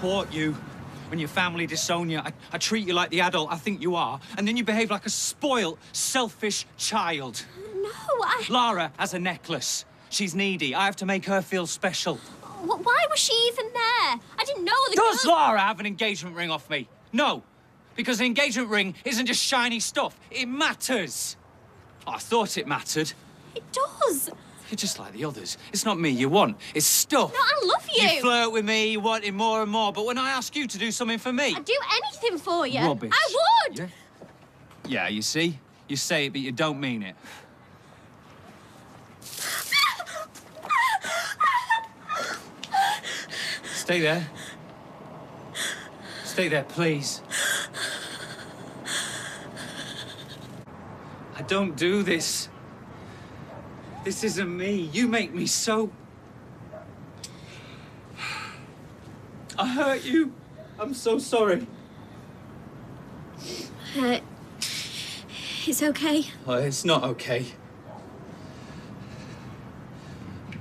support you when your family disown you. I treat you like the adult I think you are, and then you behave like a spoilt, selfish child. No, Lara has a necklace. She's needy. I have to make her feel special. Why was she even there? I didn't know the Does Lara have an engagement ring off me? No. Because an engagement ring isn't just shiny stuff. It matters. Oh, I thought it mattered. It does. You're just like the others. It's not me you want. It's stuff. No, I love you. You flirt with me, you want it more and more. But when I ask you to do something for me... I'd do anything for you. Rubbish. I would. Yeah? Yeah, you see? You say it, but you don't mean it. Stay there. Stay there, please. I don't do this. This isn't me. You make me so... I hurt you. I'm so sorry. It's okay. Oh, it's not okay.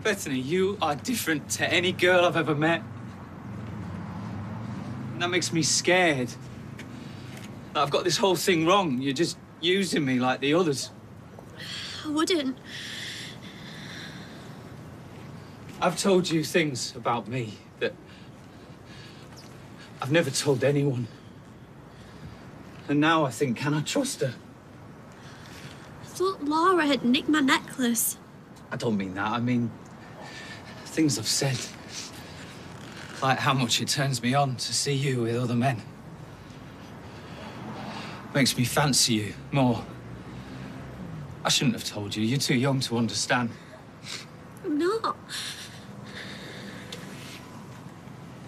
Bethany, you are different to any girl I've ever met. And that makes me scared. I've got this whole thing wrong. You're just using me like the others. I wouldn't. I've told you things about me that I've never told anyone. And now I think, can I trust her? I thought Laura had nicked my necklace. I don't mean that. I mean things I've said. Like how much it turns me on to see you with other men. Makes me fancy you more. I shouldn't have told you. You're too young to understand. I'm not.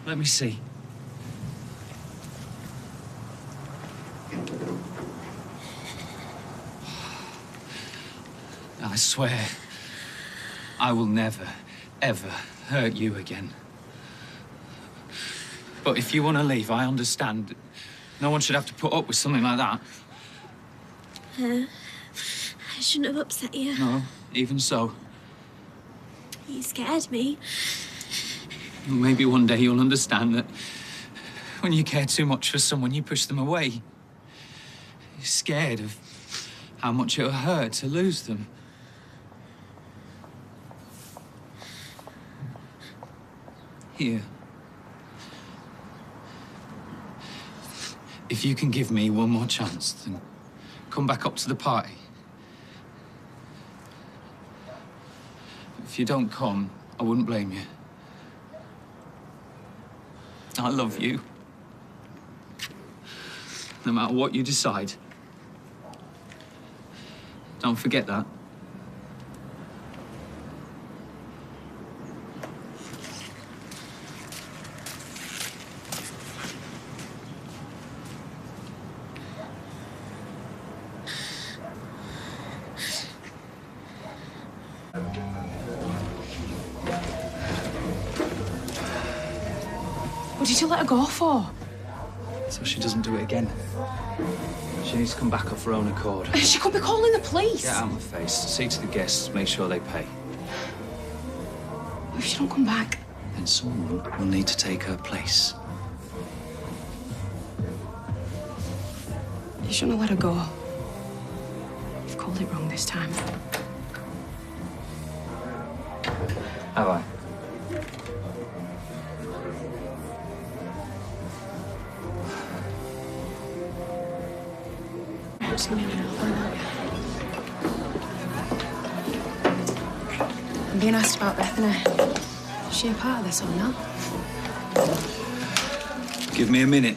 Let me see. I swear, I will never, ever hurt you again. But if you want to leave, I understand. No one should have to put up with something like that. I shouldn't have upset you. No, even so. You scared me. Maybe one day you'll understand that when you care too much for someone, you push them away. You're scared of how much it'll hurt to lose them. Here. If you can give me one more chance, then come back up to the party. If you don't come, I wouldn't blame you. I love you. No matter what you decide. Don't forget that. What did you let her go for? So she doesn't do it again. She needs to come back of her own accord. She could be calling the police. Get out of my face. See to the guests. Make sure they pay. What if she don't come back? Then someone will need to take her place. You shouldn't have let her go. You've called it wrong this time. Have I? Just give me a minute, I'll find out. I'm being asked about Bethany. Is she a part of this or not? Give me a minute.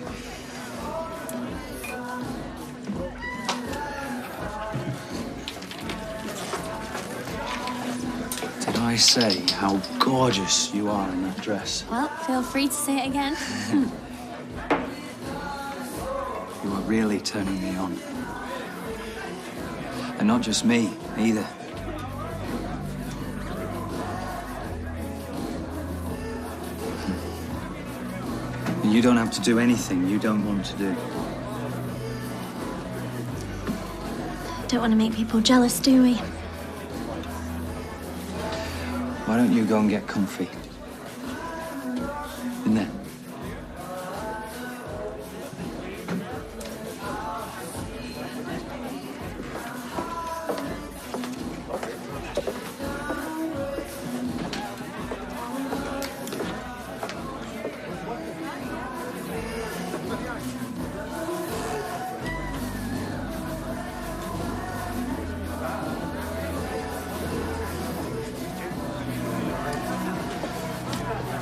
Did I say how gorgeous you are in that dress? Well, feel free to say it again. You are really turning me on. And not just me, either. And you don't have to do anything you don't want to do. Don't want to make people jealous, do we? Why don't you go and get comfy? In there.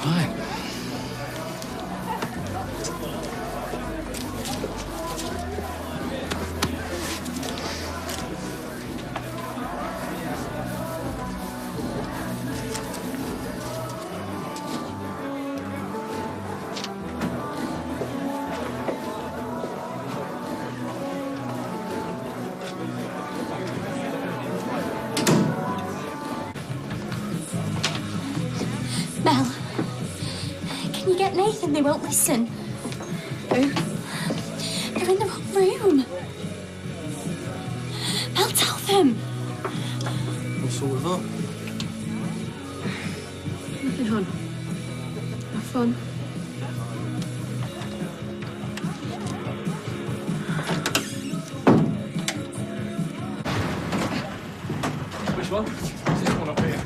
Right. Mel, can you get Nathan? They won't listen. Who? They're in the wrong room. Mel, tell them. What's all with that? Nothing, hon. Have fun. Which one? This one up here.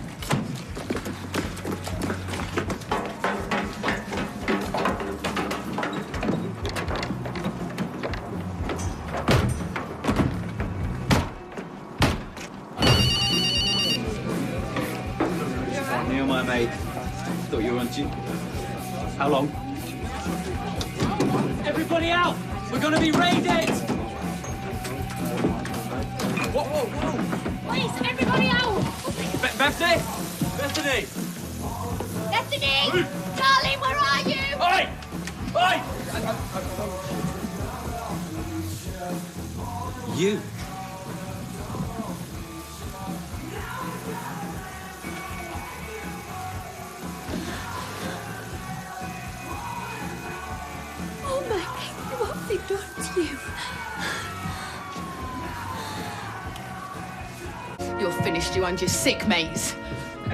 Neil, my mate. Thought you were on duty. How long? Everybody out! We're gonna be raided! Whoa, whoa, whoa! Please, everybody out! Bethany! Bethany! Bethany! Darling, where are you? Oi! Oi! You? Oh, my baby, what have they done to you? You're finished, you and your sick mates.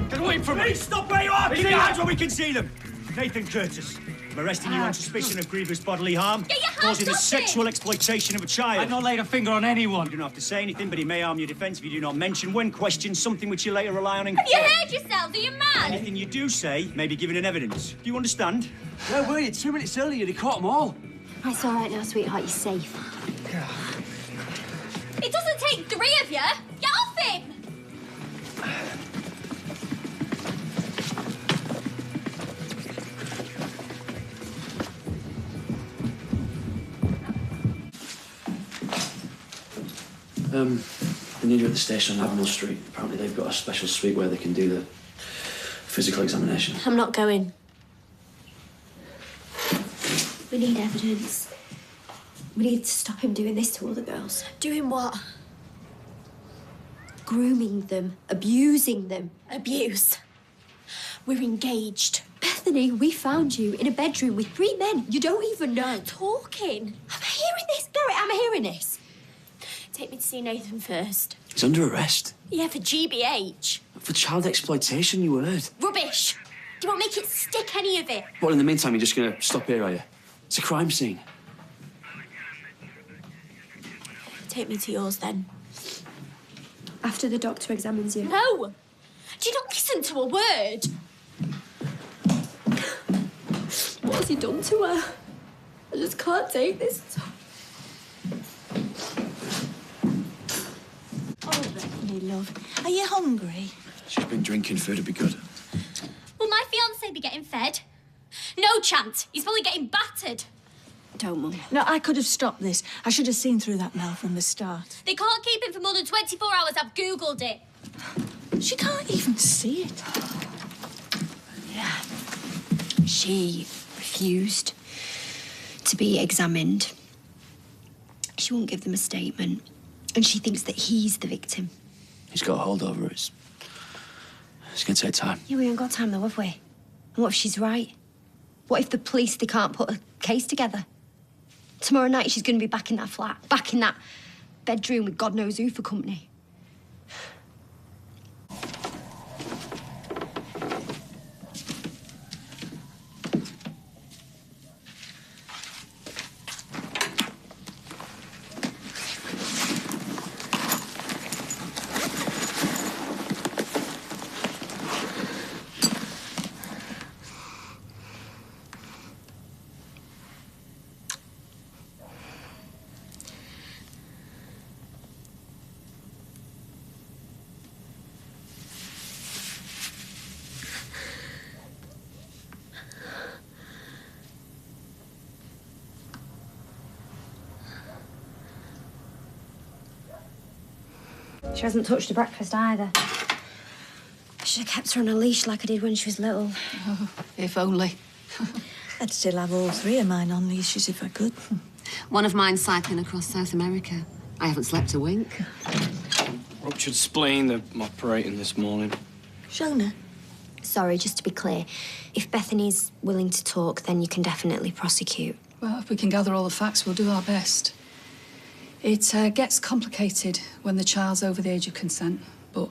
Get away from me! Stop where you are! Keep See your ya. hands where we can see them! Nathan Curtis. I'm arresting you on suspicion of grievous bodily harm, Get your hands causing the off sexual him. exploitation of a child. I've not laid a finger on anyone. You don't have to say anything, but he may harm your defence if you do not mention, when questioned, something which you later rely on in Have you court. heard yourself? Are you mad? Anything you do say may be given in evidence. Do you understand? No way, 2 minutes earlier, they caught them all. It's all right now, sweetheart. You're safe. It doesn't take 3 of you. Get off him! They need you at the station on Admiral Street. Apparently they've got a special suite where they can do the physical examination. I'm not going. We need evidence. We need to stop him doing this to all the girls. Doing what? Grooming them, abusing them. Abuse? We're engaged. Bethany, we found you in a bedroom with 3 men you don't even know. Talking. I'm hearing this. Garrett, I'm hearing this. Take me to see Nathan first. He's under arrest. Yeah, for GBH. For child exploitation, you heard. Rubbish. You won't make it stick, any of it. Well, in the meantime, you're just gonna stop here, are you? It's a crime scene. Take me to yours, then. After the doctor examines you. No! Do you not listen to a word? What has he done to her? I just can't take this. Oh, Bethany, love. Are you hungry? She's been drinking food, it'd be good. Will my fiancé be getting fed? No chance. He's probably getting battered. Don't, Mum. No, I could have stopped this. I should have seen through that, Mel, from the start. They can't keep him for more than 24 hours. I've Googled it. She can't even see it. Yeah. She refused to be examined. She won't give them a statement. And she thinks that he's the victim. He's got a hold over her. It's gonna take time. Yeah, we ain't got time though, have we? And what if she's right? What if the police, they can't put a case together? Tomorrow night she's gonna be back in that flat, back in that bedroom with God knows who for company. She hasn't touched her breakfast either. I should have kept her on a leash like I did when she was little. Oh, if only. I'd still have all three of mine on leashes if I could. One of mine's cycling across South America. I haven't slept a wink. Ruptured spleen, they're operating this morning. Shona? Sorry, just to be clear, if Bethany's willing to talk, then you can definitely prosecute. Well, if we can gather all the facts, we'll do our best. It gets complicated when the child's over the age of consent, but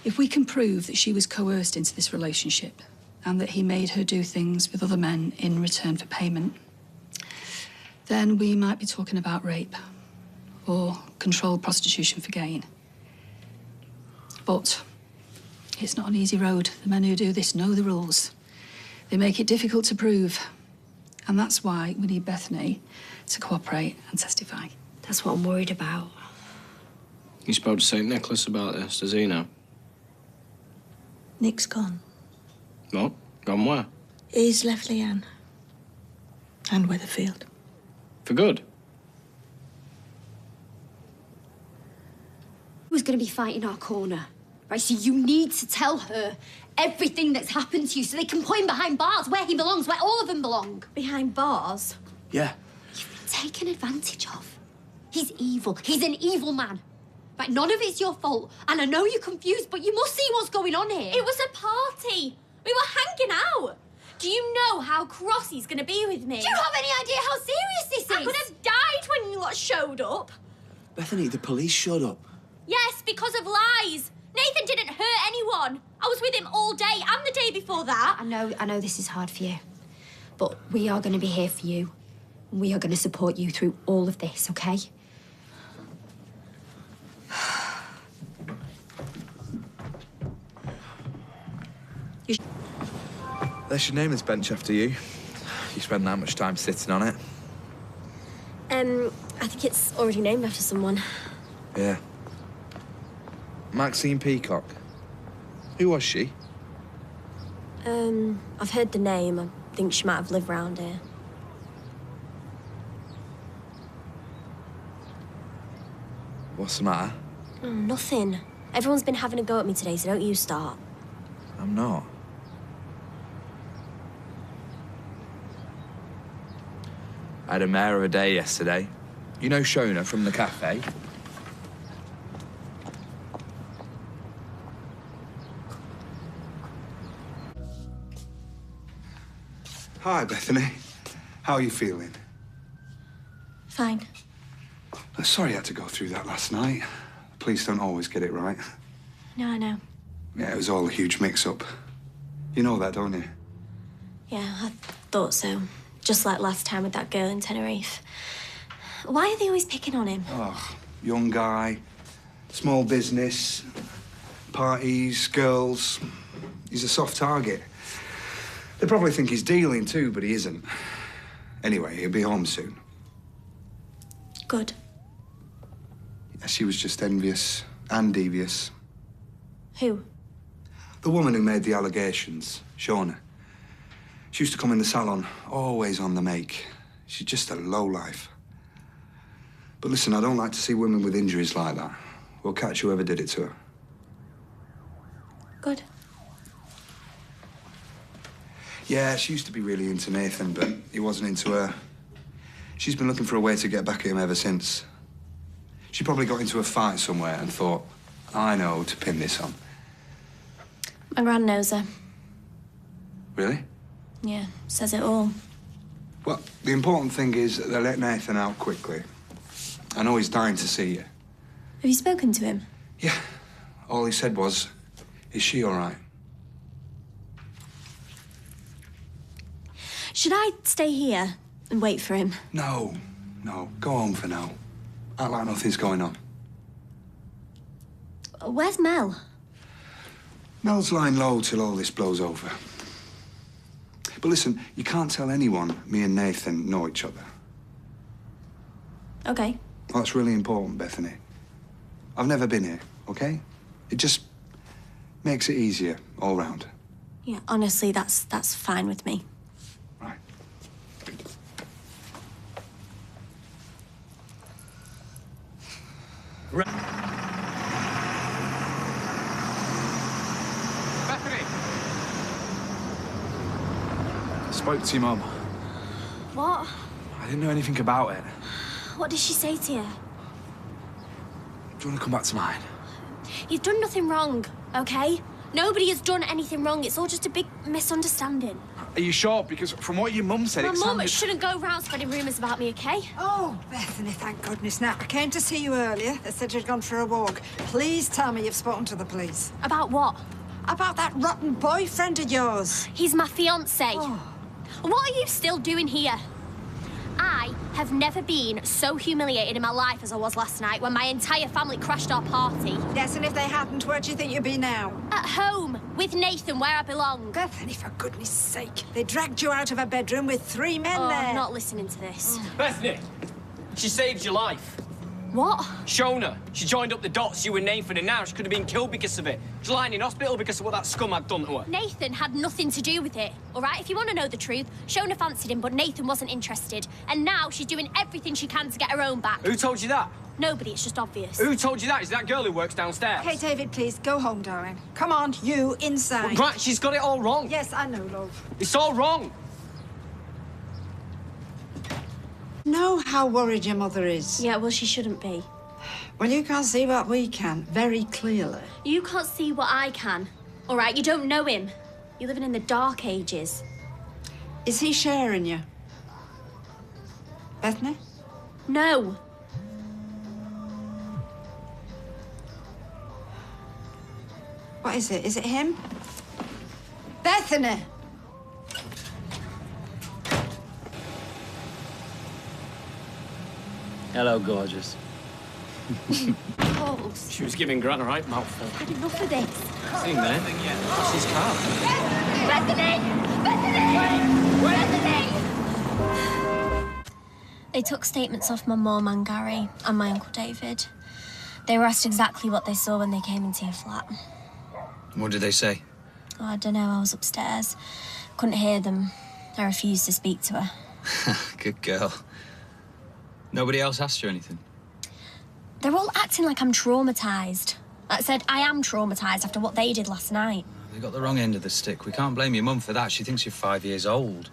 if we can prove that she was coerced into this relationship and that he made her do things with other men in return for payment, then we might be talking about rape or controlled prostitution for gain. But it's not an easy road. The men who do this know the rules. They make it difficult to prove. And that's why we need Bethany to cooperate and testify. That's what I'm worried about. You spoke to St. Nicholas about this, does he know? Nick's gone. What? Gone where? He's left Leanne. And Weatherfield. For good? Who's going to be fighting our corner? Right, so you need to tell her everything that's happened to you so they can put him behind bars where he belongs, where all of them belong. Behind bars? Yeah. You've been taken advantage of. He's evil. He's an evil man. Right, none of it's your fault. And I know you're confused, but you must see what's going on here. It was a party. We were hanging out. Do you know how cross he's going to be with me? Do you have any idea how serious this is? I could have died when you lot showed up. Bethany, the police showed up. Yes, because of lies. Nathan didn't hurt anyone. I was with him all day and the day before that. I know this is hard for you, but we are going to be here for you. And we are going to support you through all of this, okay? They should name this bench after you. You spend that much time sitting on it. I think it's already named after someone. Yeah. Maxine Peacock. Who was she? I've heard the name. I think she might have lived round here. What's the matter? Nothing. Everyone's been having a go at me today, so don't you start. I'm not. I had a mare of a day yesterday. You know Shona from the cafe? Hi, Bethany. How are you feeling? Fine. Sorry I had to go through that last night. The police don't always get it right. No, I know. Yeah, it was all a huge mix-up. You know that, don't you? Yeah, I thought so. Just like last time with that girl in Tenerife. Why are they always picking on him? Oh, young guy, small business, parties, girls. He's a soft target. They probably think he's dealing too, but he isn't. Anyway, he'll be home soon. Good. Yeah, she was just envious and devious. Who? The woman who made the allegations, Shona. She used to come in the salon, always on the make. She's just a lowlife. But listen, I don't like to see women with injuries like that. We'll catch whoever did it to her. Good. Yeah, she used to be really into Nathan, but he wasn't into her. She's been looking for a way to get back at him ever since. She probably got into a fight somewhere and thought, I know who to pin this on. My gran knows her. Really? Yeah, says it all. Well, the important thing is that they let Nathan out quickly. I know he's dying to see you. Have you spoken to him? Yeah. All he said was, is she all right? Should I stay here and wait for him? No. Go home for now. Act like nothing's going on. Where's Mel? Mel's lying low till all this blows over. But listen, you can't tell anyone me and Nathan know each other. Okay. That's really important, Bethany. I've never been here, okay? It just makes it easier all round. Yeah, honestly, that's fine with me. Right. Spoke to your mum. What? I didn't know anything about it. What did she say to you? Do you want to come back to mine? You've done nothing wrong, okay? Nobody has done anything wrong. It's all just a big misunderstanding. Are you sure? Because from what your mum said, My it mum sounded... shouldn't go round spreading rumours about me, okay? Oh, Bethany, thank goodness. Now, I came to see you earlier. They said you'd gone for a walk. Please tell me you've spoken to the police. About what? About that rotten boyfriend of yours. He's my fiancé. Oh. What are you still doing here? I have never been so humiliated in my life as I was last night when my entire family crashed our party. Yes, and if they hadn't, where do you think you'd be now? At home, with Nathan, where I belong. Bethany, for goodness sake. They dragged you out of a bedroom with 3 men there. I'm not listening to this. Bethany, she saved your life. What? Shona, she joined up the dots, you and Nathan, and now she could have been killed because of it. She's lying in hospital because of what that scum had done to her. Nathan had nothing to do with it, all right? If you want to know the truth, Shona fancied him, but Nathan wasn't interested. And now she's doing everything she can to get her own back. Who told you that? Nobody, it's just obvious. Who told you that? Is that girl who works downstairs? Okay, David, please, go home, darling. Come on, you, inside. Right, she's got it all wrong. Yes, I know, love. It's all wrong. Know how worried your mother is. Yeah, well, she shouldn't be. Well, you can't see what we can, very clearly. You can't see what I can, all right? You don't know him. You're living in the dark ages. Is he sharing you? Bethany? No. What is it? Is it him? Bethany! Hello, gorgeous. Balls. She was giving Grant a right mouthful. I've had enough of this. Seen there? That's his car. Bethany! They took statements off my mum and Gary and my Uncle David. They were asked exactly what they saw when they came into your flat. What did they say? Oh, I don't know, I was upstairs. Couldn't hear them. I refused to speak to her. Good girl. Nobody else asked you anything? They're all acting like I'm traumatised. Like I said, I am traumatised after what they did last night. They got the wrong end of the stick. We can't blame your mum for that. She thinks you're 5 years old.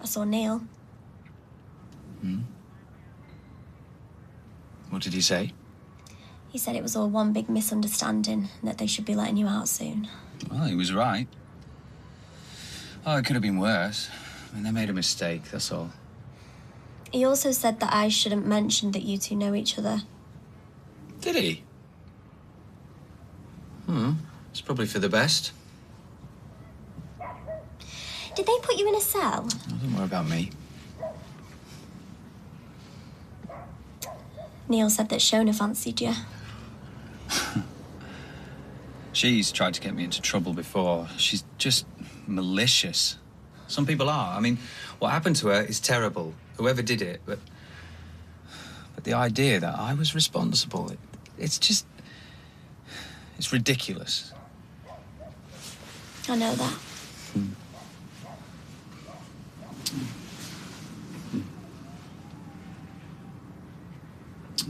I saw Neil. Hmm? What did he say? He said it was all one big misunderstanding and that they should be letting you out soon. Well, he was right. Oh, it could have been worse. I mean, they made a mistake, that's all. He also said that I shouldn't mention that you two know each other. Did he? It's probably for the best. Did they put you in a cell? Oh, don't worry about me. Neil said that Shona fancied you. She's tried to get me into trouble before. She's just malicious. Some people are. I mean, what happened to her is terrible. Whoever did it, but the idea that I was responsible, it's ridiculous. I know that.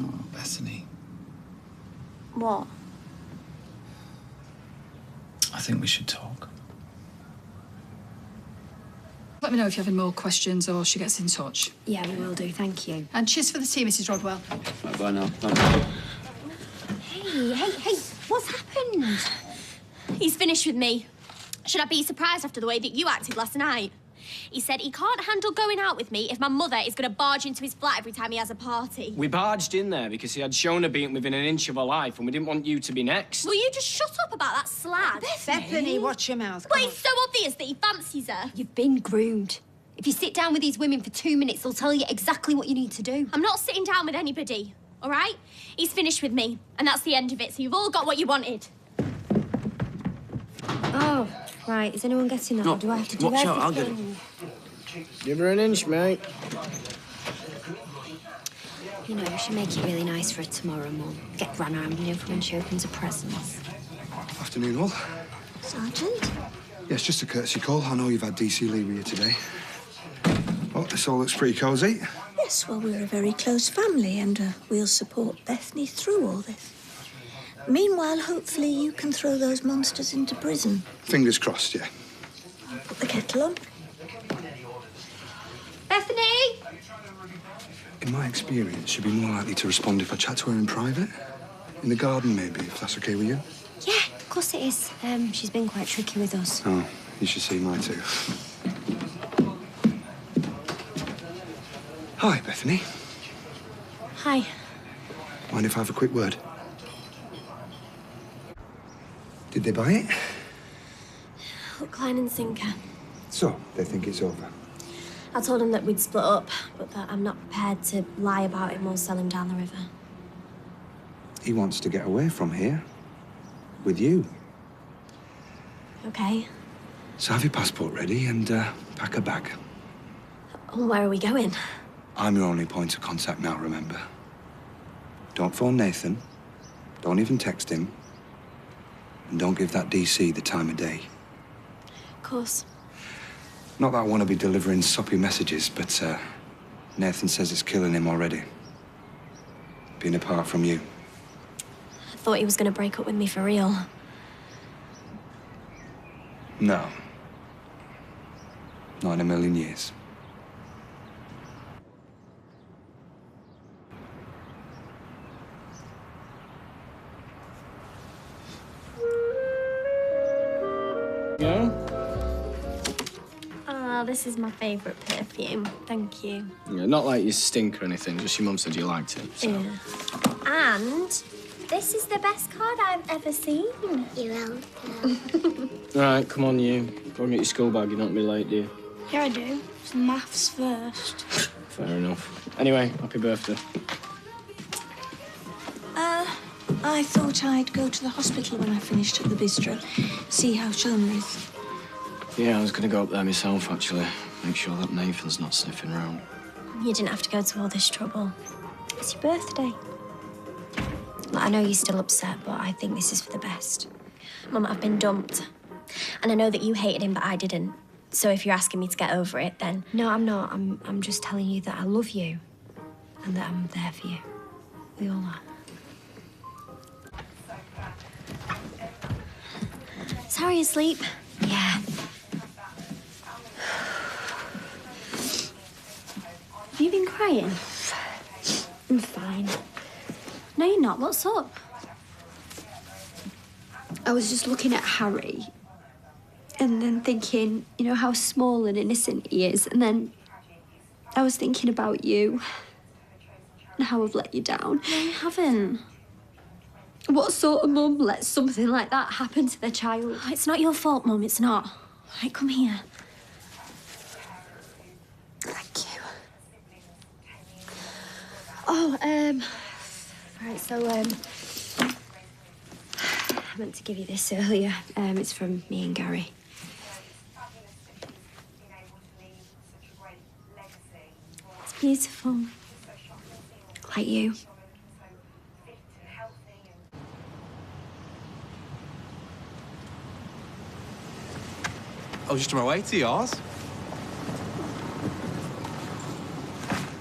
Oh, Bethany. What? I think we should talk. Let me know if you're having more questions or she gets in touch. Yeah, we will do, thank you. And cheers for the tea, Mrs. Rodwell. Bye now. Hey, what's happened? He's finished with me. Should I be surprised after the way that you acted last night? He said he can't handle going out with me if my mother is going to barge into his flat every time he has a party. We barged in there because he had Shona beaten within an inch of her life and we didn't want you to be next. Will you just shut up about that slag? Bethany, watch your mouth. Well, it's so obvious that he fancies her. You've been groomed. If you sit down with these women for 2 minutes, they'll tell you exactly what you need to do. I'm not sitting down with anybody, all right? He's finished with me, and that's the end of it, so you've all got what you wanted. Oh, right. Is anyone getting that? No, Or do I have to do watch everything? out, I'll get it. Give her an inch, mate. You know, we should make it really nice for her tomorrow, Mum. Get Gran around you for when she opens her presents. Afternoon, all. Sergeant? Yes, just a courtesy call. I know you've had DC Lee with you today. Oh, this all looks pretty cosy. Yes, well, we're a very close family and we'll support Bethany through all this. Meanwhile, hopefully you can throw those monsters into prison. Fingers crossed, yeah. Put the kettle on. Bethany! In my experience, she'd be more likely to respond if I chat to her in private. In the garden, maybe, if that's okay with you. Yeah, of course it is. She's been quite tricky with us. Oh, you should see mine too. Hi, Bethany. Hi. Mind if I have a quick word? Did they buy it? Hook, line and sinker. So, they think it's over. I told him that we'd split up, but that I'm not prepared to lie about him or sell him down the river. He wants to get away from here. With you. Okay. So have your passport ready and pack a bag. Well, where are we going? I'm your only point of contact now, remember? Don't phone Nathan. Don't even text him. And don't give that DC the time of day. Of course. Not that I want to be delivering soppy messages, but Nathan says it's killing him already. Being apart from you. I thought he was going to break up with me for real. No. Not in a million years. Yeah? Oh, this is my favourite perfume. Thank you. Yeah, not like you stink or anything, just your mum said you liked it. So. Yeah. And this is the best card I've ever seen. You're welcome. Right, come on, you. Go and get your school bag, you're not gonna be late, do you? Here I do. It's maths first. Fair enough. Anyway, happy birthday. I thought I'd go to the hospital when I finished at the bistro. See how Shona is. Yeah, I was gonna go up there myself, actually. Make sure that Nathan's not sniffing around. You didn't have to go to all this trouble. It's your birthday. Look, I know you're still upset, but I think this is for the best. Mum, I've been dumped. And I know that you hated him, but I didn't. So if you're asking me to get over it, then... No, I'm not. I'm just telling you that I love you. And that I'm there for you. We all are. Is Harry asleep? Yeah. Have you been crying? I'm fine. No, you're not. What's up? I was just looking at Harry and then thinking, you know, how small and innocent he is. And then I was thinking about you and how I've let you down. No, you haven't. What sort of mum lets something like that happen to their child? Oh, it's not your fault, Mum. It's not. All right, come here. Thank you. Oh, right, so, I meant to give you this earlier. It's from me and Gary. It's beautiful. Like you. I was just on my way to yours.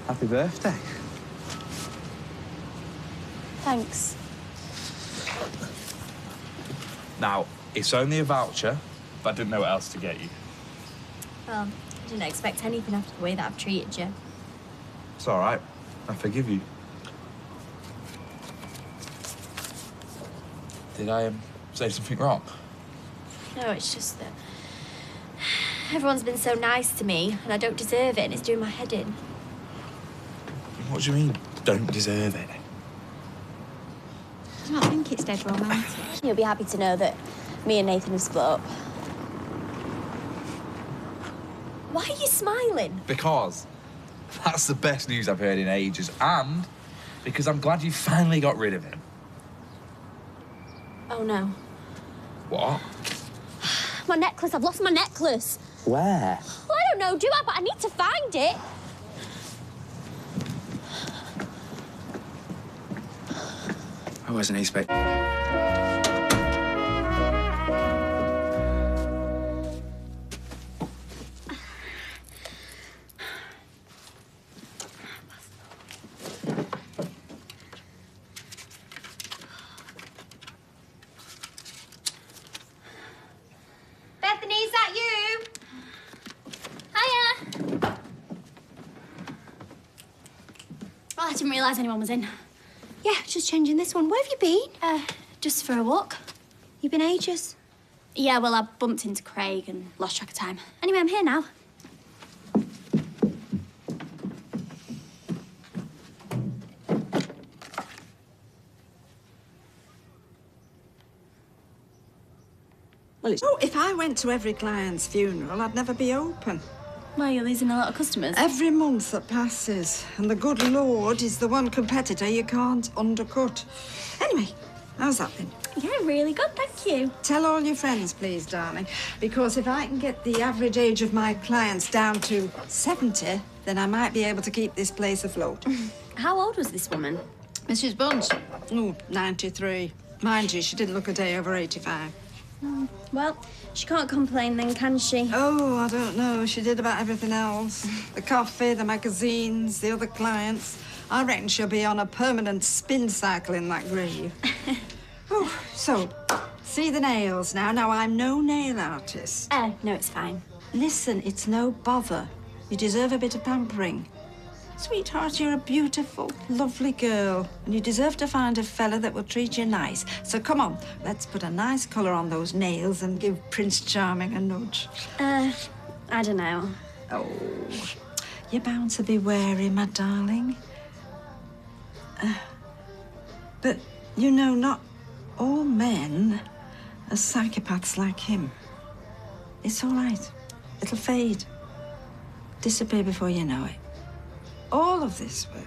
Happy birthday. Thanks. Now, it's only a voucher, but I didn't know what else to get you. Well, I didn't expect anything after the way that I've treated you. It's all right. I forgive you. Did I say something wrong? No, it's just that everyone's been so nice to me and I don't deserve it and it's doing my head in. What do you mean, don't deserve it? I don't think it's dead romantic. You'll be happy to know that me and Nathan have split up. Why are you smiling? Because that's the best news I've heard in ages, and because I'm glad you finally got rid of him. Oh, no. What? My necklace. I've lost my necklace. Where? Well, I don't know, do I? But I need to find it. I wasn't expecting. is that you? Hiya. Well, I didn't realise anyone was in. Yeah, just changing this one. Where have you been? Just for a walk. You've been ages. Yeah, well, I bumped into Craig and lost track of time. Anyway, I'm here now. Well, it's... Oh, if I went to every client's funeral, I'd never be open. Why, you're losing a lot of customers? Every month that passes. And the good Lord is the one competitor you can't undercut. Anyway, how's that been? Yeah, really good, thank you. Tell all your friends, please, darling. Because if I can get the average age of my clients down to 70, then I might be able to keep this place afloat. How old was this woman? Mrs. Bunce? Oh, 93. Mind you, she didn't look a day over 85. Well, she can't complain then, can she? Oh, I don't know. She did about everything else. The coffee, the magazines, the other clients. I reckon she'll be on a permanent spin cycle in that grave. Oh, so, see the nails now. Now, I'm no nail artist. No, it's fine. Listen, it's no bother. You deserve a bit of pampering. Sweetheart, you're a beautiful, lovely girl, and you deserve to find a fella that will treat you nice. So come on, let's put a nice colour on those nails and give Prince Charming a nudge. I don't know. Oh, you're bound to be wary, my darling. But, you know, not all men are psychopaths like him. It's all right. It'll fade. Disappear before you know it. All of this will.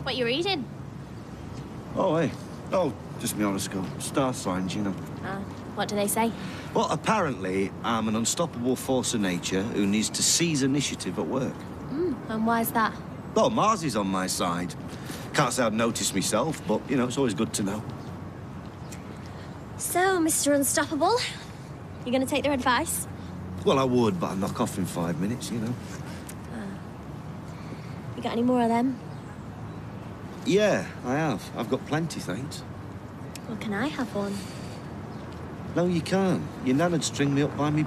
What you reading? Oh, hey. Oh, just my horoscope. Star signs, you know. What do they say? Well, apparently, I'm an unstoppable force of nature who needs to seize initiative at work. And why's that? Well, Mars is on my side. Can't say I've noticed myself, but, you know, it's always good to know. So, Mr. Unstoppable, you gonna take their advice? Well, I would, but I'll knock off in 5 minutes, you know. You got any more of them? Yeah, I have. I've got plenty, thanks. Well, can I have one? No, you can't. Your nan'd string me up by me...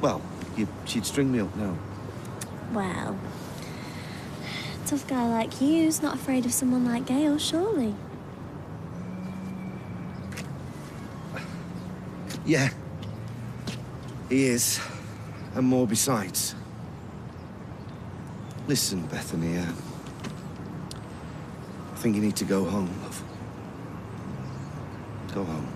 Well, she'd string me up now. Well, a tough guy like you's not afraid of someone like Gail, surely. Yeah. He is. And more besides. Listen, Bethany, I think you need to go home, love. Go home.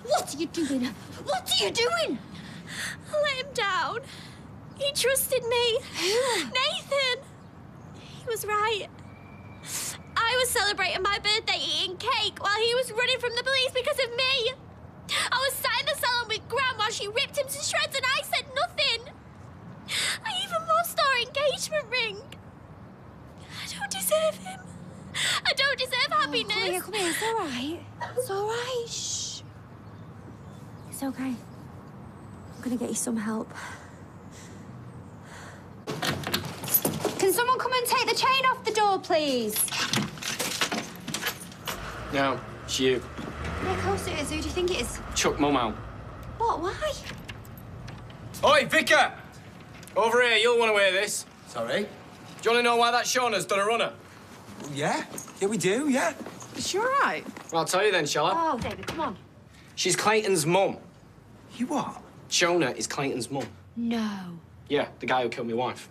What are you doing? What are you doing? I let him down. He trusted me. Nathan! He was right. I was celebrating my birthday eating cake while he was running from the police because of me. I was sat in the salon with Gran while she ripped him to shreds and I said nothing. I even lost our engagement ring. I don't deserve him. I don't deserve happiness. Come here, come here. It's all right. It's all right. Shh. It's okay. I'm gonna get you some help. Can someone come and take the chain off the door, please? No, it's you. Yeah, of course it is. Who do you think it is? Chuck Mum out. What? Why? Oi, Vicar! Over here, you'll want to hear this. Sorry? Do you want to know why that Shauna's done a runner? Yeah? Yeah, we do, yeah. Is she all right? Well, I'll tell you then, shall I? Oh, David, come on. She's Clayton's mum. You what? Shona is Clayton's mum. No. Yeah, the guy who killed my wife.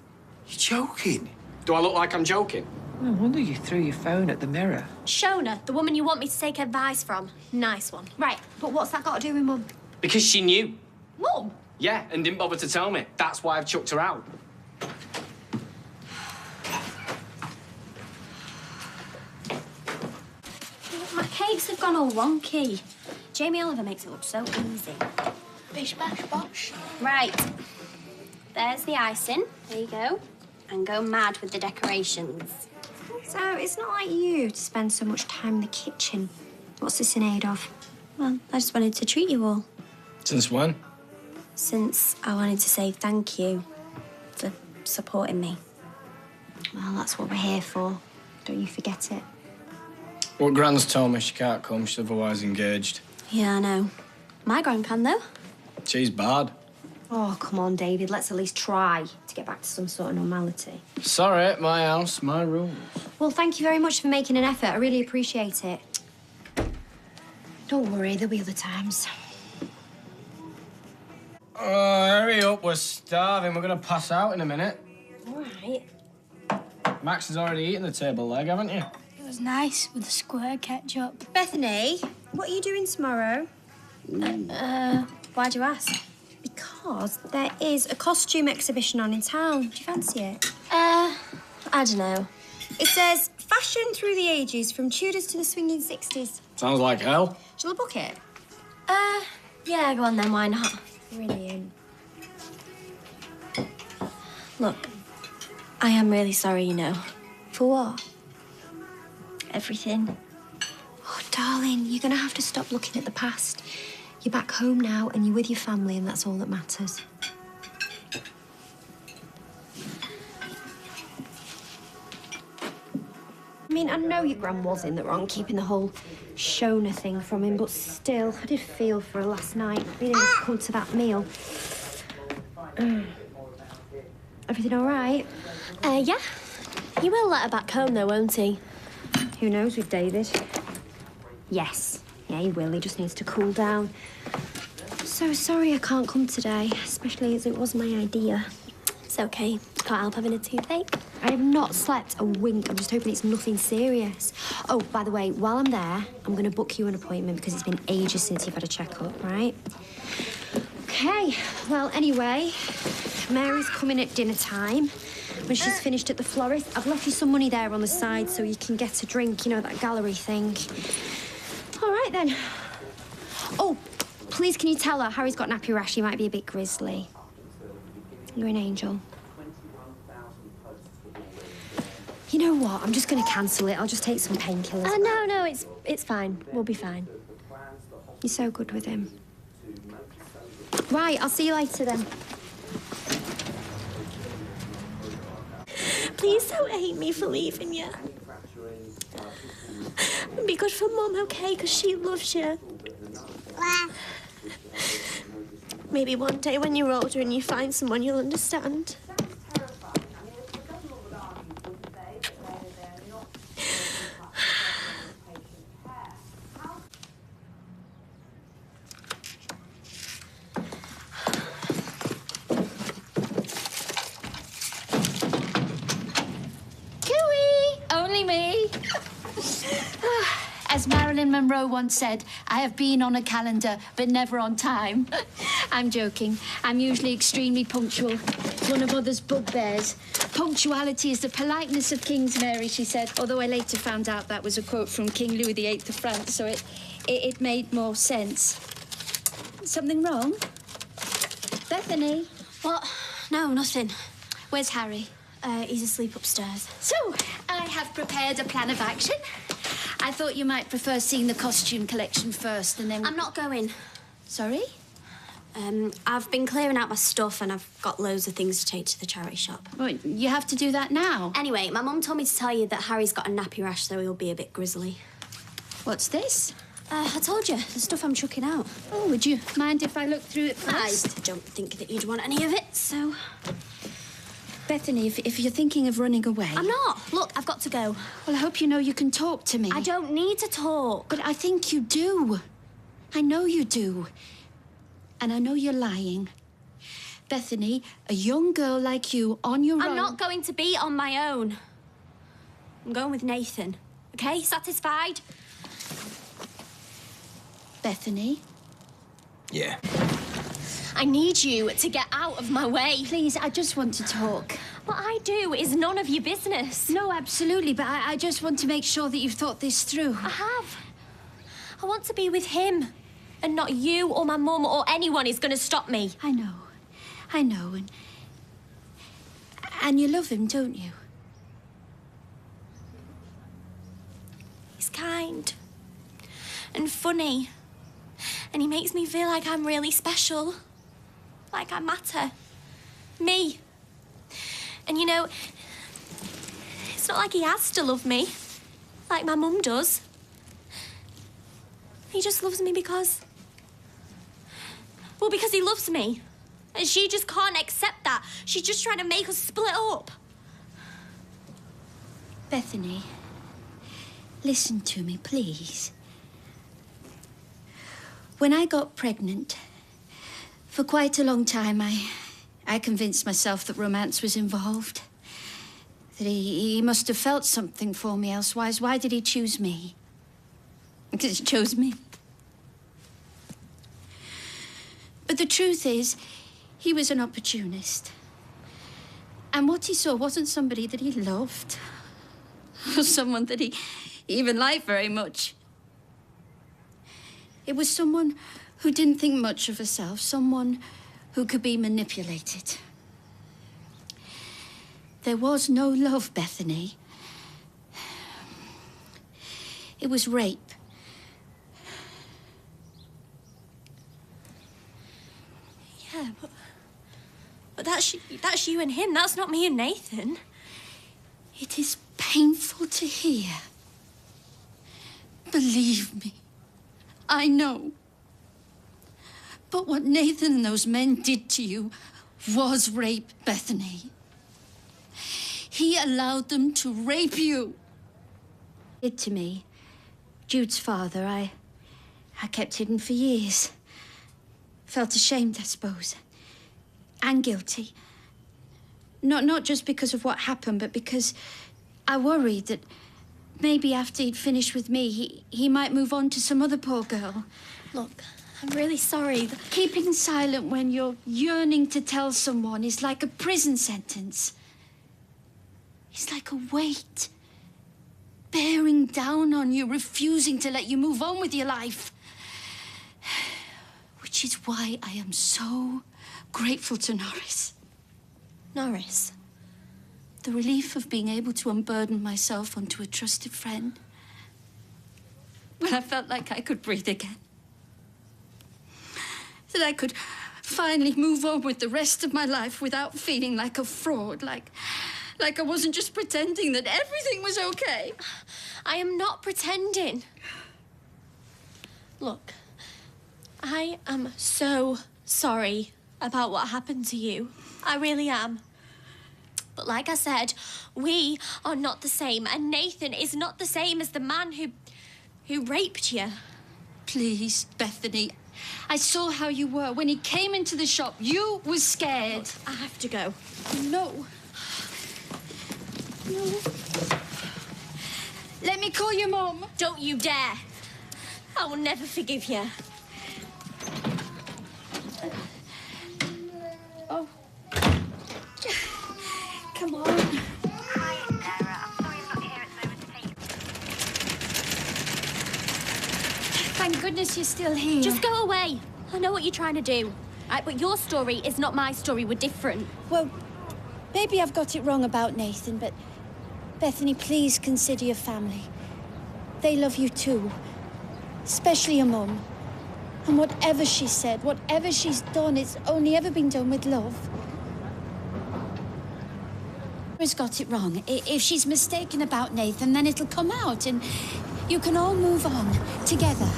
You're joking. Do I look like I'm joking? No wonder you threw your phone at the mirror. Shona, the woman you want me to take advice from. Nice one. Right, but what's that got to do with Mum? Because she knew. Mum? Yeah, and didn't bother to tell me. That's why I've chucked her out. My cakes have gone all wonky. Jamie Oliver makes it look so easy. Bish, bash, bosh. Right. There's the icing. There you go. And go mad with the decorations. So it's not like you to spend so much time in the kitchen. What's this in aid of? Well, I just wanted to treat you all. Since when? Since I wanted to say thank you for supporting me. Well, that's what we're here for. Don't you forget it. Well, Gran's told me she can't come. She's otherwise engaged. Yeah, I know. My gran can, though. She's bad. Oh, come on, David. Let's at least try to get back to some sort of normality. Sorry, my house, my rules. Well, thank you very much for making an effort. I really appreciate it. Don't worry, there'll be other times. Oh, hurry up. We're starving. We're going to pass out in a minute. All right. Max has already eaten the table leg, haven't you? It was nice with the square ketchup. Bethany, what are you doing tomorrow? Why'd you ask? Because there is a costume exhibition on in town. Do you fancy it? I don't know. It says fashion through the ages, from Tudors to the swinging 60s. Sounds like hell. Shall I book it? Yeah, go on then, why not? Brilliant. Look, I am really sorry, you know. For what? Everything. Oh, darling, you're going to have to stop looking at the past. You're back home now and you're with your family and that's all that matters. I mean, I know your gran was in the wrong keeping the whole Shona thing from him, but still, I did feel for her last night, being able to come to that meal. Everything all right? Yeah. He will let her back home, though, won't he? Who knows with David? Yes. Yeah, he will. He just needs to cool down. So sorry I can't come today, especially as it was my idea. It's okay. Can't help having a toothache. I have not slept a wink. I'm just hoping it's nothing serious. Oh, by the way, while I'm there, I'm going to book you an appointment because it's been ages since you've had a checkup, right? Okay. Well, anyway, Mary's coming at dinner time. When she's finished at the florist, I've left you some money there on the side so you can get a drink, you know, that gallery thing. All right, then. Oh, please, can you tell her Harry's got nappy rash? He might be a bit grizzly. You're an angel. You know what? I'm just going to cancel it. I'll just take some painkillers. No, it's fine. We'll be fine. You're so good with him. Right, I'll see you later then. Please don't hate me for leaving you. Be good for Mum, okay? Because she loves you. Maybe one day when you're older and you find someone, you'll understand. Only me. As Marilyn Monroe once said, I have been on a calendar, but never on time. I'm joking. I'm usually extremely punctual. It's one of Mother's bugbears. Punctuality is the politeness of kings, Mary, she said, although I later found out that was a quote from King Louis VIII of France, so it made more sense. Something wrong? Bethany? What? No, nothing. Where's Harry? He's asleep upstairs. So, I have prepared a plan of action. I thought you might prefer seeing the costume collection first and then... I'm not going. Sorry? I've been clearing out my stuff and I've got loads of things to take to the charity shop. Well, you have to do that now. Anyway, my mum told me to tell you that Harry's got a nappy rash, so he'll be a bit grizzly. What's this? I told you, the stuff I'm chucking out. Oh, would you mind if I look through it first? I don't think that you'd want any of it, so... Bethany, if you're thinking of running away... I'm not. Look, I've got to go. Well, I hope you know you can talk to me. I don't need to talk. But I think you do. I know you do. And I know you're lying. Bethany, a young girl like you on your own... I'm not going to be on my own. I'm going with Nathan. Okay? Satisfied? Bethany? Yeah. I need you to get out of my way. Please, I just want to talk. What I do is none of your business. No, absolutely, but I just want to make sure that you've thought this through. I have. I want to be with him. And not you or my mum or anyone is going to stop me. I know. And you love him, don't you? He's kind and funny. And he makes me feel like I'm really special. Like I matter. Me. And you know, it's not like he has to love me, like my mum does. He just loves me because... Well, because he loves me. And she just can't accept that. She's just trying to make us split up. Bethany, listen to me, please. When I got pregnant, for quite a long time, I convinced myself that romance was involved. That he must have felt something for me, elsewise why did he choose me? Because he chose me. But the truth is, he was an opportunist. And what he saw wasn't somebody that he loved, or someone that he even liked very much. It was someone who didn't think much of herself, someone who could be manipulated. There was no love, Bethany. It was rape. Yeah, but that's you and him. That's not me and Nathan. It is painful to hear. Believe me, I know. But what Nathan and those men did to you was rape, Bethany. He allowed them to rape you. Did to me. Jude's father, I kept hidden for years. Felt ashamed, I suppose. And guilty. Not just because of what happened, but because I worried that maybe after he'd finished with me, he might move on to some other poor girl. Look, I'm really sorry. Keeping silent when you're yearning to tell someone is like a prison sentence. It's like a weight. Bearing down on you, refusing to let you move on with your life. Which is why I am so grateful to Norris. Norris? The relief of being able to unburden myself onto a trusted friend. When I felt like I could breathe again. That I could finally move on with the rest of my life without feeling like a fraud, like I wasn't just pretending that everything was okay. I am not pretending. Look, I am so sorry about what happened to you. I really am. But like I said, we are not the same, and Nathan is not the same as the man who raped you. Please, Bethany. I saw how you were. When he came into the shop, you were scared. Look, I have to go. No. No. Let me call your mum. Don't you dare. I will never forgive you. Oh. Come on. Hi, Sarah. I'm sorry I'm not here. It's over to take. Thank goodness you're still here. Just go away. I know what you're trying to do. Right, but your story is not my story. We're different. Well, maybe I've got it wrong about Nathan, but Bethany, please consider your family. They love you too. Especially your mum. And whatever she said, whatever she's done, it's only ever been done with love. Has got it wrong. If she's mistaken about Nathan, then it'll come out and you can all move on together.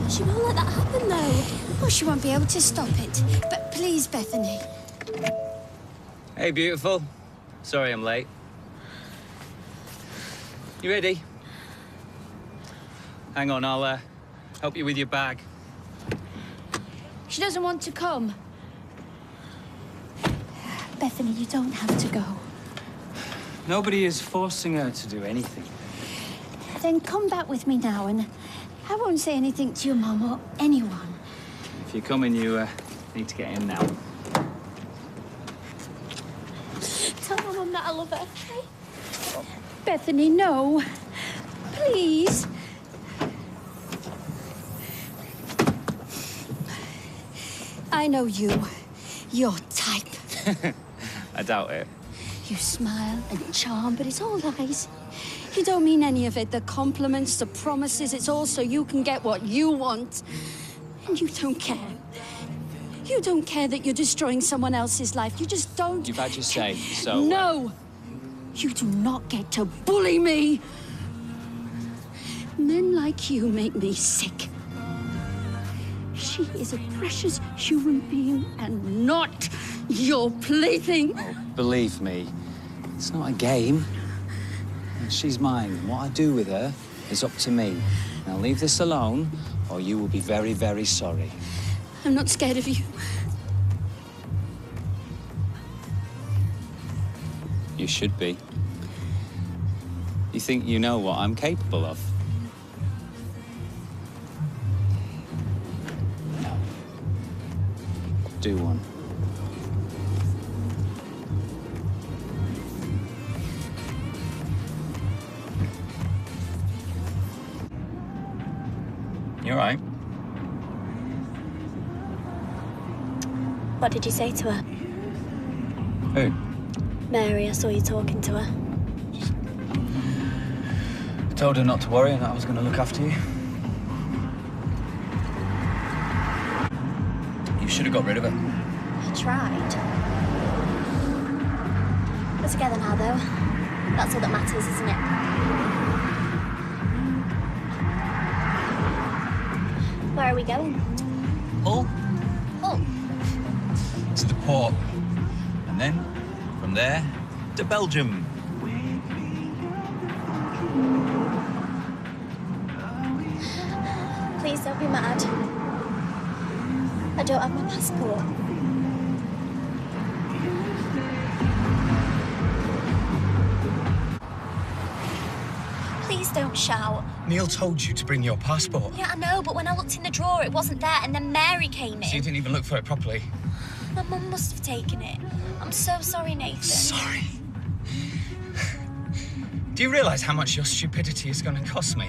She won't let that happen, though. Oh, she won't be able to stop it. But please, Bethany. Hey, beautiful. Sorry I'm late. You ready? Hang on, I'll help you with your bag. She doesn't want to come. Bethany, you don't have to go. Nobody is forcing her to do anything. Then come back with me now, and I won't say anything to your mum or anyone. If you're coming, you need to get in now. Tell my mum that I love her, okay? Bethany, no. Please. I know you. Your type. I doubt it. You smile and charm, but it's all lies. You don't mean any of it. The compliments, the promises, it's all so you can get what you want. And you don't care. You don't care that you're destroying someone else's life. You just don't. You've had your say, so... No! You do not get to bully me! Men like you make me sick. She is a precious human being and not your plaything. Oh, believe me, it's not a game. She's mine. What I do with her is up to me. Now leave this alone, or you will be very, very sorry. I'm not scared of you. You should be. You think you know what I'm capable of? No. Do one. You all right? What did you say to her? Who? Mary, I saw you talking to her. I told her not to worry and that I was going to look after you. You should have got rid of her. I tried. We're together now, though. That's all that matters, isn't it? Where are we going? Hull? Hull. To the port. And then, from there, to Belgium. Please don't be mad. I don't have my passport. Please don't shout. Neil told you to bring your passport. Yeah, I know, but when I looked in the drawer, it wasn't there, and then Mary came in. So you didn't even look for it properly. My mum must have taken it. I'm so sorry, Nathan. Sorry? Do you realise how much your stupidity is going to cost me?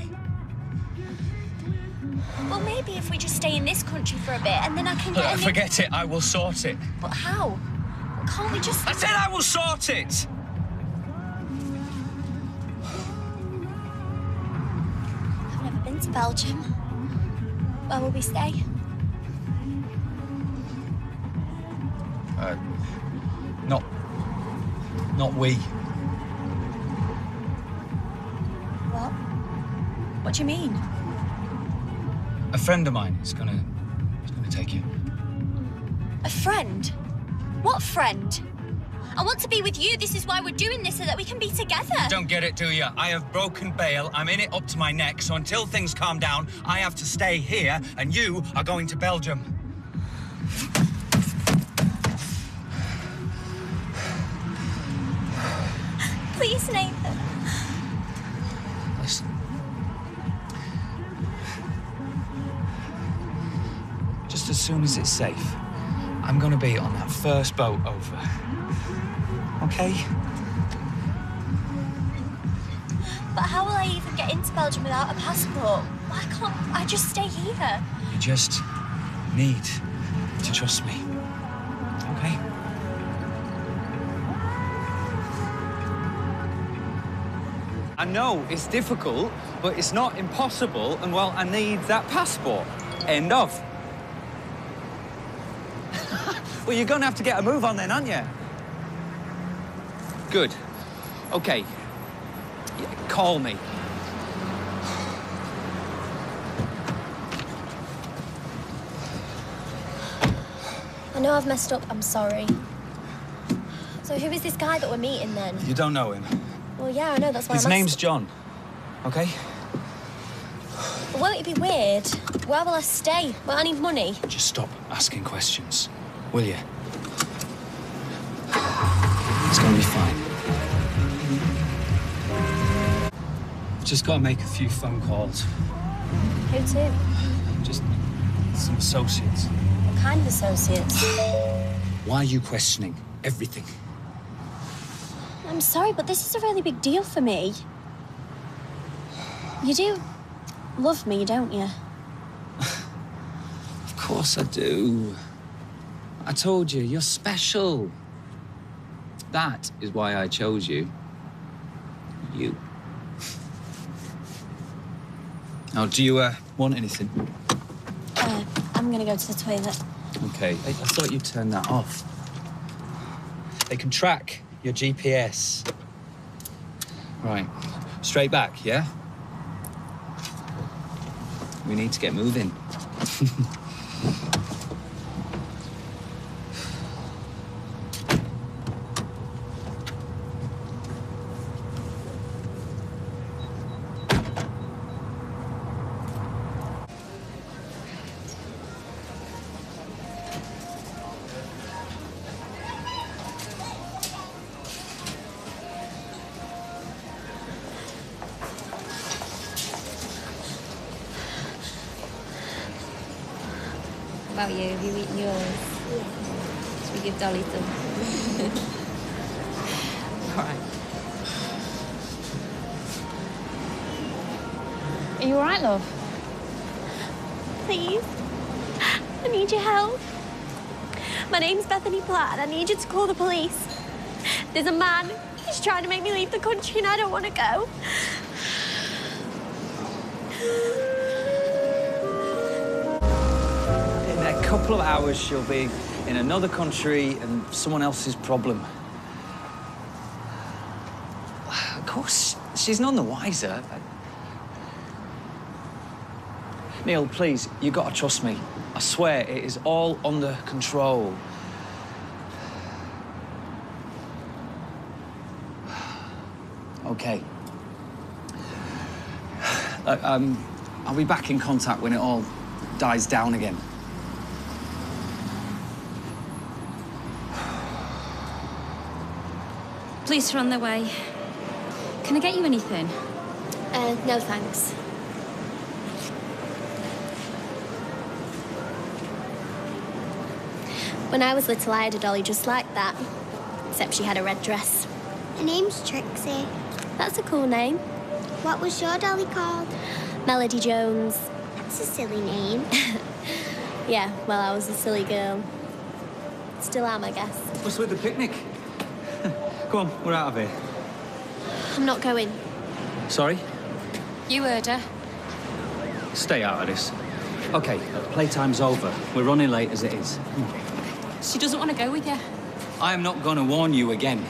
Well, maybe if we just stay in this country for a bit, and then I can get a new... Forget it, I will sort it. But how? Can't we just... I said I will sort it! I've never been to Belgium. Where will we stay? Not we. What? What do you mean? A friend of mine is gonna take you. A friend? What friend? I want to be with you. This is why we're doing this, so that we can be together. Don't get it, do you? I have broken bail. I'm in it up to my neck, so until things calm down, I have to stay here, and you are going to Belgium. Please, Nathan. Listen. Just as soon as it's safe, I'm gonna be on that first boat over. Okay? But how will I even get into Belgium without a passport? Why can't I just stay here? You just need to trust me. Okay? I know it's difficult, but it's not impossible, and well, I need that passport. End of. Well, you're gonna have to get a move on then, aren't you? Good. Okay. Yeah, call me. I know I've messed up. I'm sorry. So who is this guy that we're meeting then? You don't know him. Well, yeah, I know. That's why His name's John. Okay? But won't it be weird? Where will I stay? Well, I need money. Just stop asking questions, will you? It's gonna be fine. Just gotta make a few phone calls. Who to? Just some associates. What kind of associates? Why are you questioning everything? I'm sorry, but this is a really big deal for me. You do love me, don't you? Of course I do. I told you, you're special. That is why I chose you. You. Now, do you want anything? I'm gonna go to the toilet. Okay, I thought you turned that off. They can track your GPS. Right, straight back, yeah? We need to get moving. About you, have you eaten yours? Yeah. Should we give Dolly some? All right. Are you all right, love? Please. I need your help. My name's Bethany Platt, and I need you to call the police. There's a man. He's trying to make me leave the country, and I don't want to go. In a couple of hours, she'll be in another country and someone else's problem. Of course, she's none the wiser. Neil, please, you've got to trust me. I swear, it is all under control. Okay. I'll be back in contact when it all dies down again. Police are on their way. Can I get you anything? No thanks. When I was little, I had a dolly just like that. Except she had a red dress. Her name's Trixie. That's a cool name. What was your dolly called? Melody Jones. That's a silly name. Yeah, well, I was a silly girl. Still am, I guess. What's with the picnic? Come on, we're out of here. I'm not going. Sorry? You heard her. Stay out of this. Okay, playtime's over. We're running late as it is. She doesn't want to go with you. I am not going to warn you again.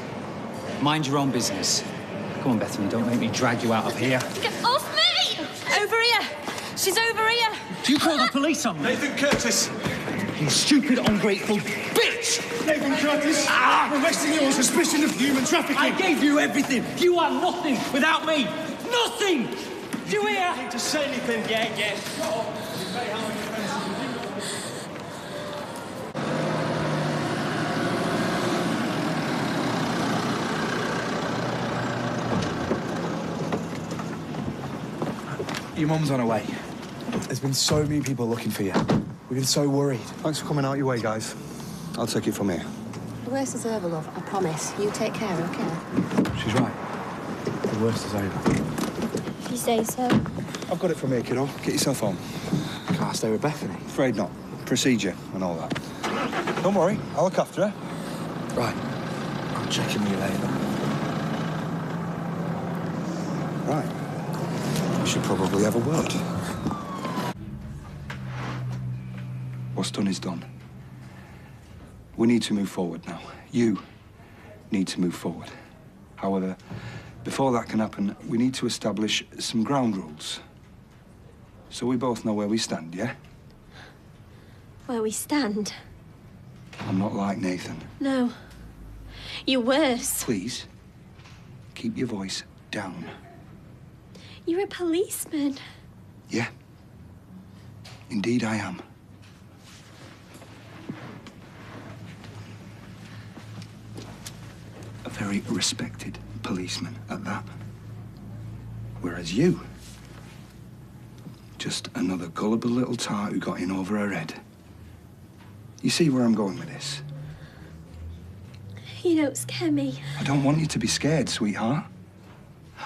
Mind your own business. Come on, Bethany, don't make me drag you out of here. Get off me! Over here! She's over here! Do you call the police on me? Nathan Curtis! You stupid, ungrateful bitch! Nathan Curtis! I'm arresting you on suspicion of human trafficking! I gave you everything! You are nothing without me! Nothing! Do you hear? Need to say anything? Yeah. Shut up. You pay how many offences you do. Your mum's on her way. There's been so many people looking for you. We've been so worried. Thanks for coming out your way, guys. I'll take it from here. The worst is over, love. I promise. You take care, okay? She's right. The worst is over. If you say so. I've got it from here, kiddo. Get yourself home. Can't I stay with Bethany? Afraid not. Procedure and all that. Don't worry, I'll look after her. Right. I'll check in with you later. Right. We should probably have a word. What's done is done. We need to move forward now. You need to move forward. However, before that can happen, we need to establish some ground rules. So we both know where we stand, yeah? Where we stand? I'm not like Nathan. No. You're worse. Please, keep your voice down. You're a policeman. Yeah. Indeed I am. A very respected policeman at that. Whereas you, just another gullible little tart who got in over her head. You see where I'm going with this? You don't scare me. I don't want you to be scared, sweetheart.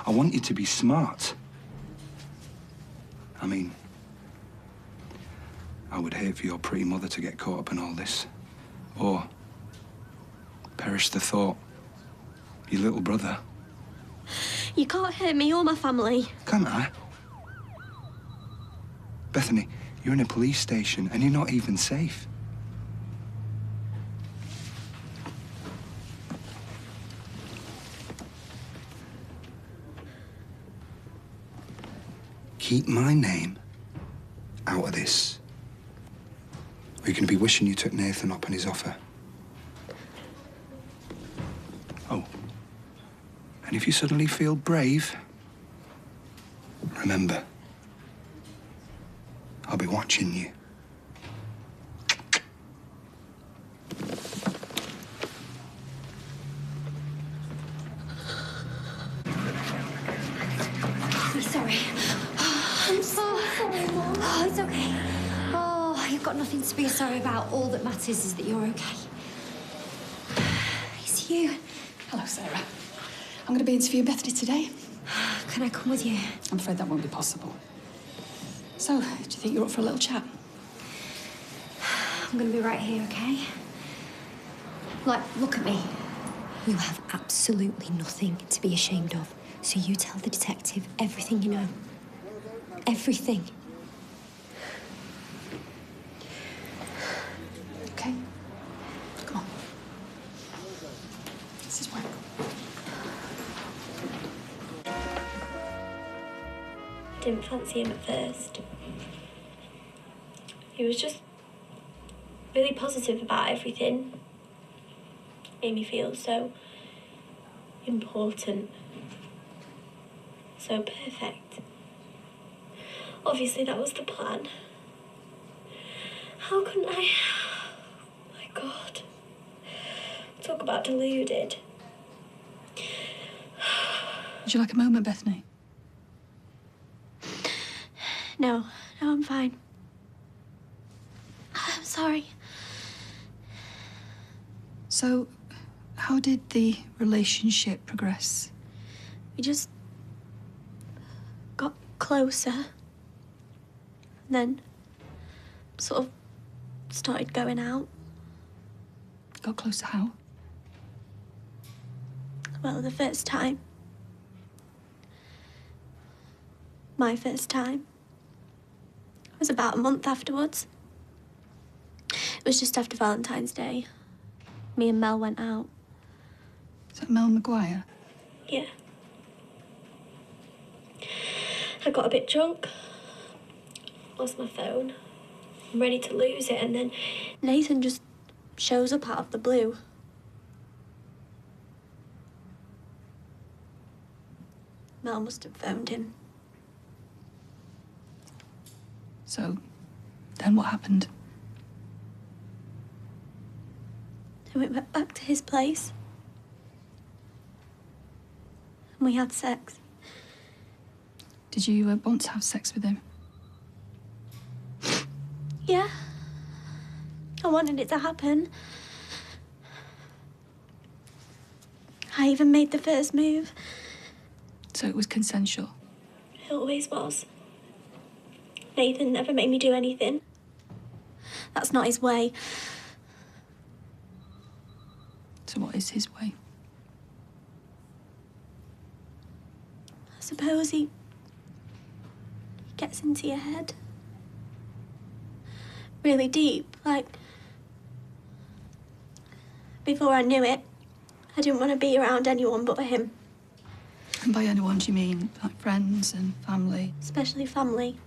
I want you to be smart. I mean, I would hate for your pretty mother to get caught up in all this. Or perish the thought, your little brother. You can't hurt me or my family. Can't I? Bethany, you're in a police station and you're not even safe. Keep my name out of this. Or you're going to be wishing you took Nathan up on his offer. Oh. And if you suddenly feel brave, remember, I'll be watching you. I'm sorry. I'm so sorry, Mum. Oh, it's okay. Oh, you've got nothing to be sorry about. All that matters is that you're okay. It's you. Hello, Sarah. I'm going to be interviewing Bethany today. Can I come with you? I'm afraid that won't be possible. So, do you think you're up for a little chat? I'm going to be right here, okay? Like, look at me. You have absolutely nothing to be ashamed of. So you tell the detective everything you know. Everything. Okay. Come on. This is where. I didn't fancy him at first. He was just really positive about everything. Made me feel so important. So perfect. Obviously that was the plan. How couldn't I? Oh my God. Talk about deluded. Would you like a moment, Bethany? No, I'm fine. I'm sorry. So, how did the relationship progress? We just got closer. Then sort of started going out. Got closer how? Well, the first time. My first time. It was about a month afterwards. It was just after Valentine's Day. Me and Mel went out. Is that Mel McGuire? Yeah. I got a bit drunk. Lost my phone. I'm ready to lose it, and then Nathan just shows up out of the blue. Mel must have phoned him. So, then what happened? And we went back to his place. And we had sex. Did you want to have sex with him? Yeah. I wanted it to happen. I even made the first move. So it was consensual? It always was. Nathan never made me do anything. That's not his way. So what is his way? I suppose he gets into your head. Really deep, like... Before I knew it, I didn't want to be around anyone but him. And by anyone, do you mean like friends and family? Especially family.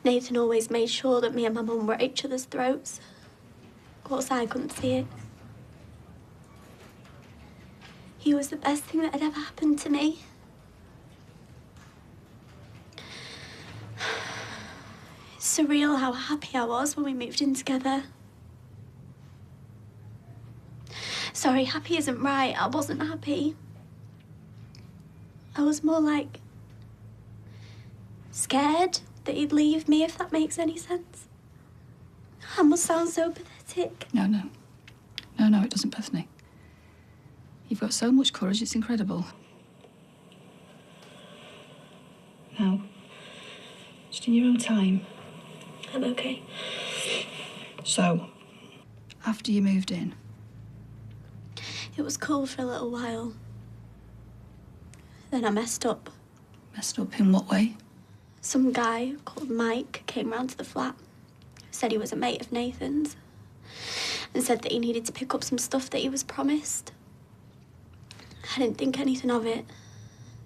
Nathan always made sure that me and my mum were at each other's throats. Of course, I couldn't see it. He was the best thing that had ever happened to me. It's surreal how happy I was when we moved in together. Sorry, happy isn't right. I wasn't happy. I was more like scared that he'd leave me, if that makes any sense. I must sound so pathetic. No, no. No, it doesn't, Bethany. You've got so much courage, it's incredible. Now, just in your own time. I'm okay. So, After you moved in? It was cool for a little while. Then I messed up. Messed up in what way? Some guy called Mike came round to the flat. Said he was a mate of Nathan's. And said that he needed to pick up some stuff that he was promised. I didn't think anything of it.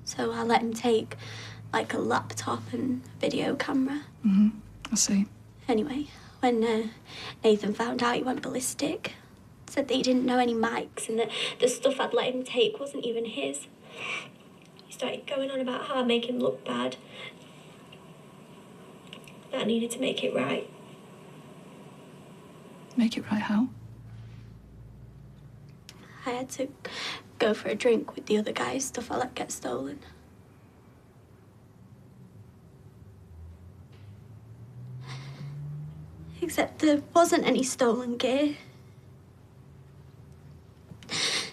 So I let him take, like, a laptop and video camera. Mm-hmm. I see. Anyway, when Nathan found out, he went ballistic. Said that he didn't know any mics and that the stuff I'd let him take wasn't even his. He started going on about how I make him look bad. That I needed to make it right. Make it right how? I had to go for a drink with the other guys, stuff I let get stolen. Except there wasn't any stolen gear.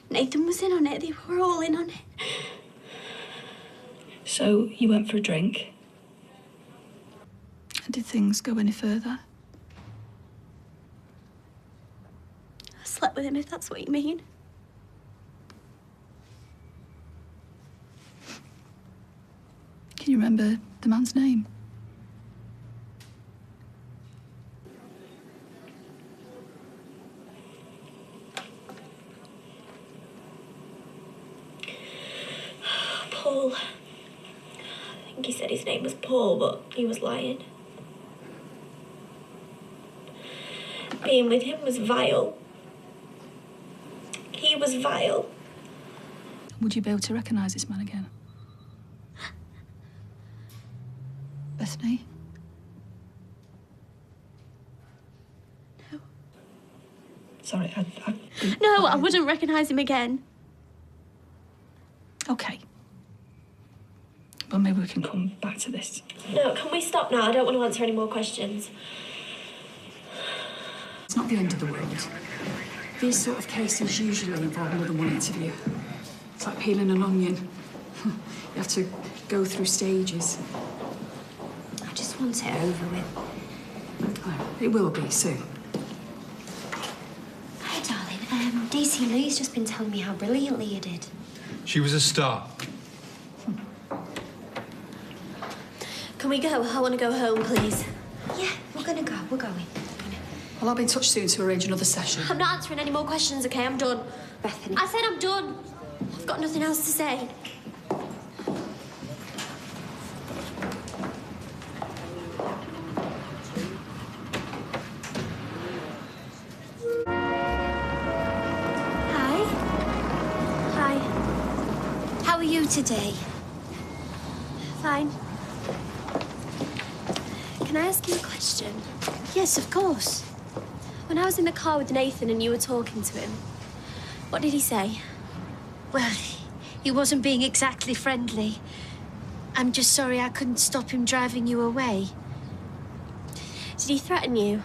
Nathan was in on it. They were all in on it. So you went for a drink? And did things go any further? I slept with him, if that's what you mean. Can you remember the man's name? Paul. I think he said his name was Paul, but he was lying. Being with him was vile. He was vile. Would you be able to recognise this man again? Bethany? No. Sorry, No, I wouldn't recognise him again. OK. Well, maybe we can come back to this. No, can we stop now? I don't want to answer any more questions. It's not the end of the world. These sort of cases usually involve more than one interview. It's like peeling an onion. You have to go through stages. I just want it over with. Oh, it will be soon. Hi, darling. DC Lee's just been telling me how brilliantly you did. She was a star. Can we go? I want to go home, please. Yeah, we're gonna go. We're going. Well, I'll be in touch soon to arrange another session. I'm not answering any more questions, okay? I'm done. Bethany. I said I'm done. I've got nothing else to say. Hi. Hi. How are you today? Fine. Can I ask you a question? Yes, of course. When I was in the car with Nathan and you were talking to him, what did he say? Well, he wasn't being exactly friendly. I'm just sorry I couldn't stop him driving you away. Did he threaten you?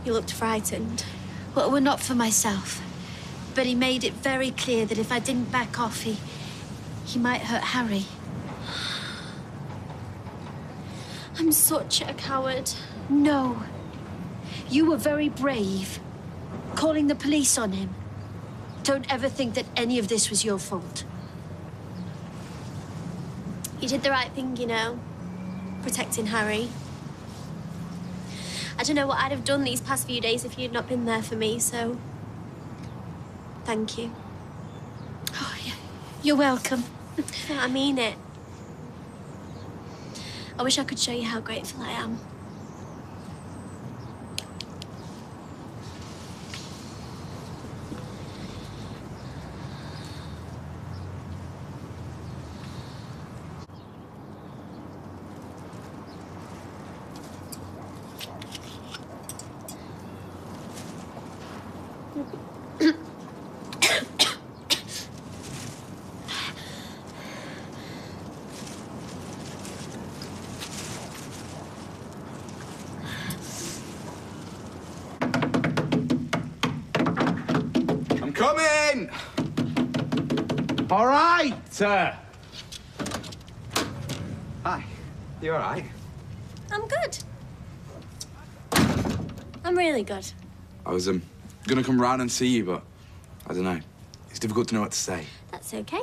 You looked frightened. Well, not for myself. But he made it very clear that if I didn't back off, he might hurt Harry. I'm such a coward. No. You were very brave, calling the police on him. Don't ever think that any of this was your fault. You did the right thing, you know, protecting Harry. I don't know what I'd have done these past few days if you'd not been there for me, so thank you. Oh, yeah. You're welcome. I mean it. I wish I could show you how grateful I am. Come in! All right! Hi. You all right? I'm good. I'm really good. I was gonna come round and see you, but I don't know. It's difficult to know what to say. That's okay.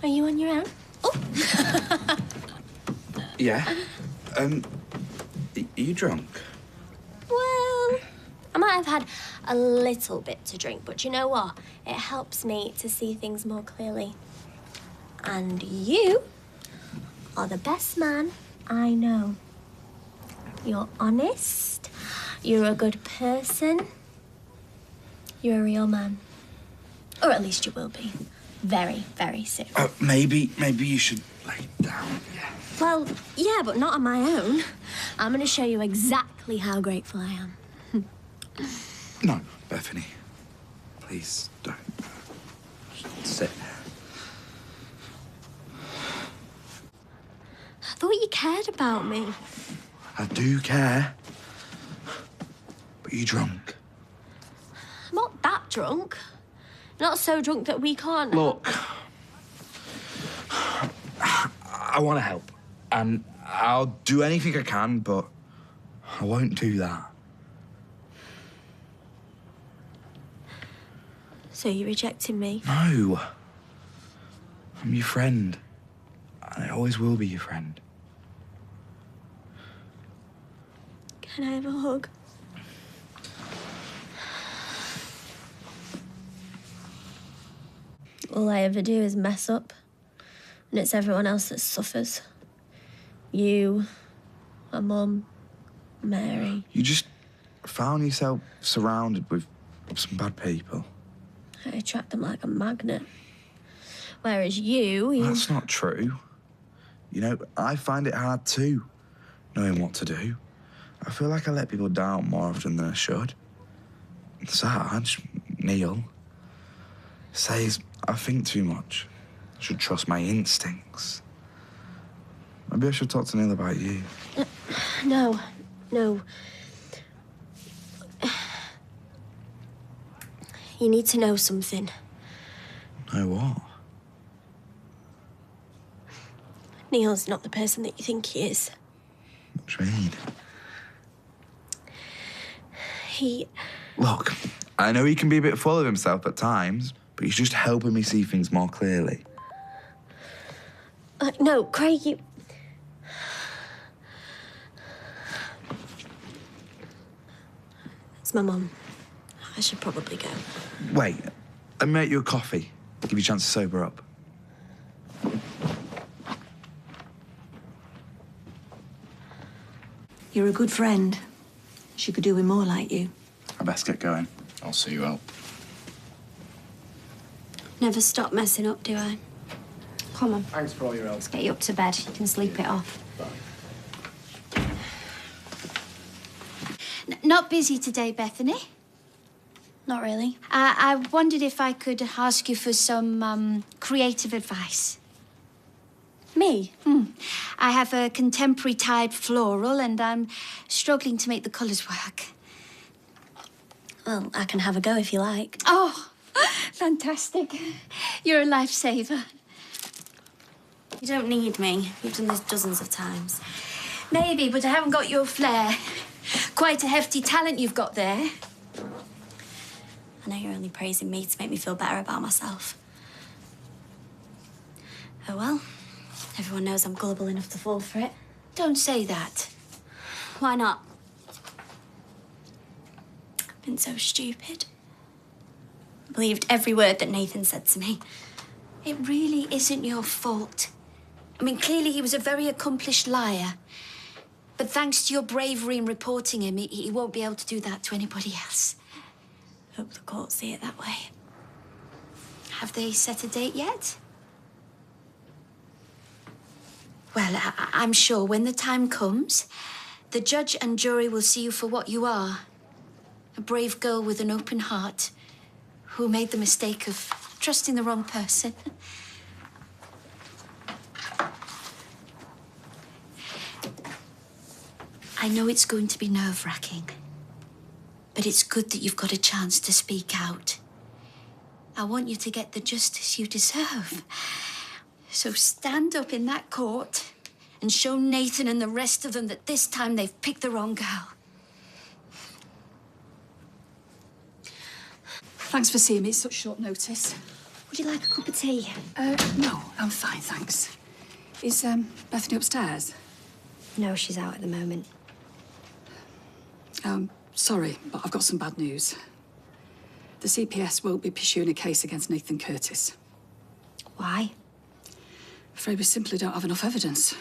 Are you on your own? Oh! Yeah. Are you drunk? Well, I might have had a little bit to drink, but you know what? It helps me to see things more clearly. And you are the best man I know. You're honest. You're a good person. You're a real man. Or at least you will be. Very, very soon. Maybe you should lay down. Well, yeah, but not on my own. I'm going to show you exactly how grateful I am. No, Bethany. Please don't. Just sit. I thought you cared about me. I do care. But you drunk? I'm not that drunk. Not so drunk that we can't... Look. I want to help. And I'll do anything I can, but I won't do that. So you're rejecting me? No. I'm your friend. And I always will be your friend. Can I have a hug? All I ever do is mess up. And it's everyone else that suffers. You, my mum, Mary. You just found yourself surrounded with some bad people. I attract them like a magnet. Whereas you... That's not true. You know, I find it hard too, knowing what to do. I feel like I let people down more often than I should. Sarge, Neil, says I think too much. I should trust my instincts. Maybe I should talk to Neil about you. No. You need to know something. Know what? Neil's not the person that you think he is. What do you mean? Look, I know he can be a bit full of himself at times, but he's just helping me see things more clearly. No, Craig, you... It's my mum. I should probably go. Wait, I make you a coffee. Give you a chance to sober up. You're a good friend. She could do with more like you. I best get going. I'll see you out. Never stop messing up, do I? Come on. Thanks for all your help. Let's get you up to bed. You can sleep it off. Not busy today, Bethany? Not really. I wondered if I could ask you for some creative advice. Me? I have a contemporary type floral and I'm struggling to make the colours work. Well, I can have a go if you like. Oh, fantastic. You're a lifesaver. You don't need me. You've done this dozens of times. Maybe, but I haven't got your flair. Quite a hefty talent you've got there. I know you're only praising me to make me feel better about myself. Oh well. Everyone knows I'm gullible enough to fall for it. Don't say that. Why not? I've been so stupid. I believed every word that Nathan said to me. It really isn't your fault. I mean, clearly he was a very accomplished liar. But thanks to your bravery in reporting him, he won't be able to do that to anybody else. Hope the court see it that way. Have they set a date yet? Well, I'm sure when the time comes, the judge and jury will see you for what you are. A brave girl with an open heart who made the mistake of trusting the wrong person. I know it's going to be nerve-wracking, but it's good that you've got a chance to speak out. I want you to get the justice you deserve. So stand up in that court and show Nathan and the rest of them that this time they've picked the wrong girl. Thanks for seeing me at such short notice. Would you like a cup of tea? No, I'm fine, thanks. Is Bethany upstairs? No, she's out at the moment. Sorry, but I've got some bad news. The CPS won't be pursuing a case against Nathan Curtis. Why? Afraid we simply don't have enough evidence.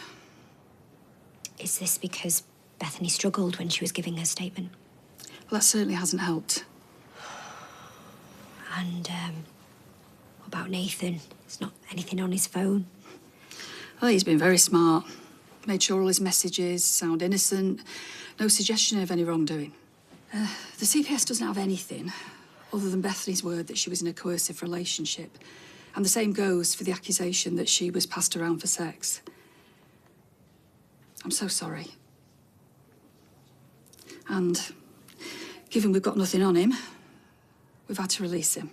Is this because Bethany struggled when she was giving her statement? Well, that certainly hasn't helped. And, what about Nathan? There's not anything on his phone. Well, he's been very smart. Made sure all his messages sound innocent. No suggestion of any wrongdoing. The CPS doesn't have anything other than Bethany's word that she was in a coercive relationship. And the same goes for the accusation that she was passed around for sex. I'm so sorry. And given we've got nothing on him, we've had to release him.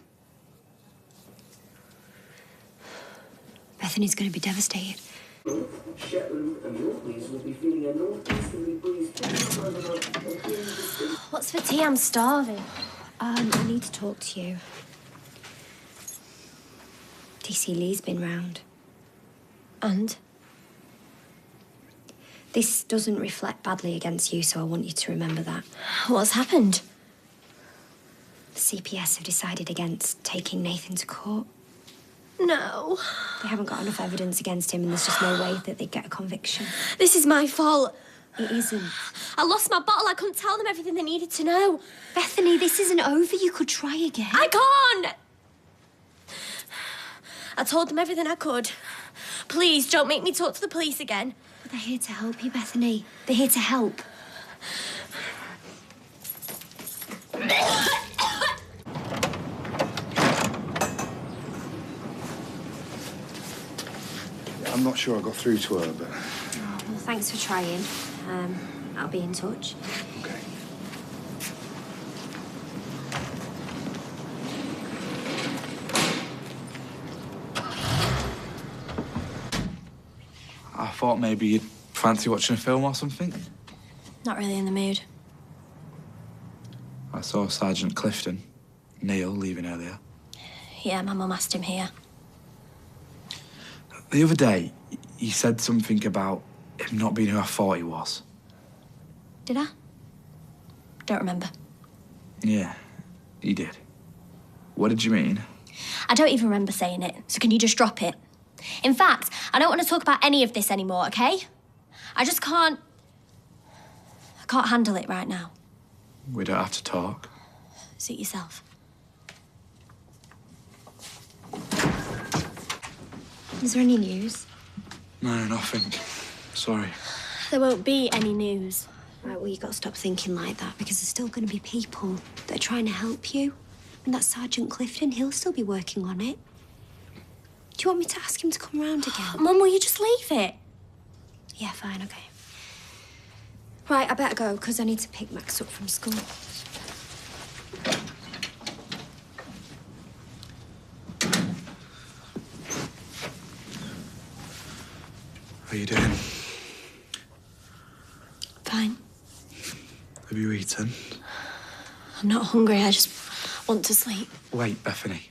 Bethany's going to be devastated. Shetland and the Orkneys will be feeling a northeasterly breeze. What's for tea? I'm starving. I need to talk to you. DC Lee's been round. And? This doesn't reflect badly against you, so I want you to remember that. What's happened? The CPS have decided against taking Nathan to court. No. They haven't got enough evidence against him, and there's just no way that they'd get a conviction. This is my fault. It isn't. I lost my bottle. I couldn't tell them everything they needed to know. Bethany, this isn't over. You could try again. I can't! I told them everything I could. Please, don't make me talk to the police again. But they're here to help you, Bethany. They're here to help. I'm not sure I got through to her, but... Oh, well, thanks for trying. I'll be in touch. Okay. I thought maybe you'd fancy watching a film or something. Not really in the mood. I saw Sergeant Clifton, Neil, leaving earlier. Yeah, my mum asked him here. The other day, he said something about him not being who I thought he was. Did I? Don't remember. Yeah, he did. What did you mean? I don't even remember saying it, so can you just drop it? In fact, I don't want to talk about any of this anymore, okay? I just can't... I can't handle it right now. We don't have to talk. Suit yourself. Is there any news? No, nothing. Sorry. There won't be any news. Right, well, you've got to stop thinking like that, because there's still going to be people that are trying to help you. And that Sergeant Clifton, he'll still be working on it. Do you want me to ask him to come round again? Mum, will you just leave it? Yeah, fine, okay. Right, I better go, because I need to pick Max up from school. How are you doing? Fine. Have you eaten? I'm not hungry, I just want to sleep. Wait, Bethany.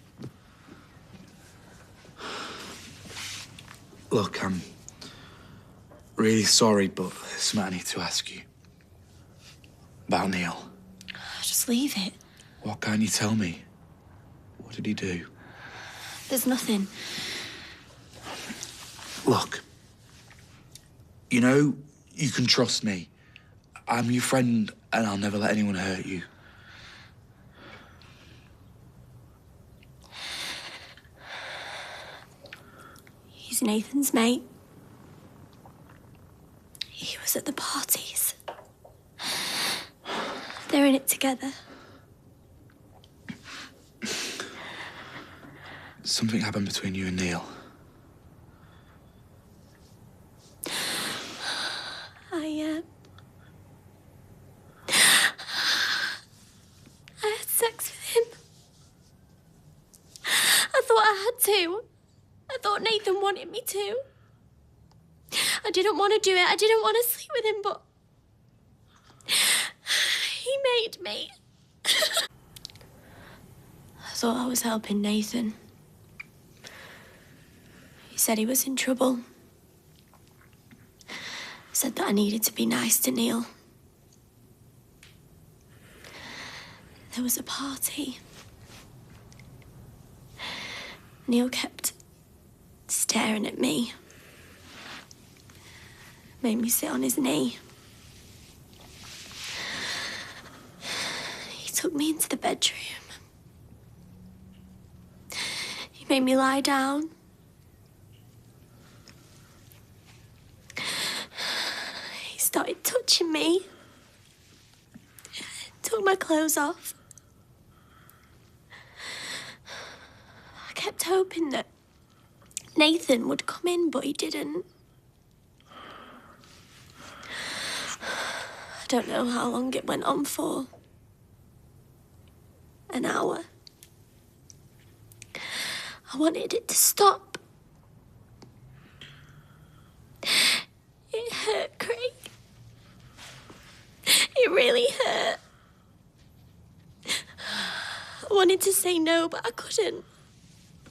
Look, I'm really sorry, but there's something I need to ask you. About Neil. Just leave it. What can you tell me? What did he do? There's nothing. Look, you know, you can trust me. I'm your friend, and I'll never let anyone hurt you. He's Nathan's mate. He was at the parties. They're in it together. Something happened between you and Neil. I had sex with him. I thought I had to. I thought Nathan wanted me to. I didn't want to do it. I didn't want to sleep with him, but he made me. thought I was helping Nathan. He said he was in trouble. Said that I needed to be nice to Neil. There was a party. Neil kept staring at me. Made me sit on his knee. He took me into the bedroom. He made me lie down. He started touching me. Took my clothes off. I kept hoping that Nathan would come in, but he didn't. I don't know how long it went on for. An hour. I wanted it to stop. It hurt, Craig. It really hurt. I wanted to say no, but I couldn't.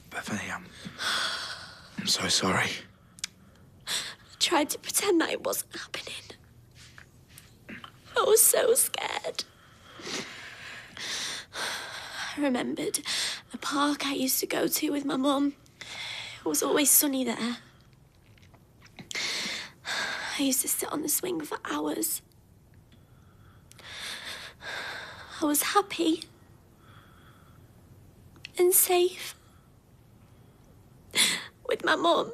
Bethany, I'm so sorry. I tried to pretend that it wasn't happening. I was so scared. I remembered a park I used to go to with my mum. It was always sunny there. I used to sit on the swing for hours. I was happy and safe with my mum.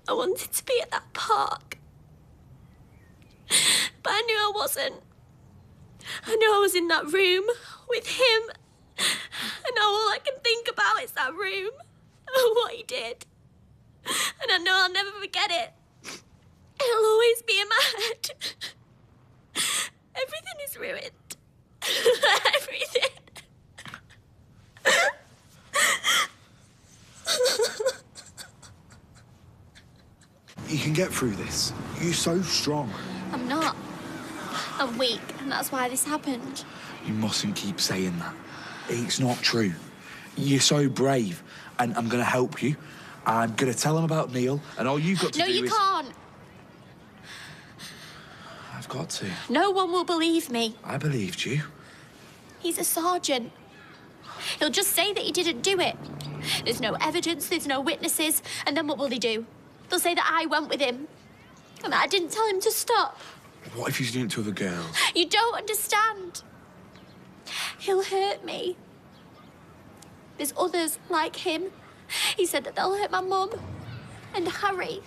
I wanted to be at that park, but I knew I wasn't. I knew I was in that room with him, and now all I can think about is that room and what he did. And I know I'll never forget it. It'll always be in my head. Everything is ruined. Everything. You can get through this. You're so strong. I'm not. I'm weak, and that's why this happened. You mustn't keep saying that. It's not true. You're so brave, and I'm going to help you. I'm going to tell him about Neil, and all you've got to do is... No, you can't. I've got to. No one will believe me. I believed you. He's a sergeant. He'll just say that he didn't do it. There's no evidence, there's no witnesses, and then what will they do? They'll say that I went with him, and that I didn't tell him to stop. What if he's doing it to other girls? You don't understand. He'll hurt me. There's others like him. He said that they'll hurt my mum and Harry. You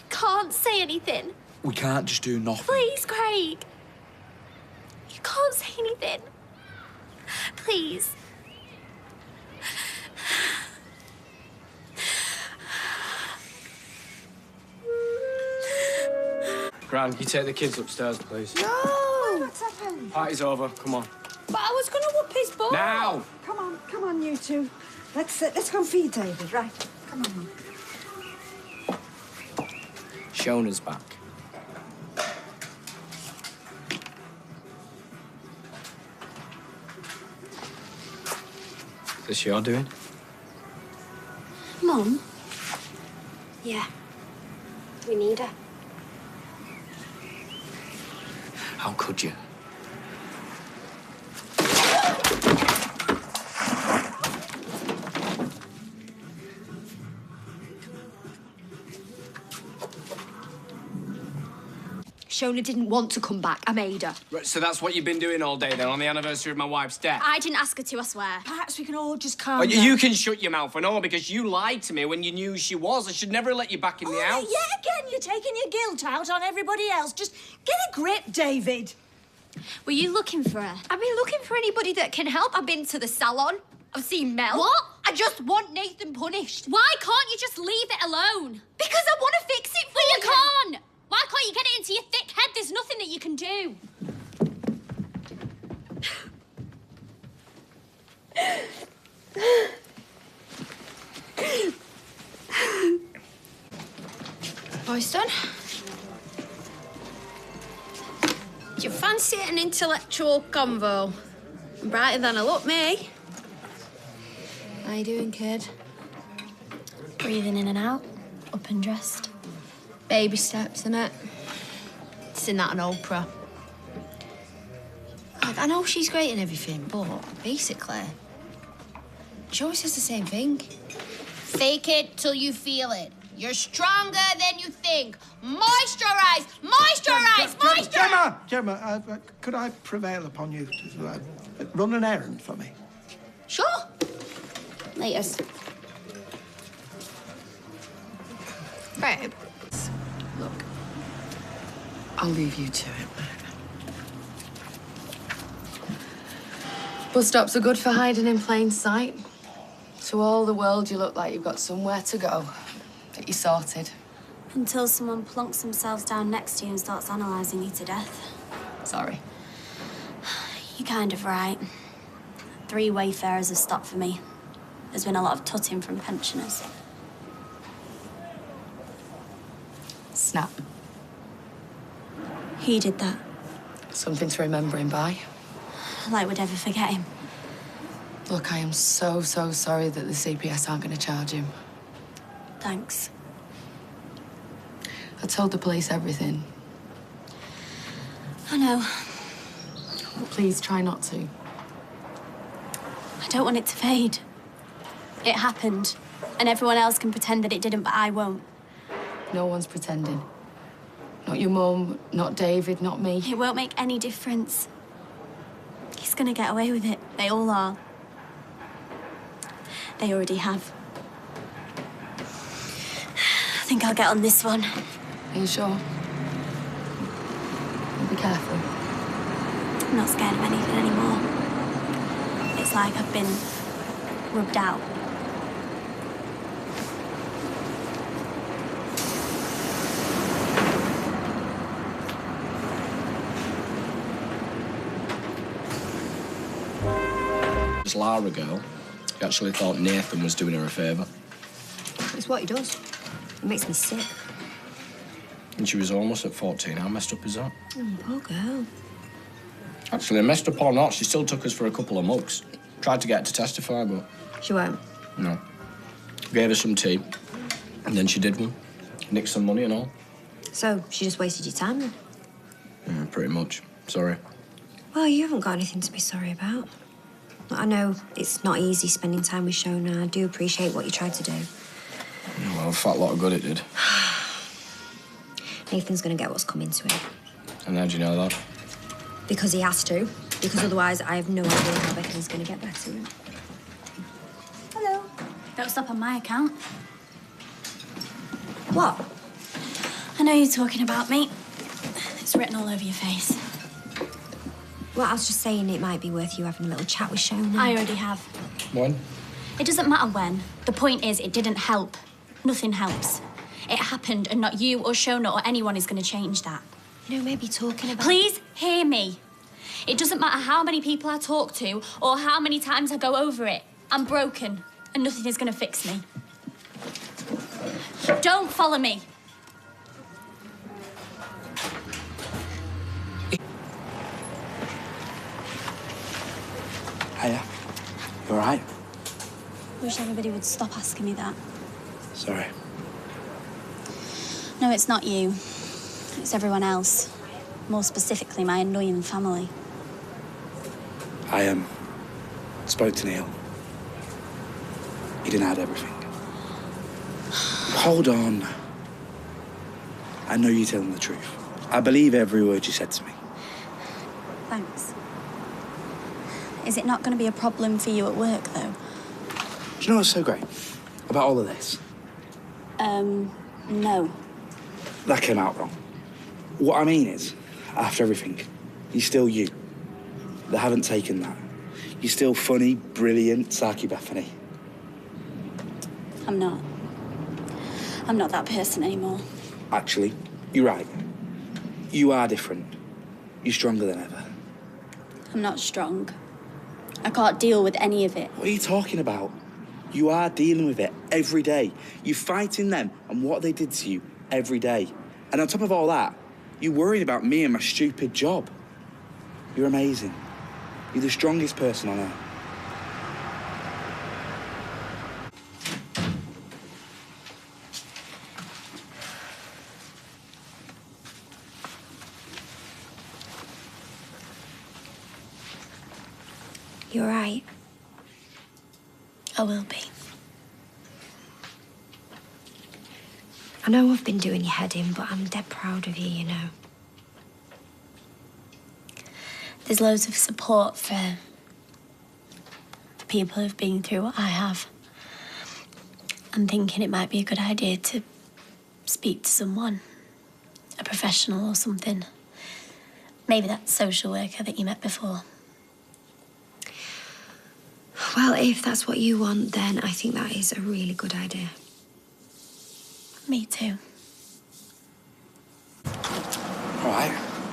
can't say anything. We can't just do nothing. Please, Craig. You can't say anything. Please. Gran, you take the kids upstairs, please. No! What's happened? Party's over. Come on. But I was going to whoop his ball. Now! Come on, you two. Let's go and feed David, right? Come on, Mum. Shona's back. Is this your doing? Mum? Yeah. We need her. How could you? Shona didn't want to come back. I made her. Right, so that's what you've been doing all day then, on the anniversary of my wife's death? I didn't ask her to, I swear. Perhaps we can all just calm Oh, down. you can shut your mouth and all because you lied to me when you knew she was. I should never have let you back in the house. Yeah, again, you're taking your guilt out on everybody else. Just get a grip, David. Were you looking for her? I've been looking for anybody that can help. I've been to the salon. I've seen Mel. What? I just want Nathan punished. Why can't you just leave it alone? Because I want to fix it for But you you. can't! Why can't you get it into your thick head? There's nothing that you can do. Boys done? Do you fancy an intellectual convo? Brighter than I look, me. How you doing, kid? Breathing in and out, up and dressed. Baby steps, innit? Seen that on Oprah. Like, I know she's great and everything, but basically, she always says the same thing. Fake it till you feel it. You're stronger than you think. Moisturize, moisturize, moisturize! Gemma, could I prevail upon you to run an errand for me? Sure. Latest. Babe. Look, I'll leave you to it. Bus stops are good for hiding in plain sight. To all the world, you look like you've got somewhere to go. Get you sorted. Until someone plonks themselves down next to you and starts analysing you to death. Sorry. You're kind of right. 3 wayfarers have stopped for me. There's been a lot of tutting from pensioners. Snap. He did that. Something to remember him by. Like we'd ever forget him. Look, I am so sorry that the CPS aren't going to charge him. Thanks. I told the police everything. I know. But please try not to. I don't want it to fade. It happened, and everyone else can pretend that it didn't, but I won't. No one's pretending. Not your mum, not David, not me. It won't make any difference. He's gonna get away with it. They all are. They already have. I think I'll get on this one. Are you sure? Be careful. I'm not scared of anything anymore. It's like I've been rubbed out. This Lara girl, he actually thought Nathan was doing her a favour. It's what he does. It makes me sick. And she was almost at 14. How messed up is that? Oh, poor girl. Actually, messed up or not, she still took us for a couple of mugs. Tried to get her to testify, but... She won't. No. Gave her some tea, and then she did one. Nicked some money and all. So, she just wasted your time then? Yeah, pretty much. Sorry. Well, you haven't got anything to be sorry about. I know it's not easy spending time with Shona. I do appreciate what you tried to do. Yeah, well, a fat lot of good it did. Nathan's gonna get what's coming to him. And how'd you know that? Because he has to. Because otherwise, I have no idea how Becky's gonna get back to him. Hello. Don't stop on my account. What? I know you're talking about me. It's written all over your face. Well, I was just saying it might be worth you having a little chat with Shona. I already have. When? It doesn't matter when. The point is, it didn't help. Nothing helps. It happened, and not you or Shona or anyone is going to change that. You know, maybe talking about... Please hear me. It doesn't matter how many people I talk to or how many times I go over it. I'm broken, and nothing is going to fix me. Don't follow me. Hiya. You all right? Wish everybody would stop asking me that. Sorry. No, it's not you. It's everyone else. More specifically, my annoying family. I spoke to Neil. He denied everything. Hold on. I know you're telling the truth. I believe every word you said to me. Thanks. Is it not going to be a problem for you at work, though? Do you know what's so great about all of this? No. That came out wrong. What I mean is, after everything, you're still you. They haven't taken that. You're still funny, brilliant, sarky Bethany. I'm not. I'm not that person anymore. Actually, you're right. You are different. You're stronger than ever. I'm not strong. I can't deal with any of it. What are you talking about? You are dealing with it every day. You're fighting them and what they did to you every day. And on top of all that, you're worried about me and my stupid job. You're amazing. You're the strongest person on earth. You're right. I will be. I know I've been doing your head in, but I'm dead proud of you, you know. There's loads of support for people who've been through what I have. I'm thinking it might be a good idea to speak to someone, a professional or something. Maybe that social worker that you met before. Well, if that's what you want, then I think that is a really good idea. Me too. All right.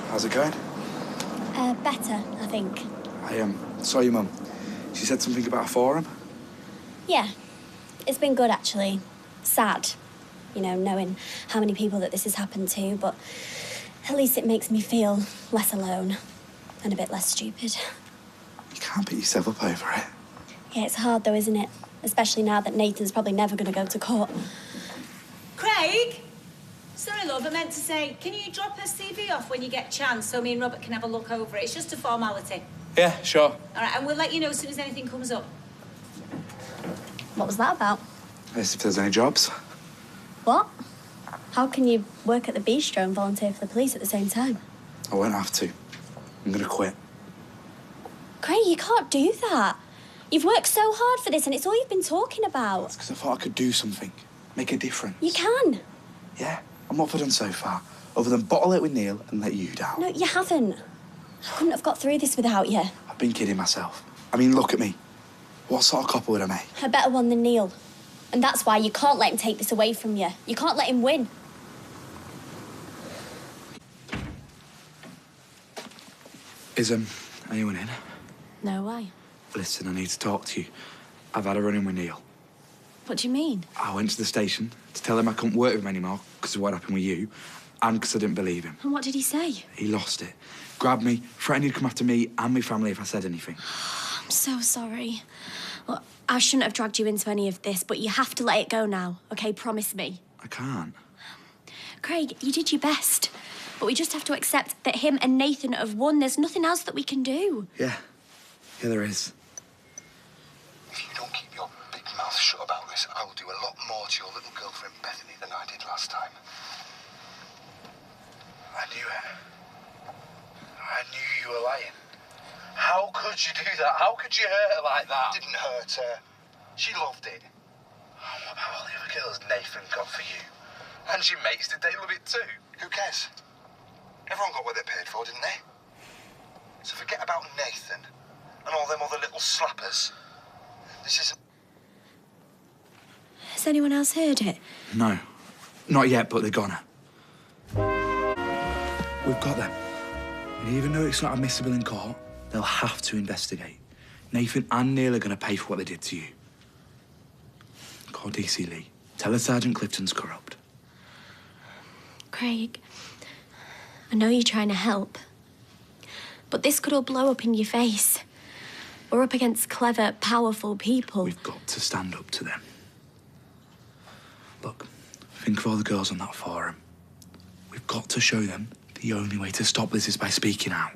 How's it going? Better, I think. I saw your mum. She said something about a forum. Yeah, it's been good actually. Sad, you know, knowing how many people that this has happened to, but at least it makes me feel less alone and a bit less stupid. You can't beat yourself up over it. Yeah, it's hard though, isn't it? Especially now that Nathan's probably never going to go to court. Craig? Sorry, love, I meant to say, can you drop her CV off when you get a chance so me and Robert can have a look over it? It's just a formality. Yeah, sure. All right, and we'll let you know as soon as anything comes up. What was that about? Asked if there's any jobs. What? How can you work at the bistro and volunteer for the police at the same time? I won't have to. I'm gonna quit. Craig, you can't do that. You've worked so hard for this and it's all you've been talking about. It's because I thought I could do something. Make a difference. You can. Yeah? And what have I done so far? Other than bottle it with Neil and let you down. No, you haven't. I couldn't have got through this without you. I've been kidding myself. I mean, look at me. What sort of couple would I make? A better one than Neil. And that's why you can't let him take this away from you. You can't let him win. Is, anyone in? No way. Listen, I need to talk to you. I've had a run-in with Neil. What do you mean? I went to the station to tell him I couldn't work with him anymore because of what happened with you and because I didn't believe him. And what did he say? He lost it. Grabbed me, threatened he'd come after me and my family if I said anything. I'm so sorry. Well, I shouldn't have dragged you into any of this, but you have to let it go now, OK? Promise me. I can't. Craig, you did your best. But we just have to accept that him and Nathan have won. There's nothing else that we can do. Yeah. Yeah, there is. If you don't keep your big mouth shut about this, I will do a lot more to your little girlfriend Bethany than I did last time. I knew it. I knew you were lying. How could you do that? How could you hurt her like that? It didn't hurt her. She loved it. Oh, what about all the other girls Nathan got for you? And your mates, did they love it too? Who cares? Everyone got what they paid for, didn't they? So forget about Nathan and all them other little slappers. This isn't... Has anyone else heard it? No. Not yet, but they're gonna. We've got them. And even though it's not admissible in court, they'll have to investigate. Nathan and Neil are gonna pay for what they did to you. Call DC Lee. Tell her Sergeant Clifton's corrupt. Craig, I know you're trying to help, but this could all blow up in your face. We're up against clever, powerful people. We've got to stand up to them. Look, think of all the girls on that forum. We've got to show them the only way to stop this is by speaking out.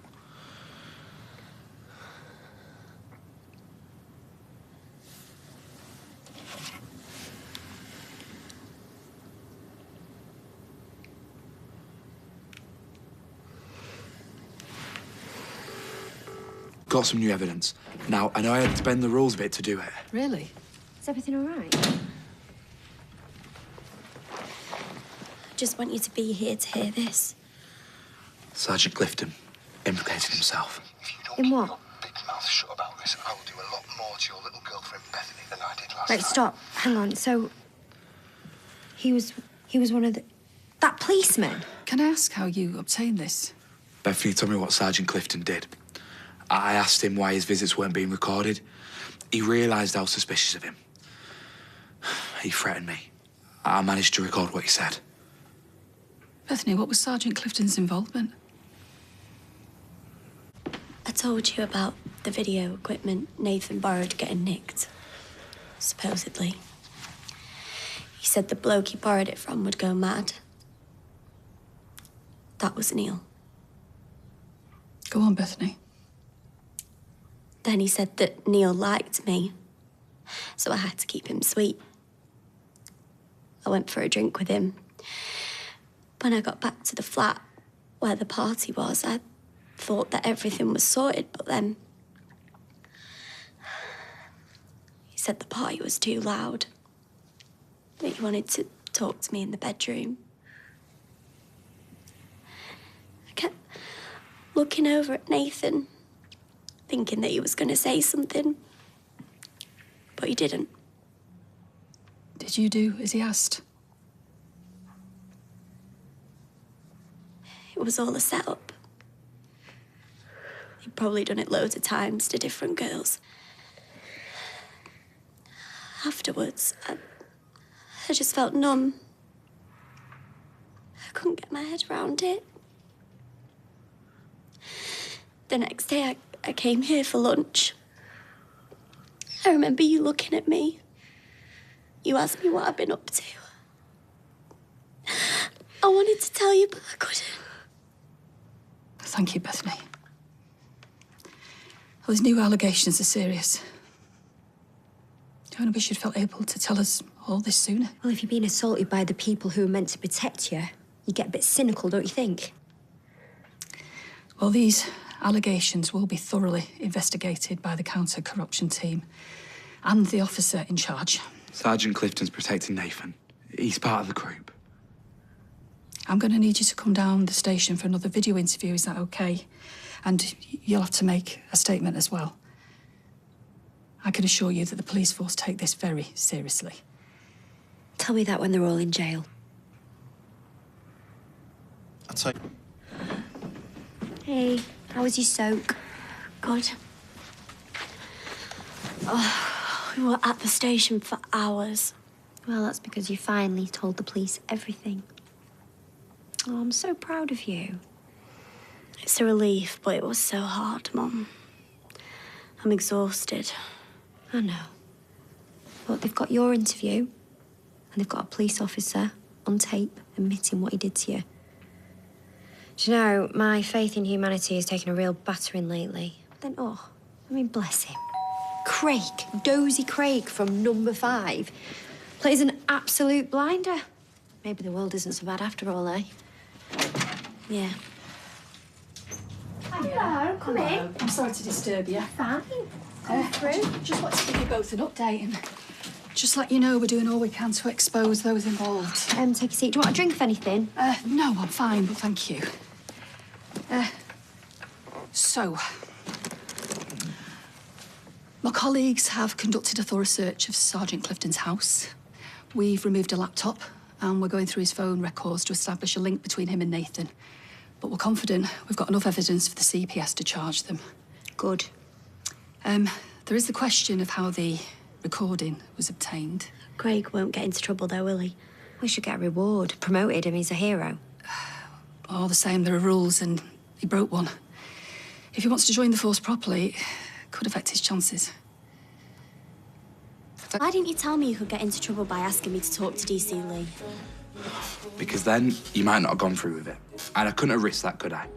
Got some new evidence. Now, I know I had to bend the rules a bit to do it. Really? Is everything all right? I just want you to be here to hear this. Sergeant Clifton implicated himself. In what? Big mouth shut about this. I will do a lot more to your little girlfriend Bethany than I did last Right, time. stop. Hang on. So, he was one of the... That policeman? Can I ask how you obtained this? Bethany told me what Sergeant Clifton did. I asked him why his visits weren't being recorded. He realised I was suspicious of him. He threatened me. I managed to record what he said. Bethany, what was Sergeant Clifton's involvement? told you about the video equipment Nathan borrowed getting nicked. Supposedly. He said the bloke he borrowed it from would go mad. That was Neil. Go on, Bethany. Then he said that Neil liked me, so I had to keep him sweet. I went for a drink with him. When I got back to the flat where the party was, I thought that everything was sorted, but then he said the party was too loud, that he wanted to talk to me in the bedroom. I kept looking over at Nathan, thinking that he was going to say something, but he didn't. Did you do as he asked? It was all a setup. He'd probably done it loads of times to different girls. Afterwards, I just felt numb. I couldn't get my head around it. The next day, I came here for lunch. I remember you looking at me. You asked me what I'd been up to. I wanted to tell you, but I couldn't. Thank you, Bethany. Those new allegations are serious. I only wish you'd felt able to tell us all this sooner. Well, if you're being assaulted by the people who are meant to protect you, you get a bit cynical, don't you think? Well, these allegations will be thoroughly investigated by the counter-corruption team and the officer in charge. Sergeant Clifton's protecting Nathan. He's part of the group. I'm going to need you to come down the station for another video interview, is that okay? And you'll have to make a statement as well. I can assure you that the police force take this very seriously. Tell me that when they're all in jail. I'll take... Hey, how was your soak? Good. Oh, we were at the station for hours. Well, that's because you finally told the police everything. Oh, I'm so proud of you. It's a relief, but it was so hard, Mum. I'm exhausted. I know. But they've got your interview, and they've got a police officer on tape admitting what he did to you. Do you know, my faith in humanity has taken a real battering lately. But then, bless him. Craig, dozy Craig from Number 5, plays an absolute blinder. Maybe the world isn't so bad after all, eh? Yeah. Hello, come in. I'm sorry to disturb you. Fine. Just wanted to give you both an update and just let you know we're doing all we can to expose those involved. Take a seat. Do you want a drink of anything? No, I'm fine, but thank you. So, my colleagues have conducted a thorough search of Sergeant Clifton's house. We've removed a laptop and we're going through his phone records to establish a link between him and Nathan. But we're confident we've got enough evidence for the CPS to charge them. Good. There is the question of how the recording was obtained. Craig won't get into trouble, though, will he? We should get a reward. Promoted him, he's a hero. All the same, there are rules, and he broke one. If he wants to join the force properly, it could affect his chances. Why didn't you tell me you could get into trouble by asking me to talk to DC Lee? Because then you might not have gone through with it. And I couldn't have risked that, could I?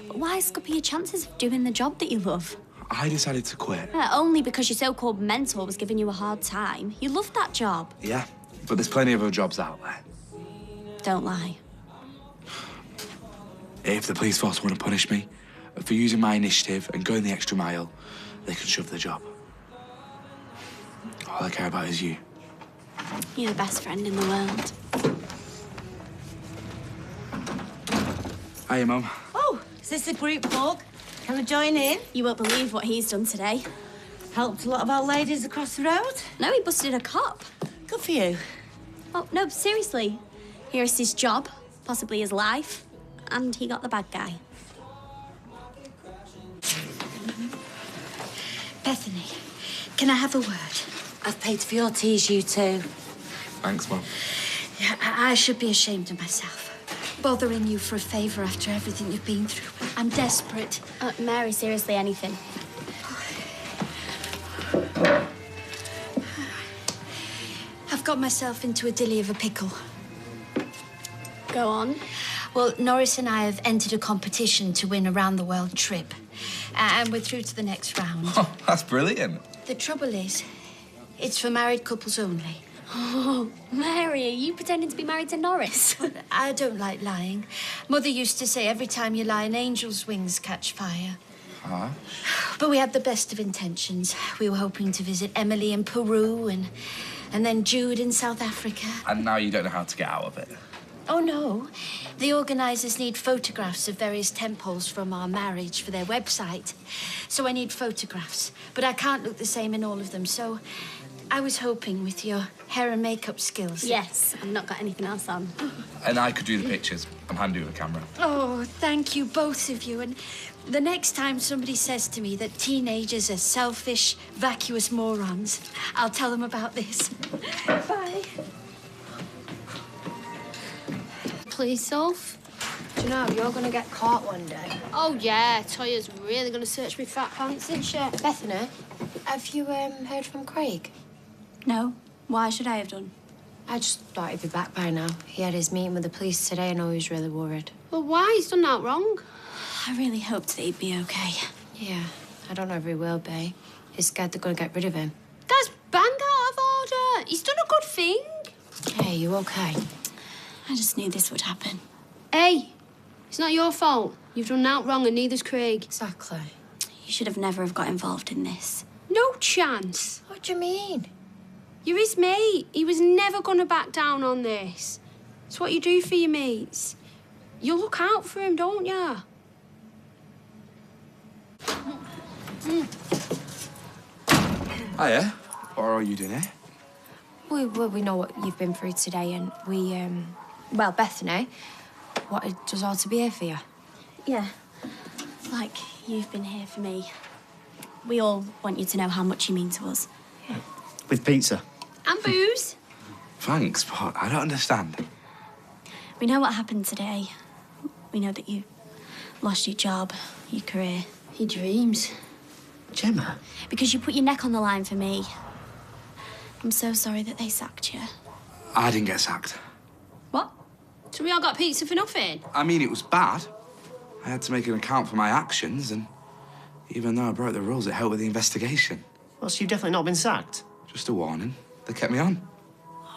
But why scupper your chances of doing the job that you love? I decided to quit. Only because your so-called mentor was giving you a hard time. You loved that job. Yeah, but there's plenty of other jobs out there. Don't lie. If the police force want to punish me for using my initiative and going the extra mile, they can shove the job. All I care about is you. You're the best friend in the world. Hiya, Mum. Oh, is this a group hug? Can I join in? You won't believe what he's done today. Helped a lot of old ladies across the road? No, he busted a cop. Good for you. Oh, no, seriously. Here's his job, possibly his life, and he got the bad guy. Bethany, can I have a word? I've paid for your teas, you two. Thanks, Mum. Yeah, I should be ashamed of myself. bothering you for a favour after everything you've been through. I'm desperate. Mary, seriously, anything. I've got myself into a dilly of a pickle. Go on. Well, Norris and I have entered a competition to win a round-the-world trip. And we're through to the next round. Oh, that's brilliant. The trouble is, it's for married couples only. Oh, Mary, are you pretending to be married to Norris? I don't like lying. Mother used to say every time you lie, an angel's wings catch fire. Huh? But we had the best of intentions. We were hoping to visit Emily in Peru and then Jude in South Africa. And now you don't know how to get out of it. Oh, no. The organisers need photographs of various temples from our marriage for their website. So I need photographs. But I can't look the same in all of them, so I was hoping with your hair and makeup skills. Yes, I've not got anything else on. And I could do the pictures. I'm handy with a camera. Oh, thank you, both of you. And the next time somebody says to me that teenagers are selfish, vacuous morons, I'll tell them about this. Bye. Please, Soph. Do you know, you're going to get caught one day. Oh, yeah, Toya's really going to search me fat pants, isn't she? Bethany, have you heard from Craig? No. Why should I have done? I just thought he'd be back by now. He had his meeting with the police today. I know he was really worried. Well, why? He's done that wrong. I really hoped that he'd be okay. Yeah, I don't know if he will be. He's scared they're going to get rid of him. That's bang out of order. He's done a good thing. Hey, you okay? I just knew this would happen. Hey, it's not your fault. You've done out wrong and neither's Craig. Exactly. You should have never have got involved in this. No chance. What do you mean? You're his mate. He was never going to back down on this. It's what you do for your mates. You look out for him, don't you? Hiya. What are you doing here? We know what you've been through today, and well, Bethany wanted us all to be here for you. Yeah. Like you've been here for me. We all want you to know how much you mean to us. With pizza. And booze. Thanks, but I don't understand. We know what happened today. We know that you lost your job, your career. Your dreams. Gemma? Because you put your neck on the line for me. I'm so sorry that they sacked you. I didn't get sacked. What? So we all got pizza for nothing? I mean, it was bad. I had to make an account for my actions, and even though I broke the rules, it helped with the investigation. Well, so you've definitely not been sacked? Just a warning. They kept me on.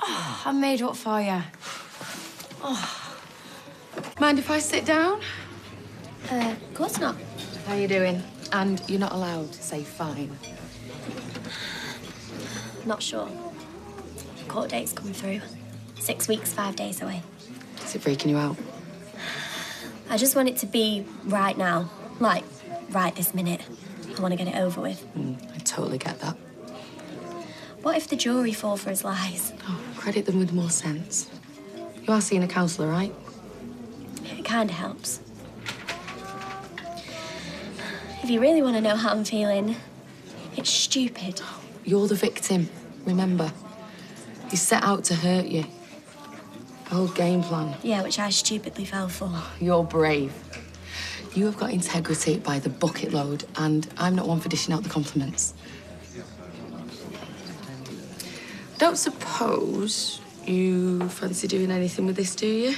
Oh, I made up for you. Oh. Mind if I sit down? Of course not. How you doing? And you're not allowed to say fine. Not sure. Court date's come through. 6 weeks, 5 days away. Is it freaking you out? I just want it to be right now. Like, right this minute. I want to get it over with. I totally get that. What if the jury fall for his lies? Oh, credit them with more sense. You are seeing a counsellor, right? It kind of helps. If you really want to know how I'm feeling, it's stupid. You're the victim, remember? He set out to hurt you. A whole game plan. Yeah, which I stupidly fell for. You're brave. You have got integrity by the bucket load, and I'm not one for dishing out the compliments. Don't suppose you fancy doing anything with this, do you?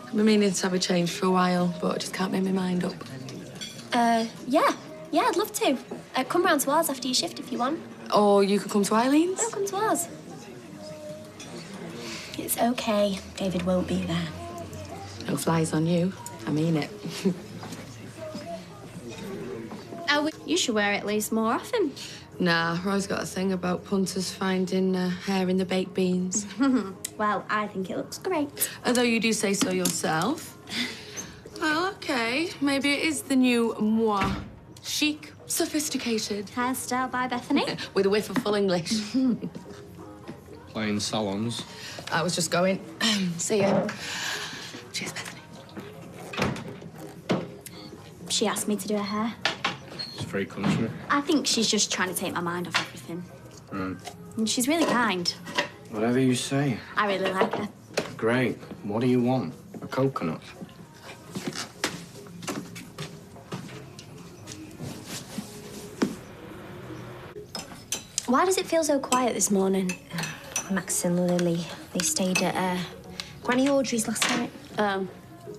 I've been meaning to have a change for a while, but I just can't make my mind up. Yeah. Yeah, I'd love to. Come round to ours after your shift if you want. Or you could come to Eileen's. No, come to ours. It's okay. David won't be there. No flies on you. I mean it. You should wear it at least more often. Nah, Roy's got a thing about punters finding hair in the baked beans. Well, I think it looks great. Although you do say so yourself. Well, okay. Maybe it is the new moi. Chic, sophisticated. Hairstyle by Bethany. With a whiff of full English. Playing salons. I was just going. See ya. Cheers, Bethany. She asked me to do her hair. It's a free country. I think she's just trying to take my mind off everything. Right. And she's really kind. Whatever you say. I really like her. Great. What do you want? coconut. Why does it feel so quiet this morning? Max and Lily, they stayed at Granny Audrey's last night.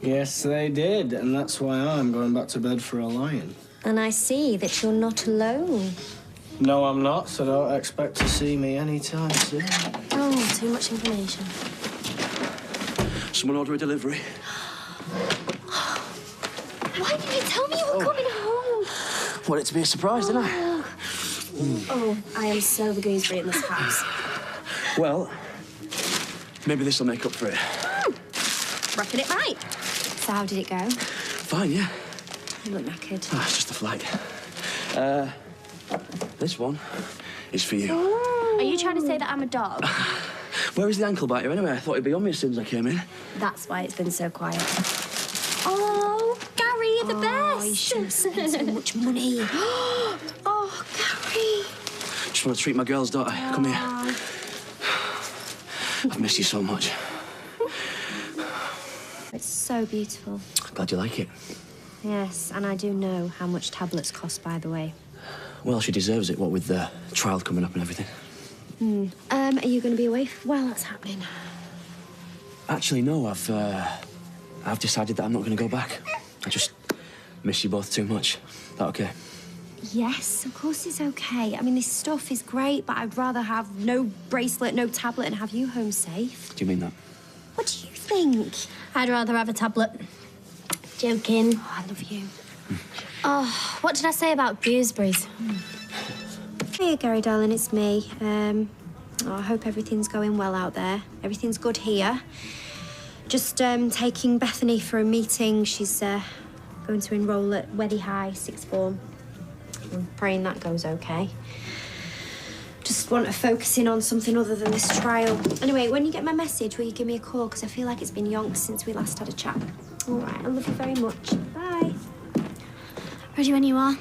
Yes, they did, and that's why I'm going back to bed for a lion. And I see that you're not alone. No, I'm not, so don't expect to see me anytime soon. Oh, too much information. Someone order a delivery. Why didn't you tell me you were coming home? Want it to be a surprise, didn't I? Oh, I am so the gooseberry in this house. Well, maybe this will make up for it. Reckon it might. So how did it go? Fine, yeah. You look knackered. Ah, it's just a flag. This one is for you. Are you trying to say that I'm a dog? Where is the ankle biter anyway? I thought he'd be on me as soon as I came in. That's why it's been so quiet. Oh, Gary, you're the best. You shouldn't have spent so much money. Oh, Gary. Just want to treat my girl's daughter. Come here. I've missed you so much. It's so beautiful. Glad you like it. Yes, and I do know how much tablets cost, by the way. Well, she deserves it, what with the trial coming up and everything. Are you going to be away while that's happening? Actually, no, I've decided that I'm not going to go back. I just miss you both too much. That okay? Yes, of course it's okay. I mean, this stuff is great, but I'd rather have no bracelet, no tablet, and have you home safe. Do you mean that? What do you think? I'd rather have a tablet. Joking. Oh, I love you. Oh, what did I say about gooseberries? Hey, Gary, darling, it's me. I hope everything's going well out there. Everything's good here. Just taking Bethany for a meeting. She's going to enroll at Weddy High, sixth form. I'm praying that goes okay. Just want to focus in on something other than this trial. Anyway, when you get my message, will you give me a call? Because I feel like it's been yonks since we last had a chat. All right, I love you very much. Bye. Ready when you are.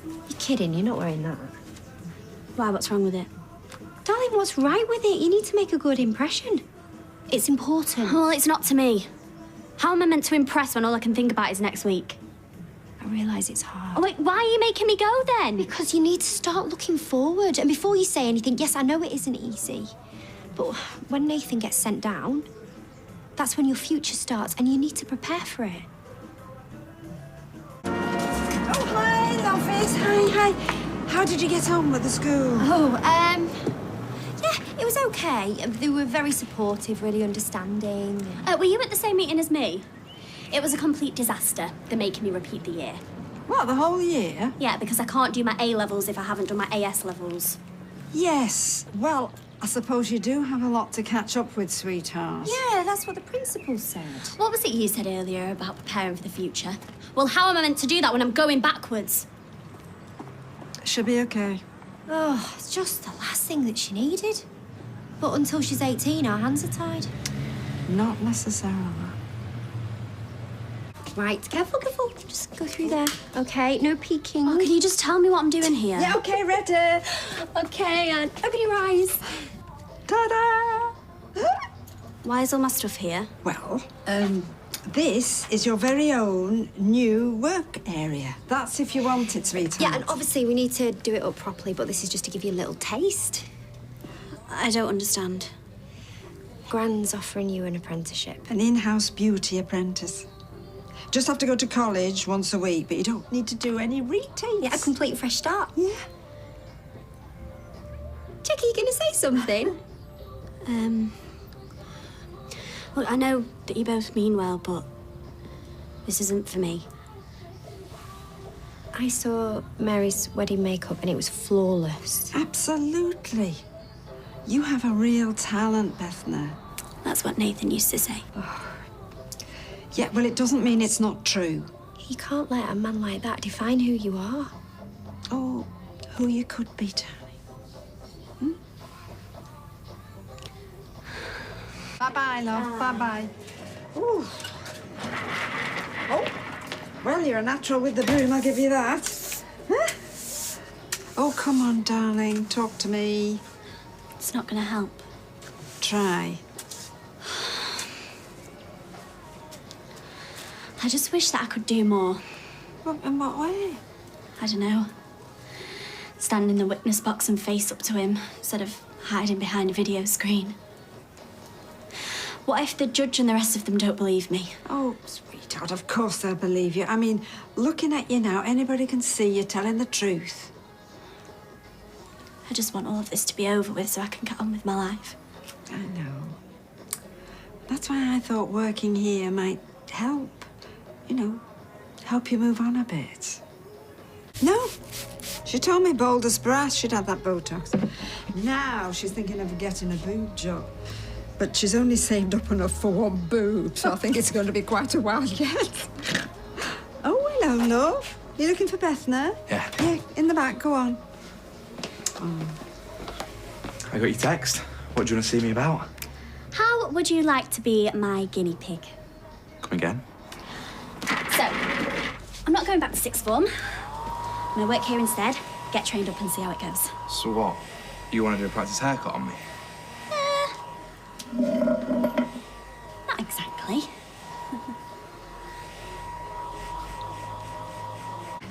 You're kidding, you're not wearing that. Why, what's wrong with it? Darling, what's right with it? You need to make a good impression. It's important. Well, it's not to me. How am I meant to impress when all I can think about is next week? I realise it's hard. Oh, wait, why are you making me go then? Because you need to start looking forward. And before you say anything, yes, I know it isn't easy. But when Nathan gets sent down, that's when your future starts and you need to prepare for it. Oh, hi, Lovis. Hi. How did you get on with the school? Oh, yeah, it was okay. They were very supportive, really understanding. Were you at the same meeting as me? It was a complete disaster. They're making me repeat the year. What, the whole year? Yeah, because I can't do my A-levels if I haven't done my AS levels. Yes. Well, I suppose you do have a lot to catch up with, sweetheart. Yeah, that's what the principal said. What was it you said earlier about preparing for the future? Well, how am I meant to do that when I'm going backwards? She'll be okay. Oh, it's just the last thing that she needed. But until she's 18, our hands are tied. Not necessarily. Right, careful. Just go through there. Okay, no peeking. Oh, can you just tell me what I'm doing here? Yeah, okay, ready. Okay, and open your eyes. Ta-da! Why is all my stuff here? Well, this is your very own new work area. That's if you want it, sweetheart. Yeah, and obviously we need to do it up properly, but this is just to give you a little taste. I don't understand. Gran's offering you an apprenticeship. An in-house beauty apprentice. Just have to go to college once a week, but you don't need to do any retakes. Yeah, a complete fresh start. Yeah. Jackie, you gonna say something? Well, I know that you both mean well, but this isn't for me. I saw Mary's wedding makeup and it was flawless. Absolutely. You have a real talent, Bethany. That's what Nathan used to say. Oh. Yeah, well, it doesn't mean it's not true. You can't let a man like that define who you are. Oh, who you could be, darling. Bye-bye, love. Bye-bye. Ooh. Oh, well, you're a natural with the broom, I'll give you that. Huh? Oh, come on, darling. Talk to me. It's not gonna help. Try. I just wish that I could do more. In what way? I don't know. Stand in the witness box and face up to him instead of hiding behind a video screen. What if the judge and the rest of them don't believe me? Oh, sweetheart, of course they'll believe you. I mean, looking at you now, anybody can see you're telling the truth. I just want all of this to be over with so I can get on with my life. I know. That's why I thought working here might help. You know, help you move on a bit. No. She told me bold as brass she'd had that Botox. Now she's thinking of getting a boob job. But she's only saved up enough for one boob, so I think it's going to be quite a while yet. Oh, hello, love. You looking for Bethany? Yeah. Yeah, in the back. Go on. Oh. I got your text. What do you want to see me about? How would you like to be my guinea pig? Come again? So, I'm not going back to sixth form. I'm going to work here instead, get trained up and see how it goes. So what? You want to do a practice haircut on me? Not exactly.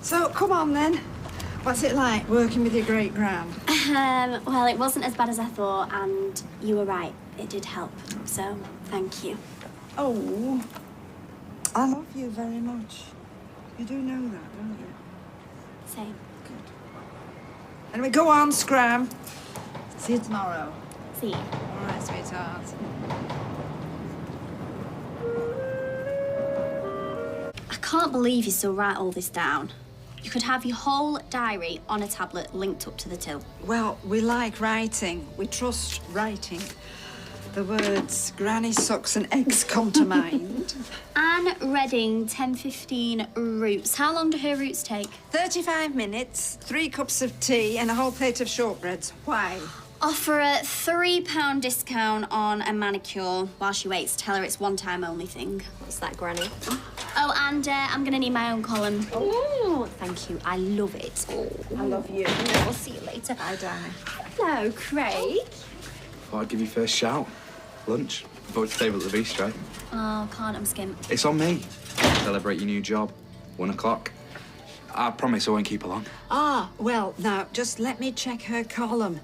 So, come on then. What's it like working with your great-grand? Well, it wasn't as bad as I thought, and you were right. It did help, so thank you. Oh, I love you very much. You do know that, don't you? Same. Good. Anyway, go on, Scram. See you tomorrow. See you. All right, sweetheart. I can't believe you still write all this down. You could have your whole diary on a tablet linked up to the till. Well, we like writing. We trust writing. The words granny socks and eggs come to mind. Anne Redding, 10:15 roots. How long do her roots take? 35 minutes, 3 cups of tea and a whole plate of shortbreads. Why? Offer a £3 discount on a manicure while she waits. Tell her it's one-time only thing. What's that, Granny? Oh, and I'm going to need my own column. Oh, thank you. I love it. Oh, I love you. I'll see you later. Bye, darling. Hello, Craig. Thought I'd give you first shout. Lunch. Both table at the bistro. Oh, can't, I'm skint. It's on me. Celebrate your new job. 1 o'clock. I promise I won't keep her long. Ah, well, now, just let me check her column.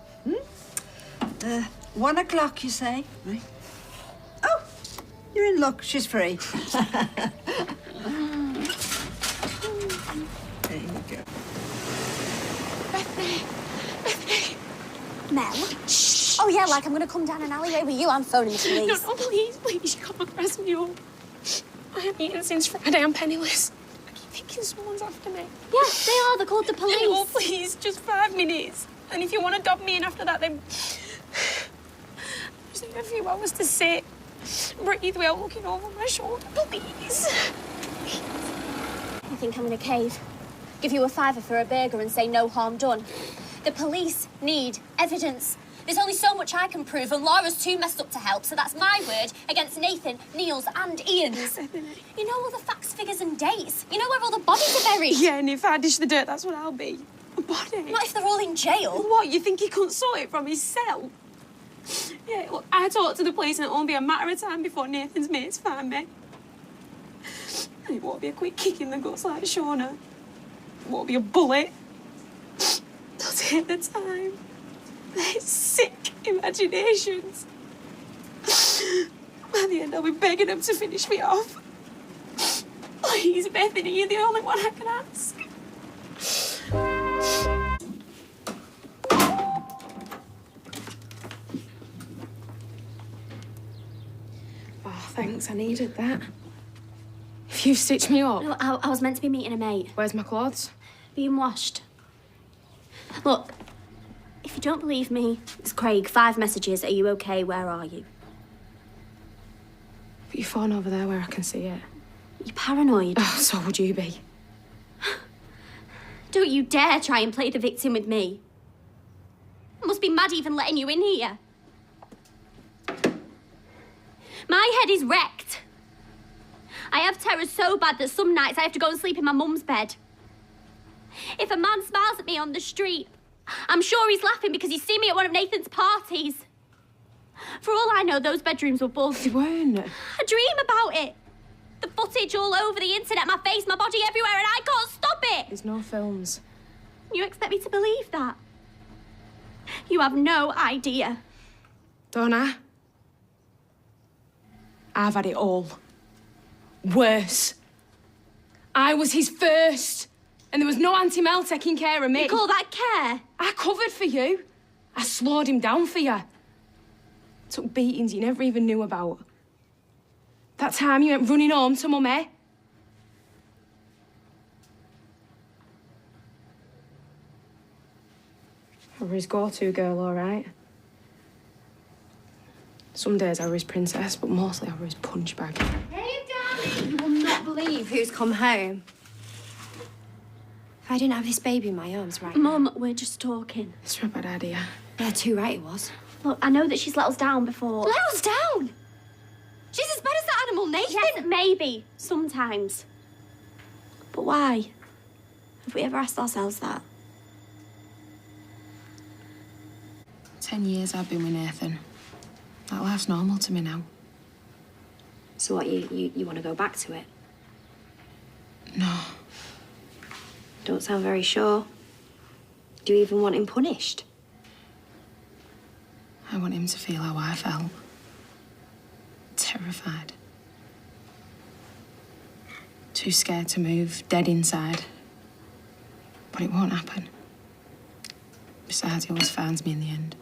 1 o'clock, you say? Right. Oh, you're in luck. She's free. There you go. Bethany! Mel? Shh. Oh, yeah, like I'm going to come down an alleyway with you. I'm phoning the police. No, please, you can't press me up. I haven't eaten since Friday. I'm penniless. I keep thinking someone's after me. Yeah, they are. They're called the police. Oh, please, just 5 minutes. And if you want to dob me in after that, then... just need a few hours to sit, breathe without looking over my shoulder, please. You think I'm in a cave? Give you a £5 for a burger and say no harm done? The police need evidence. There's only so much I can prove, and Laura's too messed up to help, so that's my word against Nathan, Neil's, and Ian's. You know all the facts, figures, and dates. You know where all the bodies are buried. Yeah, and if I dish the dirt, that's what I'll be. A body. Not if they're all in jail. What, you think he couldn't sort it from his cell? Yeah, look, I talked to the police, and it'll only be a matter of time before Nathan's mates find me. And it won't be a quick kick in the guts like Shauna. It won't be a bullet. They'll take the time. They're sick imaginations. By the end, I'll be begging them to finish me off. Please, Bethany, you're the only one I can ask. Oh, thanks, I needed that. If you stitched me up... No, I was meant to be meeting a mate. Where's my clothes? Being washed. Look, if you don't believe me, it's Craig. 5 messages. Are you okay? Where are you? Put your phone over there where I can see it. You're paranoid. Oh, so would you be. Don't you dare try and play the victim with me. I must be mad even letting you in here. My head is wrecked. I have terrors so bad that some nights I have to go and sleep in my mum's bed. If a man smiles at me on the street, I'm sure he's laughing because he's seen me at one of Nathan's parties. For all I know, those bedrooms were bugged. They weren't. I dream about it. The footage all over the internet, my face, my body everywhere, and I can't stop it! There's no films. You expect me to believe that? You have no idea. Don't I? I've had it all. Worse. I was his first, and there was no Auntie Mel taking care of me. You call that care? I covered for you. I slowed him down for you. Took beatings you never even knew about. That time you went running home to Mummy. I were his go-to girl, all right. Some days I were his princess, but mostly I were his punch bag. Hey, darling! You will not believe who's come home. If I didn't have this baby in my arms right now. Mum, we're just talking. It's not a bad idea. Yeah, too right it was. Look, I know that she's let us down before. Let us down? She's as bad as that animal, Nathan. Yes, maybe. Sometimes. But why? Have we ever asked ourselves that? 10 years I've been with Nathan. That life's normal to me now. So what, you want to go back to it? No. Don't sound very sure. Do you even want him punished? I want him to feel how I felt. Terrified. Too scared to move, dead inside. But it won't happen. Besides, he always finds me in the end.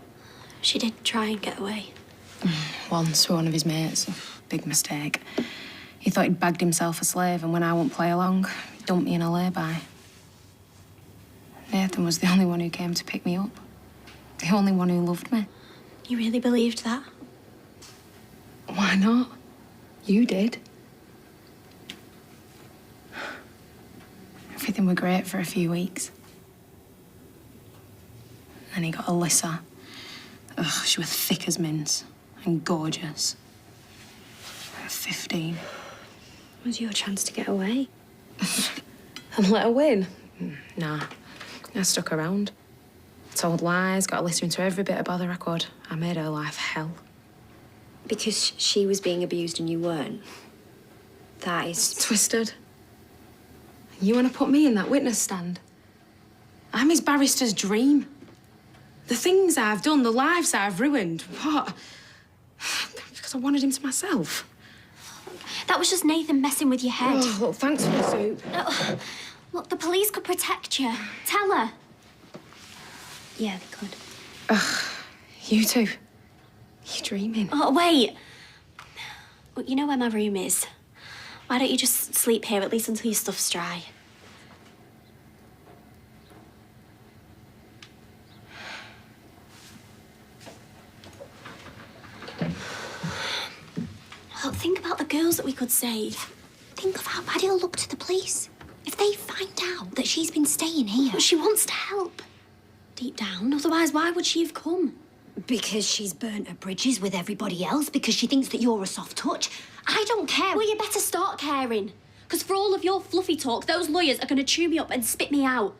She did try and get away. Once with one of his mates. Big mistake. He thought he'd bagged himself a slave, and when I wouldn't play along, he dumped me in a lay-by. Nathan was the only one who came to pick me up. The only one who loved me. You really believed that? Why not? You did. Everything were great for a few weeks. Then he got Alyssa. Ugh, she was thick as mince and gorgeous. At 15. It was your chance to get away. And let her win? Nah. I stuck around. Told lies, got Alyssa into every bit of bother I could. I made her life hell. Because she was being abused and you weren't. That is... Twisted. You want to put me in that witness stand? I'm his barrister's dream. The things I've done, the lives I've ruined, what? Because I wanted him to myself. That was just Nathan messing with your head. Oh, well, thanks for the soup. Look, the police could protect you. Tell her. Yeah, they could. Ugh, you two. You're dreaming. Oh, wait. Well, you know where my room is. Why don't you just sleep here, at least until your stuff's dry? Well, think about the girls that we could save. Think of how bad it'll look to the police if they find out that she's been staying here. Well, she wants to help. Deep down, otherwise why would she have come? Because she's burnt her bridges with everybody else, because she thinks that you're a soft touch. I don't care. Well, you better start caring. Because for all of your fluffy talk, those lawyers are going to chew me up and spit me out.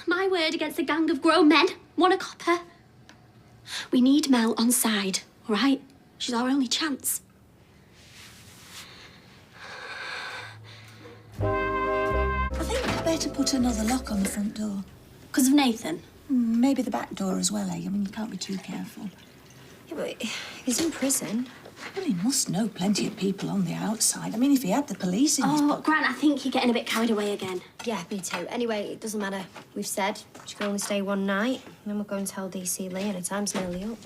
My word against a gang of grown men. Want a copper? We need Mel on side, all right? She's our only chance. I think I'd better put another lock on the front door. Because of Nathan? Maybe the back door as well, eh? I mean, you can't be too careful. Yeah, but he's in prison. Well, he must know plenty of people on the outside. I mean, if he had the police in his pocket... Grant, I think you're getting a bit carried away again. Yeah, me too. Anyway, it doesn't matter. We've said she can only stay one night, and then we'll go and tell DC Lee, and her time's nearly up.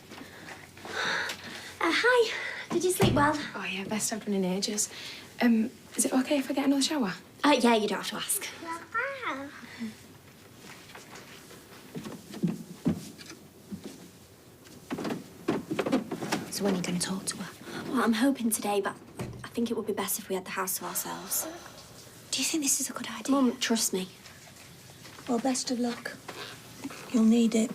Hi. Did you sleep well? Oh, yeah, best I've done in ages. Is it OK if I get another shower? Yeah, you don't have to ask. So when are you going to talk to her? Well, I'm hoping today, but I think it would be best if we had the house to ourselves. Do you think this is a good idea? Mum, trust me. Well, best of luck. You'll need it.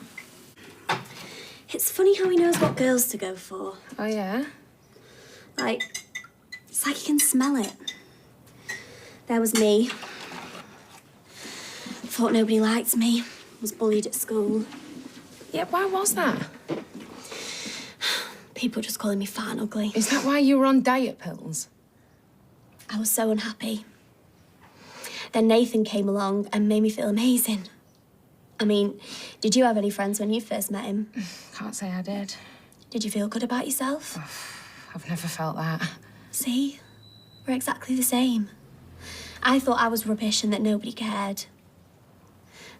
It's funny how he knows what girls to go for. Oh, yeah? Like, it's like he can smell it. There was me. Thought nobody liked me. Was bullied at school. Yeah, why was that? People just calling me fat and ugly. Is that why you were on diet pills? I was so unhappy. Then Nathan came along and made me feel amazing. I mean, did you have any friends when you first met him? Can't say I did. Did you feel good about yourself? I've never felt that. See? We're exactly the same. I thought I was rubbish and that nobody cared.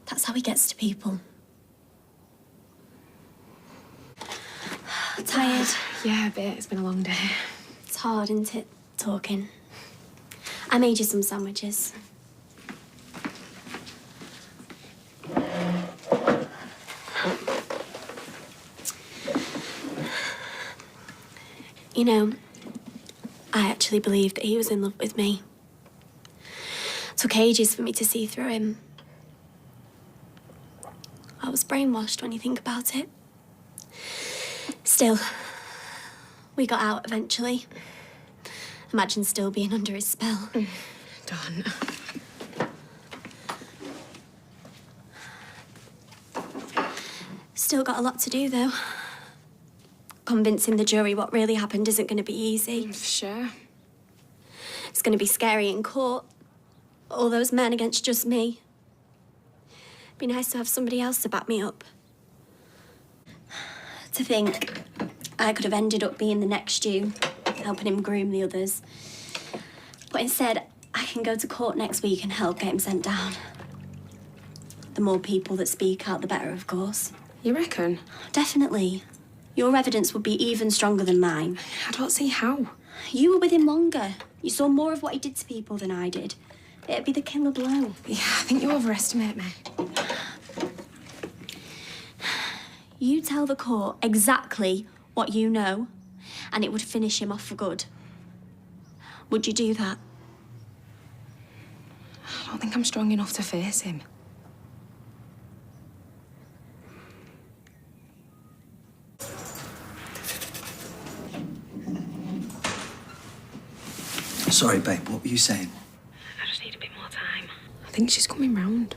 That's how he gets to people. Tired? Yeah, a bit. It's been a long day. It's hard, isn't it, talking? I made you some sandwiches. You know, I actually believed that he was in love with me. It took ages for me to see through him. I was brainwashed when you think about it. Still, we got out eventually. Imagine still being under his spell. Done. Still got a lot to do, though. Convincing the jury what really happened isn't going to be easy. Sure. It's going to be scary in court. All those men against just me. Be nice to have somebody else to back me up. To think I could have ended up being the next you, helping him groom the others. But instead, I can go to court next week and help get him sent down. The more people that speak out, the better, of course. You reckon? Definitely. Your evidence would be even stronger than mine. I don't see how. You were with him longer. You saw more of what he did to people than I did. It'd be the killer blow. Yeah, I think you overestimate me. You tell the court exactly what you know, and it would finish him off for good. Would you do that? I don't think I'm strong enough to face him. Sorry, babe, what were you saying? I just need a bit more time. I think she's coming round.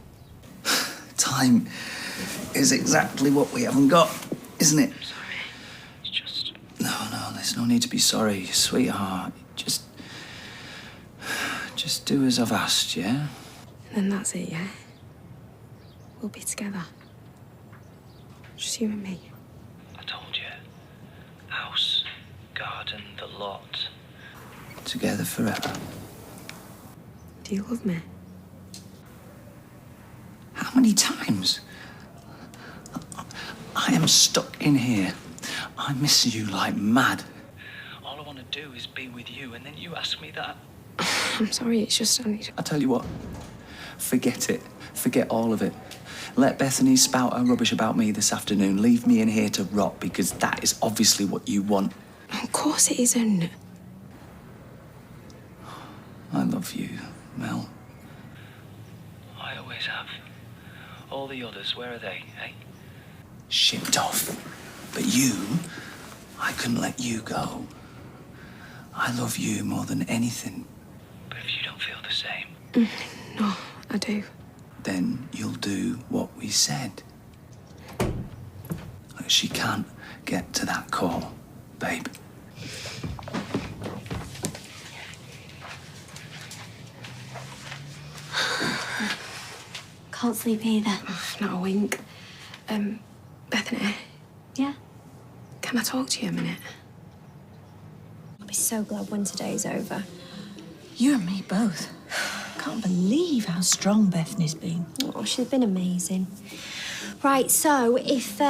Time is exactly what we haven't got, isn't it? Sorry. It's just... No, there's no need to be sorry, sweetheart. Just do as I've asked, yeah? And then that's it, yeah? We'll be together. Just you and me. I told you. House, garden, the lot. Together forever. Do you love me? How many times? I am stuck in here. I miss you like mad. All I want to do is be with you, and then you ask me that. I'm sorry, it's just I need... I tell you what, forget it. Forget all of it. Let Bethany spout her rubbish about me this afternoon. Leave me in here to rot, because that is obviously what you want. Of course it isn't. I love you, Mel. I always have. All the others, where are they, eh? Shipped off. But you, I couldn't let you go. I love you more than anything. But if you don't feel the same... No, I do. Then you'll do what we said. Look, she can't get to that call, babe. Can't sleep either. Not a wink. Bethany. Yeah? Can I talk to you a minute? I'll be so glad when today's over. You and me both. Can't believe how strong Bethany's been. Oh, she's been amazing. Right, so if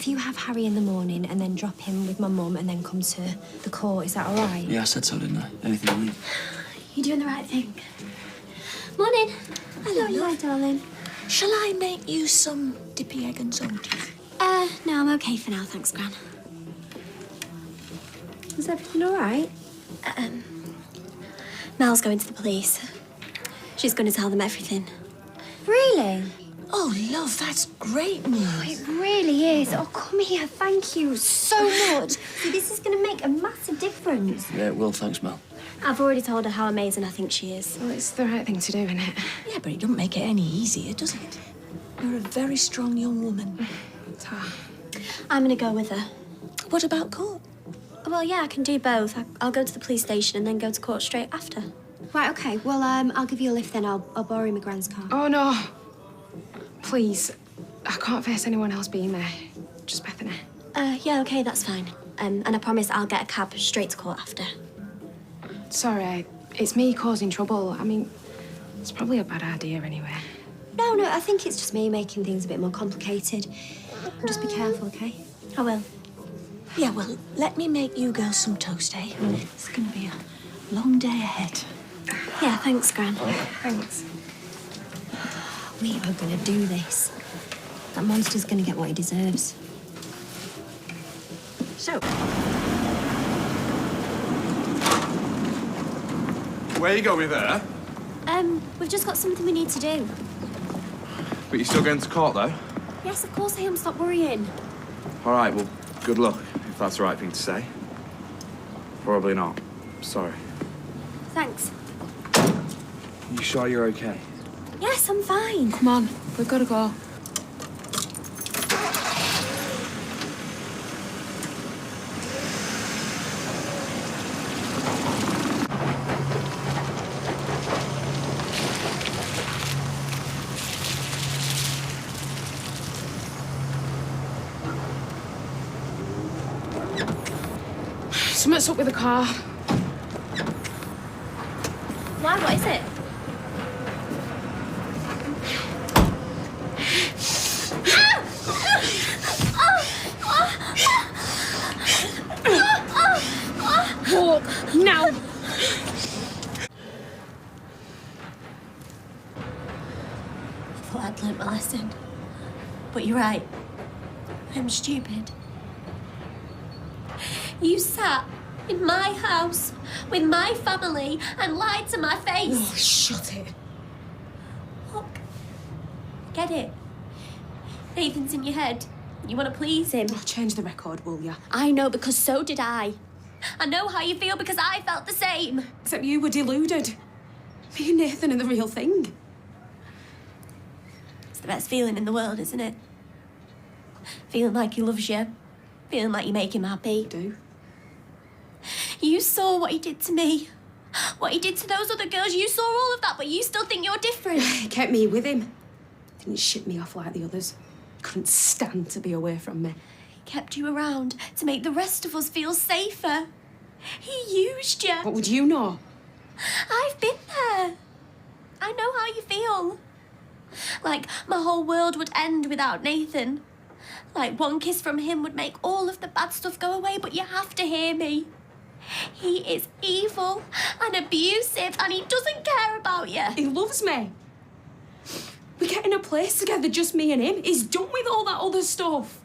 you have Harry in the morning and then drop him with my mum and then come to the court, is that all right? Yeah, I said so, didn't I? Anything you need. You're doing the right thing. Morning. Hello, my darling. Shall I make you some dippy egg and salted? No, I'm okay for now, thanks, Gran. Is everything all right? Mel's going to the police. She's going to tell them everything. Really? Oh, love, that's great news. Oh, it really is. Oh, come here. Thank you so much. See, this is going to make a massive difference. Yeah, it will, thanks, Mel. I've already told her how amazing I think she is. Well, it's the right thing to do, isn't it? Yeah, but it doesn't make it any easier, does it? You're a very strong young woman. I'm going to go with her. What about court? Well, yeah, I can do both. I'll go to the police station and then go to court straight after. Right, OK. Well, I'll give you a lift then. I'll borrow my grand's car. Oh, no. Please. I can't face anyone else being there. Just Bethany. Yeah, OK, that's fine. And I promise I'll get a cab straight to court after. Sorry, it's me causing trouble. I mean, it's probably a bad idea anyway. No, I think it's just me making things a bit more complicated. Just be careful, OK? I will. Yeah, well, let me make you girls some toast, eh? It's going to be a long day ahead. Yeah, thanks, Gran. Thanks. We are going to do this. That monster's going to get what he deserves. So, Where are you going with her? We've just got something we need to do. But you're still going to court, though? Yes, of course I am. Stop worrying. All right, well, good luck, if that's the right thing to say. Probably not. Sorry. Thanks. You sure you're okay? Yes, I'm fine. Come on, we've got to go. Something's up with the car. Why? What is it? Walk now. I thought I'd learnt my lesson. But you're right. I'm stupid. You sat in my house with my family and lied to my face. Oh, shut it. Look. Get it? Nathan's in your head. You want to please him. Oh, change the record, will ya? I know, because so did I. I know how you feel because I felt the same. Except you were deluded. Me and Nathan are the real thing. It's the best feeling in the world, isn't it? Feeling like he loves you. Feeling like you make him happy. Do? You saw what he did to me. What he did to those other girls. You saw all of that, but you still think you're different. He kept me with him. Didn't ship me off like the others. Couldn't stand to be away from me. He kept you around to make the rest of us feel safer. He used you. What would you know? I've been there. I know how you feel. Like my whole world would end without Nathan. Like one kiss from him would make all of the bad stuff go away, but you have to hear me. He is evil and abusive and he doesn't care about you. He loves me. We get in a place together, just me and him. He's done with all that other stuff.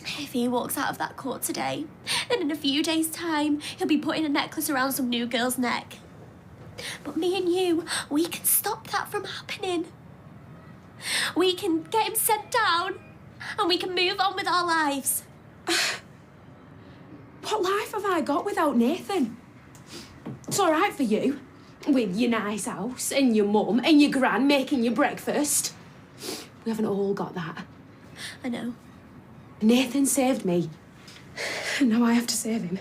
If he walks out of that court today, then in a few days' time, he'll be putting a necklace around some new girl's neck. But me and you, we can stop that from happening. We can get him sent down and we can move on with our lives. What life have I got without Nathan? It's all right for you, with your nice house and your mum and your gran making your breakfast. We haven't all got that. I know. Nathan saved me. Now I have to save him.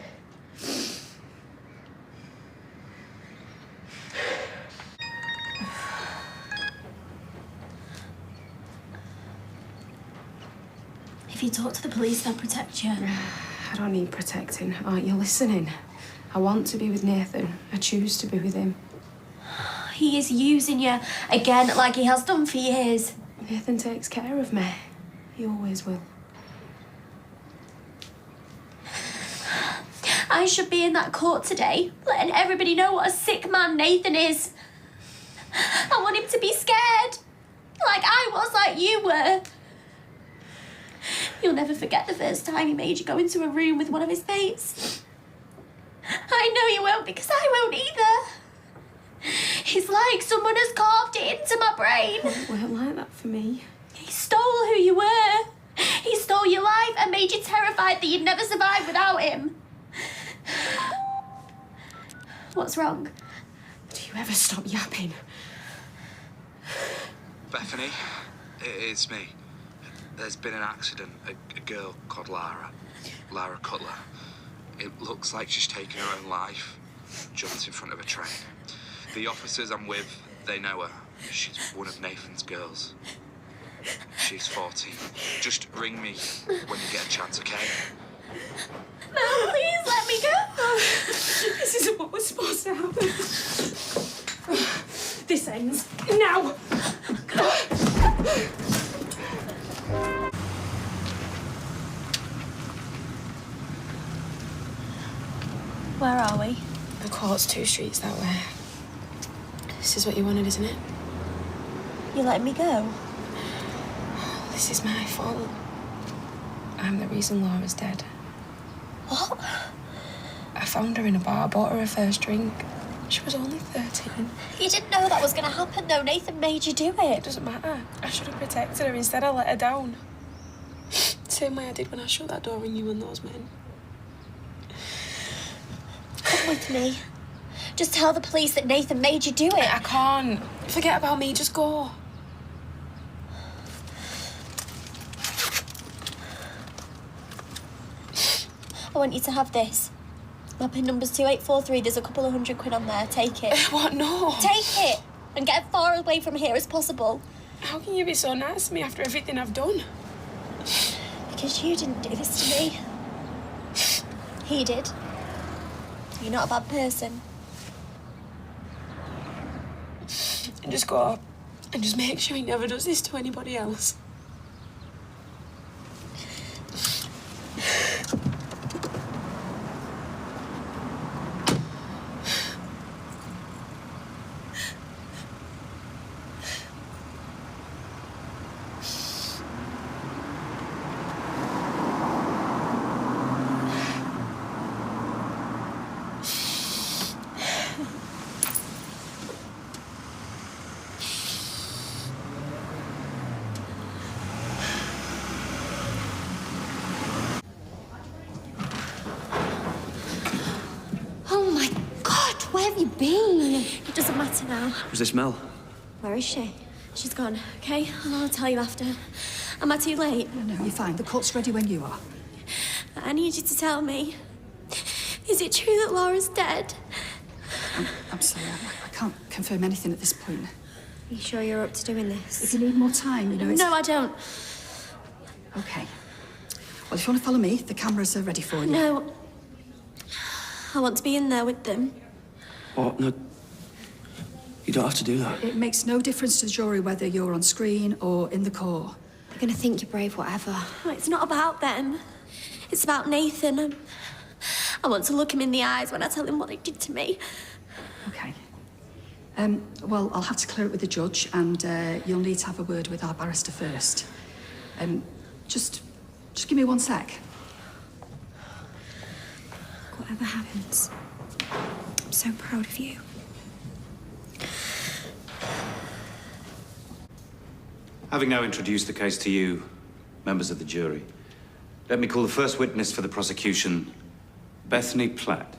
If you talk to the police, they'll protect you. I don't need protecting. Aren't you listening? I want to be with Nathan. I choose to be with him. He is using you again like he has done for years. Nathan takes care of me. He always will. I should be in that court today, letting everybody know what a sick man Nathan is. I want him to be scared, like I was, like you were. You'll never forget the first time he made you go into a room with one of his mates. I know you won't, because I won't either. It's like someone has carved it into my brain. It weren't like that for me. He stole who you were. He stole your life and made you terrified that you'd never survive without him. What's wrong? Do you ever stop yapping? Bethany, it's me. There's been an accident. A girl called Lara Cutler. It looks like she's taken her own life. Jumped in front of a train. The officers I'm with, they know her. She's one of Nathan's girls. She's 14. Just ring me when you get a chance, okay? Mel, please let me go. This isn't what was supposed to happen. This ends now. Where are we? The court's 2 streets that way. This is what you wanted, isn't it? You letting me go? This is my fault. I'm the reason Laura's dead. What? I found her in a bar, bought her first drink. She was only 13. You didn't know that was going to happen, though. Nathan made you do it. It doesn't matter. I should have protected her. Instead, I let her down. Same way I did when I shut that door on you and those men. Come with me. Just tell the police that Nathan made you do it. I can't. Forget about me. Just go. I want you to have this. My PIN number's 2843. There's a couple of £100 on there. Take it. What? No. Take it and get as far away from here as possible. How can you be so nice to me after everything I've done? Because you didn't do this to me. He did. You're not a bad person. And just go and just make sure he never does this to anybody else. Oh my God, where have you been? It doesn't matter now. Was this Mel? Where is she? She's gone, okay? I'll tell you after. Am I too late? No, you're fine. The court's ready when you are. I need you to tell me. Is it true that Laura's dead? I'm sorry, I can't confirm anything at this point. Are you sure you're up to doing this? If you need more time, you know, it's... No, I don't. OK. Well, if you want to follow me, the cameras are ready for you. No. I want to be in there with them. What? No. You don't have to do that. It makes no difference to the jury whether you're on screen or in the court. They're going to think you're brave, whatever. No, it's not about them. It's about Nathan. I want to look him in the eyes when I tell him what he did to me. OK. Well, I'll have to clear it with the judge, and you'll need to have a word with our barrister first. Just give me 1 sec. Whatever happens, I'm so proud of you. Having now introduced the case to you, members of the jury, let me call the first witness for the prosecution, Bethany Platt.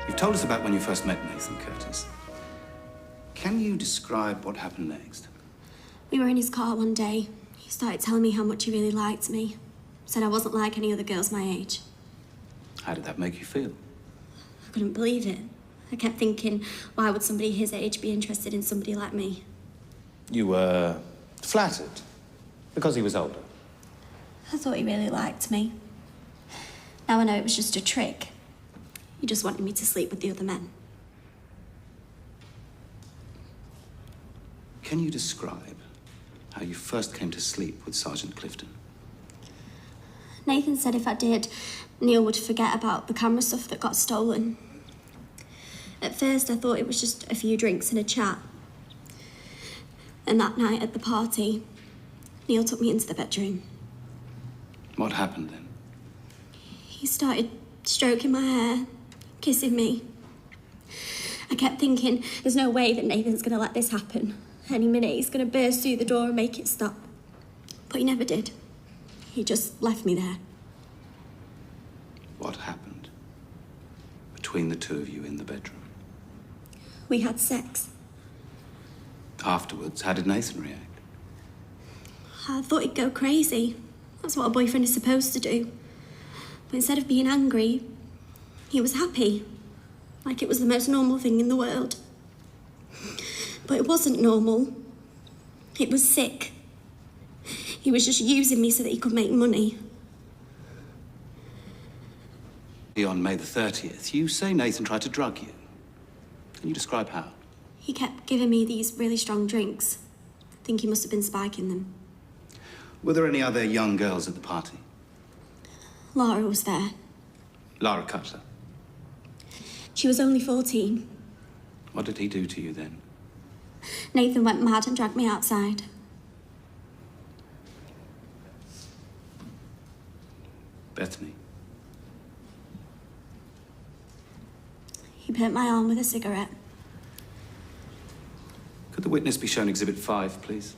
You've told us about when you first met Nathan Curtis. Can you describe what happened next? We were in his car one day. He started telling me how much he really liked me. Said I wasn't like any other girls my age. How did that make you feel? I couldn't believe it. I kept thinking, why would somebody his age be interested in somebody like me? You were flattered because he was older. I thought he really liked me. Now I know it was just a trick. He just wanted me to sleep with the other men. Can you describe how you first came to sleep with Sergeant Clifton? Nathan said if I did, Neil would forget about the camera stuff that got stolen. At first, I thought it was just a few drinks and a chat. And that night at the party, Neil took me into the bedroom. What happened then? He started stroking my hair, kissing me. I kept thinking, there's no way that Nathan's gonna let this happen. Any minute he's going to burst through the door and make it stop. But he never did. He just left me there. What happened between the two of you in the bedroom? We had sex. Afterwards, how did Nathan react? I thought he'd go crazy. That's what a boyfriend is supposed to do. But instead of being angry, he was happy. Like it was the most normal thing in the world. But it wasn't normal. It was sick. He was just using me so that he could make money. On May the 30th, you say Nathan tried to drug you. Can you describe how? He kept giving me these really strong drinks. I think he must have been spiking them. Were there any other young girls at the party? Laura was there. Lara Cutler. She was only 14. What did he do to you then? Nathan went mad and dragged me outside. Bethany. He burnt my arm with a cigarette. Could the witness be shown Exhibit 5, please?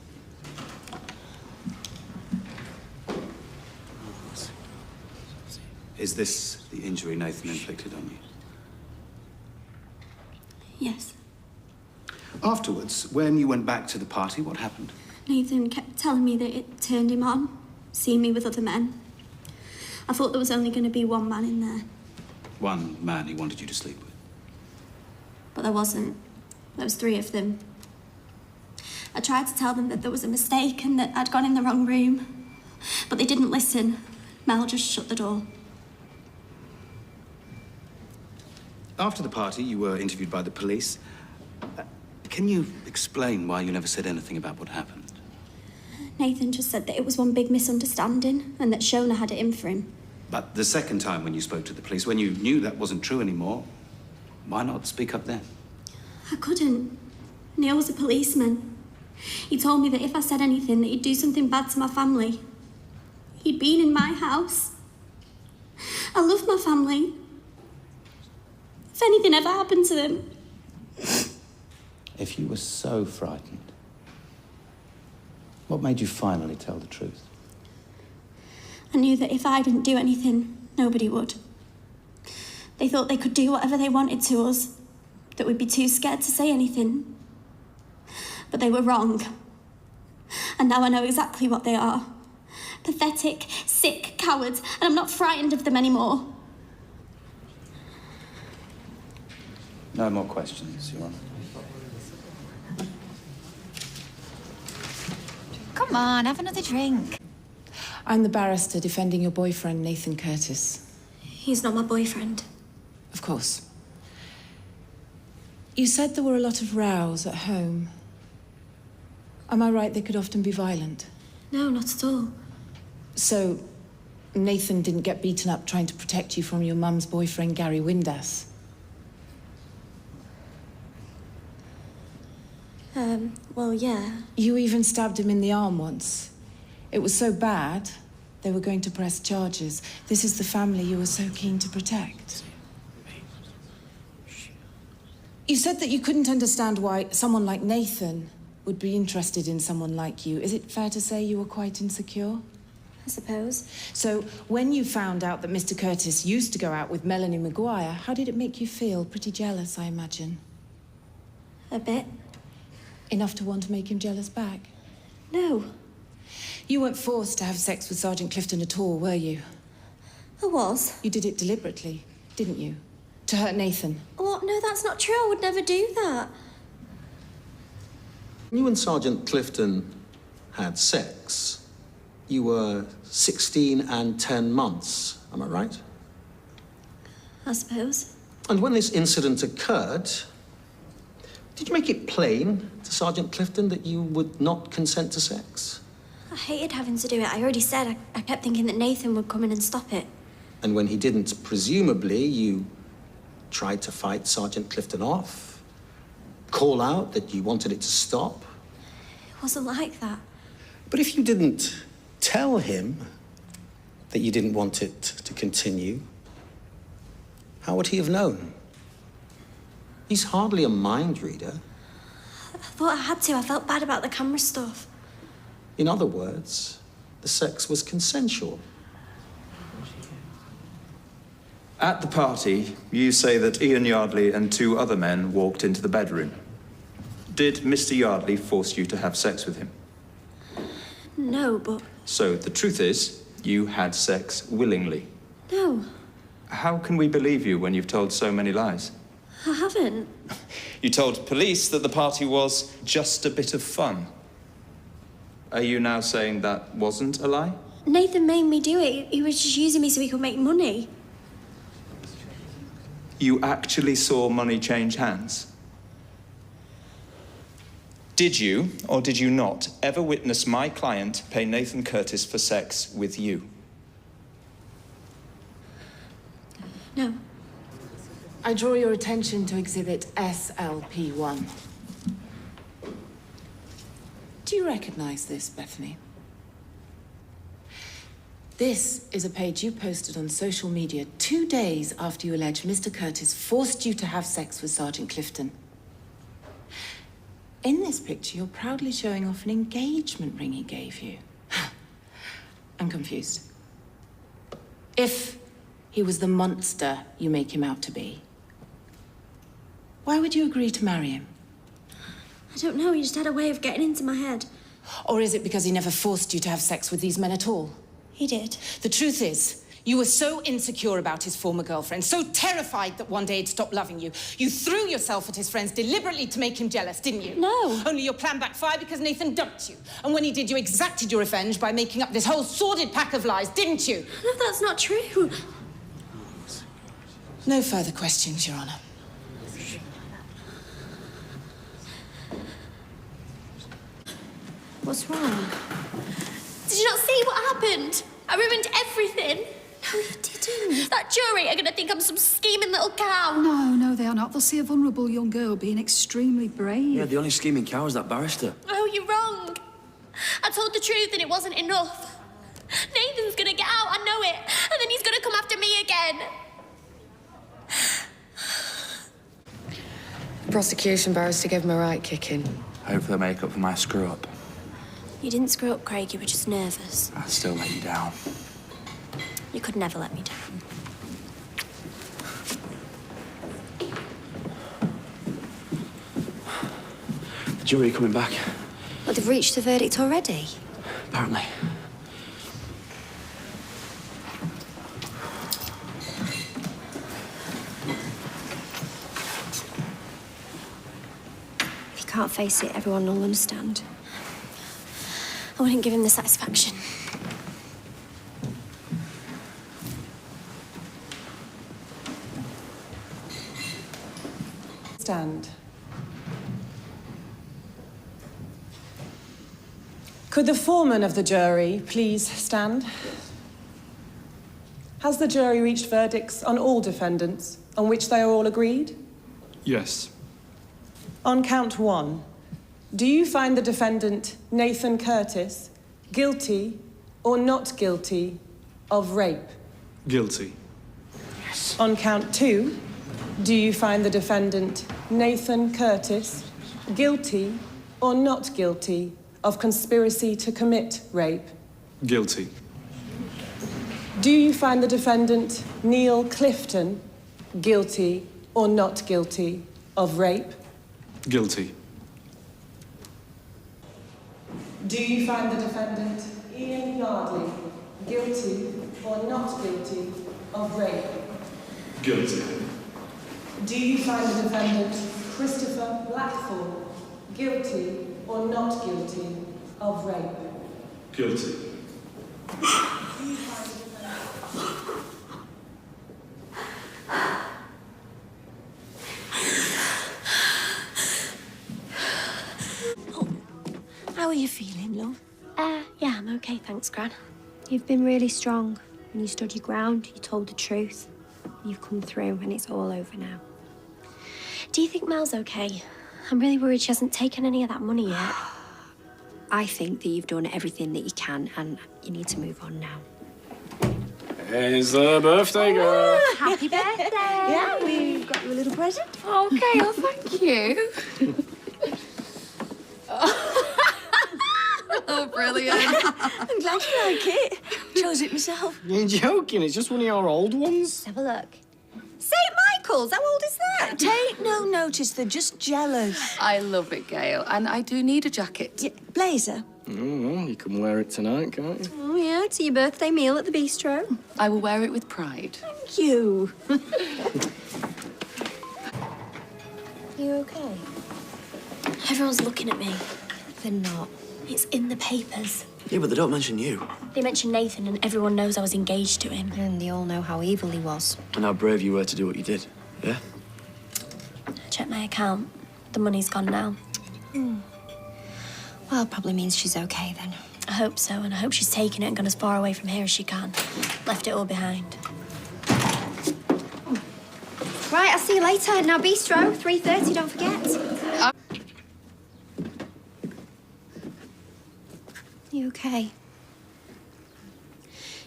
Is this the injury Nathan inflicted on you? Yes. Afterwards, when you went back to the party, what happened? Nathan kept telling me that it turned him on, seeing me with other men. I thought there was only going to be one man in there, One man he wanted you to sleep with. but there wasn't. There was 3 of them. I tried to tell them that there was a mistake and that I'd gone in the wrong room, but they didn't listen. Mel just shut the door. After the party, you were interviewed by the police. Can you explain why you never said anything about what happened? Nathan just said that it was one big misunderstanding and that Shona had it in for him. But the second time when you spoke to the police, when you knew that wasn't true anymore, why not speak up then? I couldn't. Neil was a policeman. He told me that if I said anything, that he'd do something bad to my family. He'd been in my house. I love my family. If anything ever happened to them... If you were so frightened, what made you finally tell the truth? I knew that if I didn't do anything, nobody would. They thought they could do whatever they wanted to us, that we'd be too scared to say anything. But they were wrong. And now I know exactly what they are. Pathetic, sick cowards, and I'm not frightened of them anymore. No more questions, Your Honor. Come on, have another drink. I'm the barrister defending your boyfriend, Nathan Curtis. He's not my boyfriend. Of course. You said there were a lot of rows at home. Am I right they could often be violent? No, not at all. So, Nathan didn't get beaten up trying to protect you from your mum's boyfriend, Gary Windass? Well, yeah. You even stabbed him in the arm once. It was so bad, they were going to press charges. This is the family you were so keen to protect. You said that you couldn't understand why someone like Nathan would be interested in someone like you. Is it fair to say you were quite insecure? I suppose. So, when you found out that Mr. Curtis used to go out with Melanie Maguire, how did it make you feel? Pretty jealous, I imagine. A bit. Enough to want to make him jealous back? No. You weren't forced to have sex with Sergeant Clifton at all, were you? I was. You did it deliberately, didn't you? To hurt Nathan. Oh, no, that's not true. I would never do that. You and Sergeant Clifton had sex. You were 16 and 10 months, am I right? I suppose. And when this incident occurred, did you make it plain to Sergeant Clifton that you would not consent to sex? I hated having to do it. I already said I kept thinking that Nathan would come in and stop it. And when he didn't, presumably, you tried to fight Sergeant Clifton off? Call out that you wanted it to stop? It wasn't like that. But if you didn't tell him that you didn't want it to continue, how would he have known? He's hardly a mind reader. thought I had to. I felt bad about the camera stuff. In other words, the sex was consensual. At the party, you say that Ian Yardley and 2 other men walked into the bedroom. Did Mr. Yardley force you to have sex with him? No, but... So the truth is, you had sex willingly. No, How can we believe you when you've told so many lies? I haven't. You told police that the party was just a bit of fun. Are you now saying that wasn't a lie? Nathan made me do it. He was just using me so he could make money. You actually saw money change hands? Did you, or did you not, ever witness my client pay Nathan Curtis for sex with you? No. I draw your attention to Exhibit SLP1. Do you recognize this, Bethany? This is a page you posted on social media 2 days after you allege Mr. Curtis forced you to have sex with Sergeant Clifton. In this picture, you're proudly showing off an engagement ring he gave you. I'm confused. If he was the monster you make him out to be, why would you agree to marry him? I don't know, he just had a way of getting into my head. Or is it because he never forced you to have sex with these men at all? He did. The truth is, you were so insecure about his former girlfriend, so terrified that one day he'd stop loving you, you threw yourself at his friends deliberately to make him jealous, didn't you? No. Only your plan backfired because Nathan dumped you. And when he did, you exacted your revenge by making up this whole sordid pack of lies, didn't you? No, that's not true. No further questions, Your Honor. What's wrong? Did you not see what happened? I ruined everything. No, you didn't. That jury are going to think I'm some scheming little cow. No, they are not. They'll see a vulnerable young girl being extremely brave. Yeah, the only scheming cow is that barrister. Oh, you're wrong. I told the truth and it wasn't enough. Nathan's gonna get out, I know it. And then he's gonna come after me again. The prosecution barrister gave him a right kicking. Hopefully make up for my screw-up. You didn't screw up, Craig. You were just nervous. I'll still let you down. You could never let me down. The jury coming back. Well, they've reached the verdict already. Apparently. If you can't face it, everyone will understand. I wouldn't give him the satisfaction. Stand. Could the foreman of the jury please stand? Has the jury reached verdicts on all defendants, on which they are all agreed? Yes. On count 1, do you find the defendant, Nathan Curtis, guilty or not guilty of rape? Guilty. On count 2, do you find the defendant, Nathan Curtis, guilty or not guilty of conspiracy to commit rape? Guilty. Do you find the defendant, Neil Clifton, guilty or not guilty of rape? Guilty. Do you find the defendant, Ian Yardley, guilty or not guilty of rape? Guilty. Do you find the defendant, Christopher Blackthorne, guilty or not guilty of rape? Guilty. How are you feeling, love? Yeah, I'm okay, thanks, Gran. You've been really strong. When you stood your ground, you told the truth. You've come through, and it's all over now. Do you think Mel's okay? I'm really worried she hasn't taken any of that money yet. I think that you've done everything that you can, and you need to move on now. Here's the birthday girl. Happy birthday! Yeah, we've got you a little present. Okay, oh, thank you. like it. Chose it myself. You're joking, it's just one of your old ones. Have a look. St. Michael's, how old is that? Take no notice, they're just jealous. I love it, Gail, and I do need a jacket. Yeah, blazer. Oh, you can wear it tonight, can't you? Oh, yeah, to your birthday meal at the bistro. I will wear it with pride. Thank you. You okay? Everyone's looking at me. They're not. It's in the papers. Yeah, but they don't mention you. They mentioned Nathan and everyone knows I was engaged to him. And they all know how evil he was. And how brave you were to do what you did, yeah? I checked my account. The money's gone now. Well, it probably means she's okay then. I hope so, and I hope she's taken it and gone as far away from here as she can. Left it all behind. Right, I'll see you later. Now, bistro, 3:30, don't forget. You okay?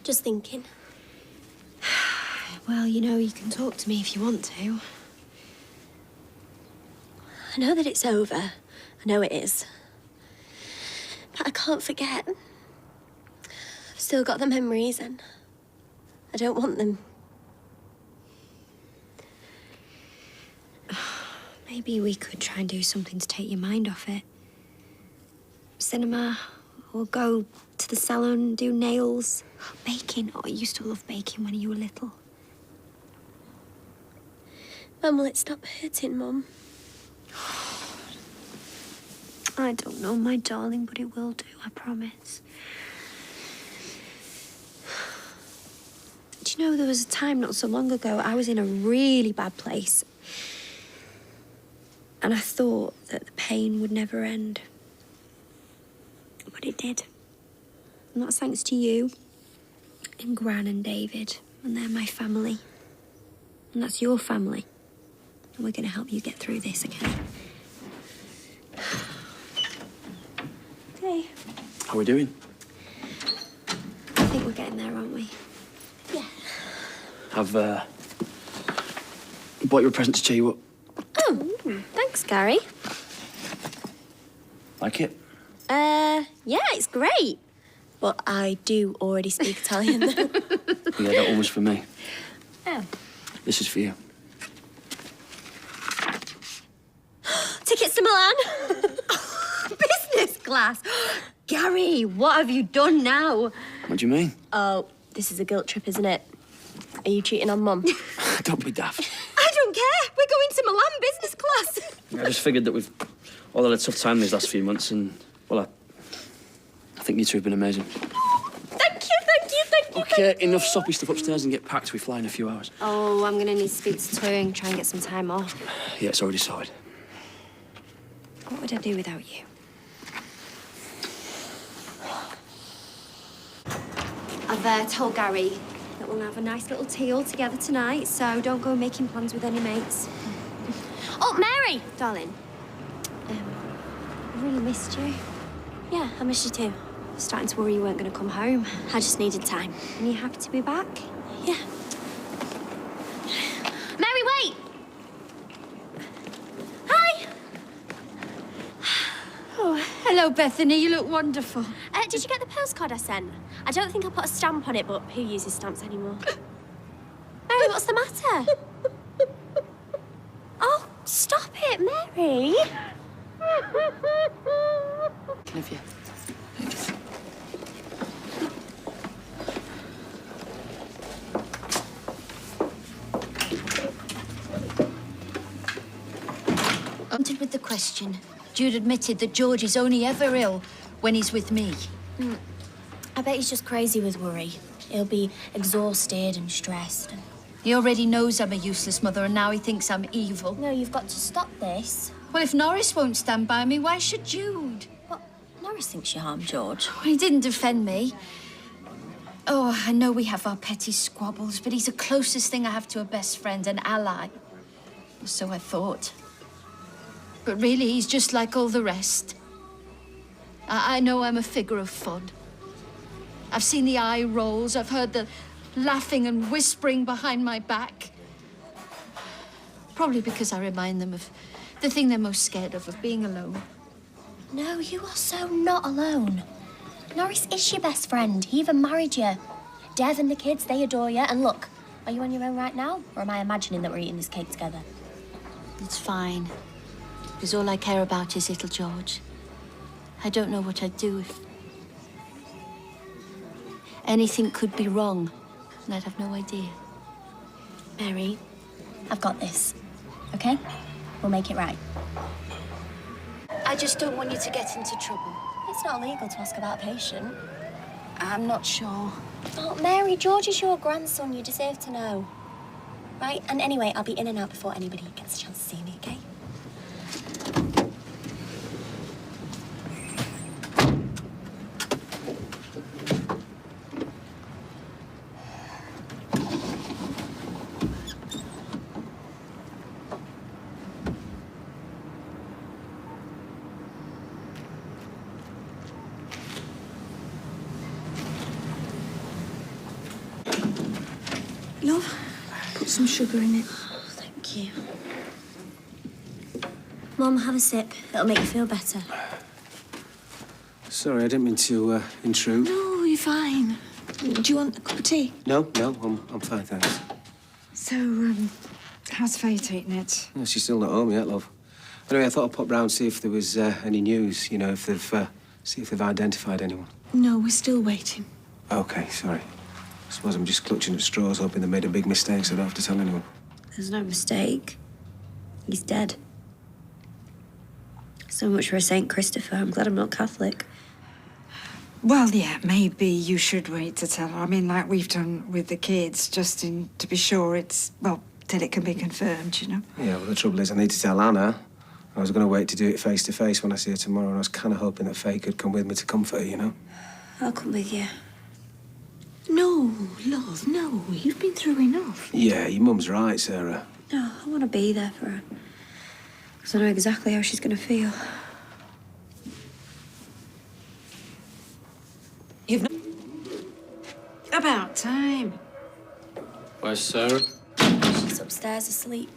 Just thinking. Well, you know, you can talk to me if you want to. I know that it's over. I know it is. But I can't forget. I've still got the memories and I don't want them. Maybe we could try and do something to take your mind off it. Cinema, or go to the salon, do nails. Baking. Oh, I used to love baking when you were little. Mum, will it stop hurting, Mum? I don't know, my darling, but it will do, I promise. Do you know, there was a time not so long ago I was in a really bad place. And I thought that the pain would never end. But it did. And that's thanks to you and Gran and David. And they're my family. And that's your family. And we're going to help you get through this, okay? Okay. How are we doing? I think we're getting there, aren't we? Yeah. I've bought you a present to cheer you up. Oh, thanks, Gary. Like it? Yeah, it's great. But I do already speak Italian. Yeah, that one was for me. Oh. This is for you. Tickets to Milan. Business class. Gary, what have you done now? What do you mean? Oh, this is a guilt trip, isn't it? Are you cheating on Mum? Don't be daft. I don't care. We're going to Milan business class. I just figured that we've all had a tough time these last few months, and, well, I think you two have been amazing. Thank you. Okay, enough soppy stuff upstairs and get packed. We fly in a few hours. Oh, I'm going to need to speak to Twing, try and get some time off. Yeah, it's already sorted. What would I do without you? I've told Gary that we'll have a nice little tea all together tonight, so don't go making plans with any mates. Oh, Mary! Darling, I really missed you. Yeah, I miss you too. Starting to worry you weren't going to come home. I just needed time. And you happy to be back? Yeah. Mary, wait! Hi! Oh, hello, Bethany. You look wonderful. Did you get the postcard I sent? I don't think I put a stamp on it, but who uses stamps anymore? Mary, what's the matter? Oh, stop it, Mary! Of you. With the question, Jude admitted that George is only ever ill when he's with me. I bet he's just crazy with worry. He'll be exhausted and stressed. He already knows I'm a useless mother, and now he thinks I'm evil. No, you've got to stop this. Well, if Norris won't stand by me, why should Jude? Well, Norris thinks you harmed George. Well, he didn't defend me. Oh, I know we have our petty squabbles, but he's the closest thing I have to a best friend, an ally. Or so I thought. But really, he's just like all the rest. I know I'm a figure of fun. I've seen the eye rolls, I've heard the laughing and whispering behind my back. Probably because I remind them of the thing they're most scared of being alone. No, you are so not alone. Norris is your best friend. He even married you. Dev and the kids, they adore you. And look, are you on your own right now? Or am I imagining that we're eating this cake together? It's fine. Because all I care about is little George. I don't know what I'd do if... anything could be wrong, and I'd have no idea. Mary, I've got this, okay? We'll make it right. I just don't want you to get into trouble. It's not illegal to ask about a patient. I'm not sure. Oh, Mary, George is your grandson. You deserve to know. Right? And anyway, I'll be in and out before anybody gets a chance to see me, okay? Love, put some sugar in it. Oh, thank you. Mum, have a sip. It'll make you feel better. Sorry, I didn't mean to intrude. No, you're fine. Do you want a cup of tea? No, I'm fine, thanks. So, how's Faye taking it? No, she's still not home yet, love. Anyway, I thought I'd pop round, see if there was any news, you know, if they've, see if they've identified anyone. No, we're still waiting. Okay, sorry. I suppose I'm just clutching at straws, hoping they made a big mistake so I don't have to tell anyone. There's no mistake. He's dead. So much for St. Christopher. I'm glad I'm not Catholic. Well, yeah, maybe you should wait to tell her. I mean, like we've done with the kids, just to be sure it's, well, till it can be confirmed, you know? Yeah, well, the trouble is I need to tell Anna. I was going to wait to do it face to face when I see her tomorrow, and I was kind of hoping that Faye could come with me to comfort her, you know? I'll come with you. No, love, no. You've been through enough. Yeah, your mum's right, Sarah. No, I want to be there for her. Because I know exactly how she's going to feel. You've not... About time. Where's Sarah? She's upstairs asleep.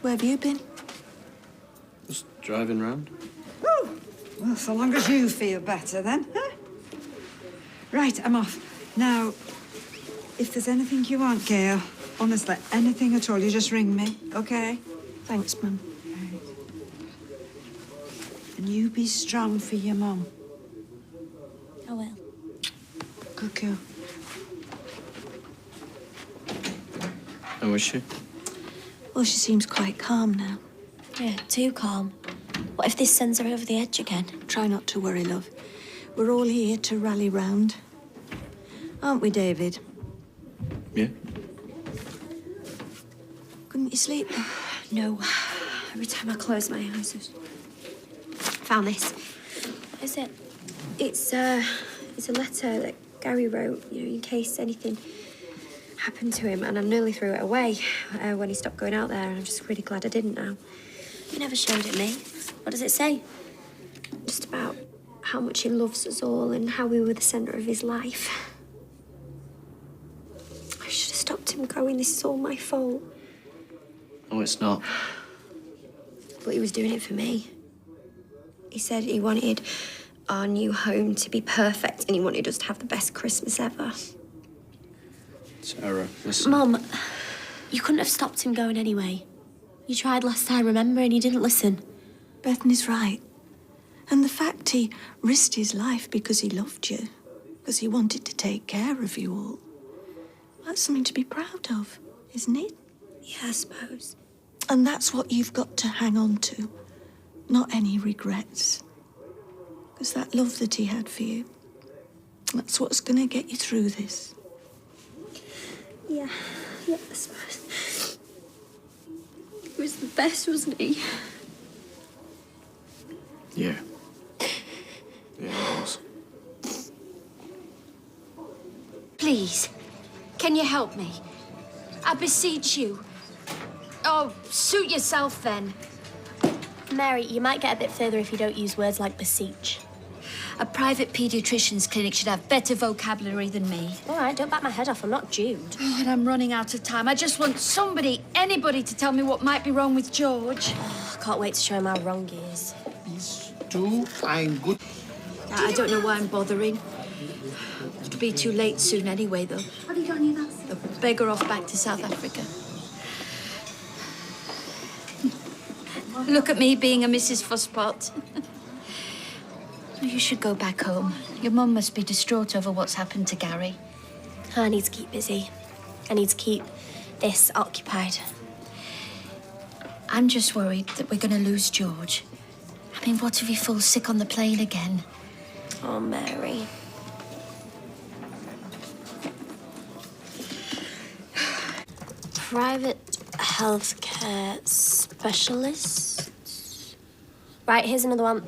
Where have you been? Just driving round. Woo! Well, so long as you feel better, then, huh? Right, I'm off. Now, if there's anything you want, Gail, honestly, anything at all, you just ring me, okay? Thanks, Mum. Right. And you be strong for your mum. I will. Good girl. How is she? Well, she seems quite calm now. Yeah, too calm. What if this sends her over the edge again? Try not to worry, love. We're all here to rally round. Aren't we, David? Yeah. Couldn't you sleep? No. Every time I close my eyes, I just... Found this. What is it? It's a letter that Gary wrote, you know, in case anything happened to him, and I nearly threw it away when he stopped going out there, and I'm just really glad I didn't now. You never showed it me. What does it say? Just about how much he loves us all and how we were the centre of his life. I should have stopped him going. This is all my fault. No, it's not. But he was doing it for me. He said he wanted our new home to be perfect and he wanted us to have the best Christmas ever. Sarah, listen. Mum, you couldn't have stopped him going anyway. You tried last time, remember, and he didn't listen. Bethany's right. And the fact he risked his life because he loved you, because he wanted to take care of you all, that's something to be proud of, isn't it? Yeah, I suppose. And that's what you've got to hang on to, not any regrets. Because that love that he had for you, that's what's going to get you through this. Yeah, I suppose. He was the best, wasn't he? Yeah. Yeah, it was. Please, can you help me? I beseech you. Oh, suit yourself then. Mary, you might get a bit further if you don't use words like beseech. A private paediatrician's clinic should have better vocabulary than me. All right, don't bat my head off. I'm not Jude. Oh, and I'm running out of time. I just want somebody, anybody, to tell me what might be wrong with George. Oh, I can't wait to show him how wrong he is. These two fine good... I don't know why I'm bothering. It'll be too late soon anyway, though. Have you got any of that? They'll beggar off back to South Africa. Look at me being a Mrs. Fusspot. You should go back home. Your mum must be distraught over what's happened to Gary. I need to keep busy. I need to keep this occupied. I'm just worried that we're going to lose George. I mean, what if he falls sick on the plane again? Oh, Mary. Private healthcare specialists. Right, here's another one.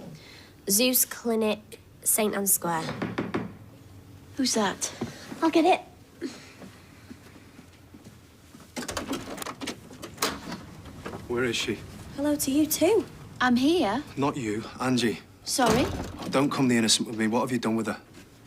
Zeus Clinic, St. Anne's Square. Who's that? I'll get it. Where is she? Hello to you too. I'm here. Not you, Angie. Sorry. Don't come the innocent with me. What have you done with her?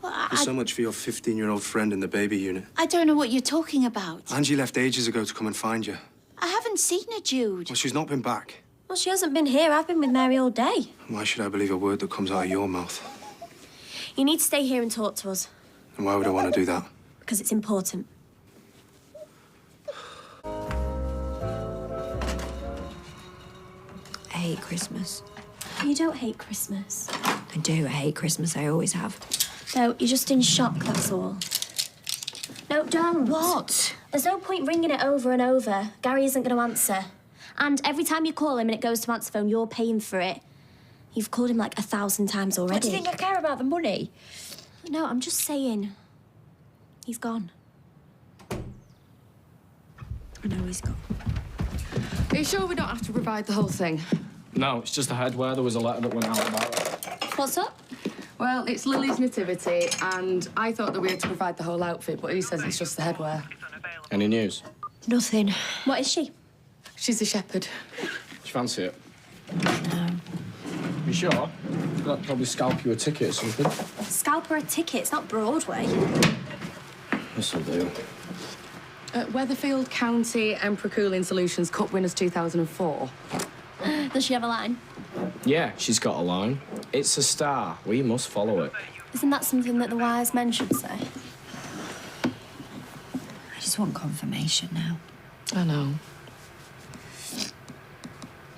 Well, There's so much for your 15-year-old friend in the baby unit. I don't know what you're talking about. Angie left ages ago to come and find you. I haven't seen her, Jude. Well, she's not been back. Well, she hasn't been here. I've been with Mary all day. Why should I believe a word that comes out of your mouth? You need to stay here and talk to us. And why would I want to do that? Because it's important. I hate Christmas. You don't hate Christmas. I do. I hate Christmas. I always have. No, you're just in shock, that's all. No, don't. What? There's no point ringing it over and over. Gary isn't going to answer. And every time you call him and it goes to answer phone, you're paying for it. You've called him like 1,000 times already. What, do you think I care about the money? No, I'm just saying. He's gone. I know he's gone. Are you sure we don't have to provide the whole thing? No, it's just the headwear. There was a letter that went out about it. What's up? Well, it's Lily's nativity, and I thought that we had to provide the whole outfit, but he says it's just the headwear. Any news? Nothing. What is she? She's a shepherd. Do you fancy it? No. You sure? That'd probably scalp you a ticket or something. Scalp her a ticket. It's not Broadway. This'll do. Weatherfield County Emperor Cooling Solutions Cup Winners 2004. Does she have a line? Yeah, she's got a line. It's a star. We must follow it. Isn't that something that the wise men should say? I just want confirmation now. I know.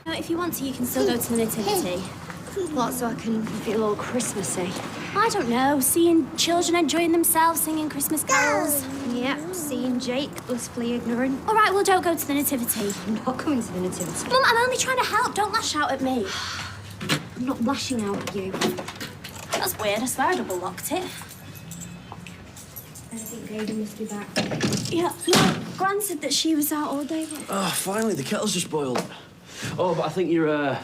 No, if you want to, you can still go to the nativity. What, so I can feel all Christmassy? I don't know, seeing children enjoying themselves, singing Christmas carols. Yep, seeing Jake blissfully ignorant. All right, well, don't go to the nativity. I'm not going to the nativity. Mum, I'm only trying to help. Don't lash out at me. I'm not lashing out at you. That's weird. I swear I double locked it. I think David must be back. Yeah, no, Gran said that she was out all day. Oh, finally, the kettle's just boiled. Oh, but I think your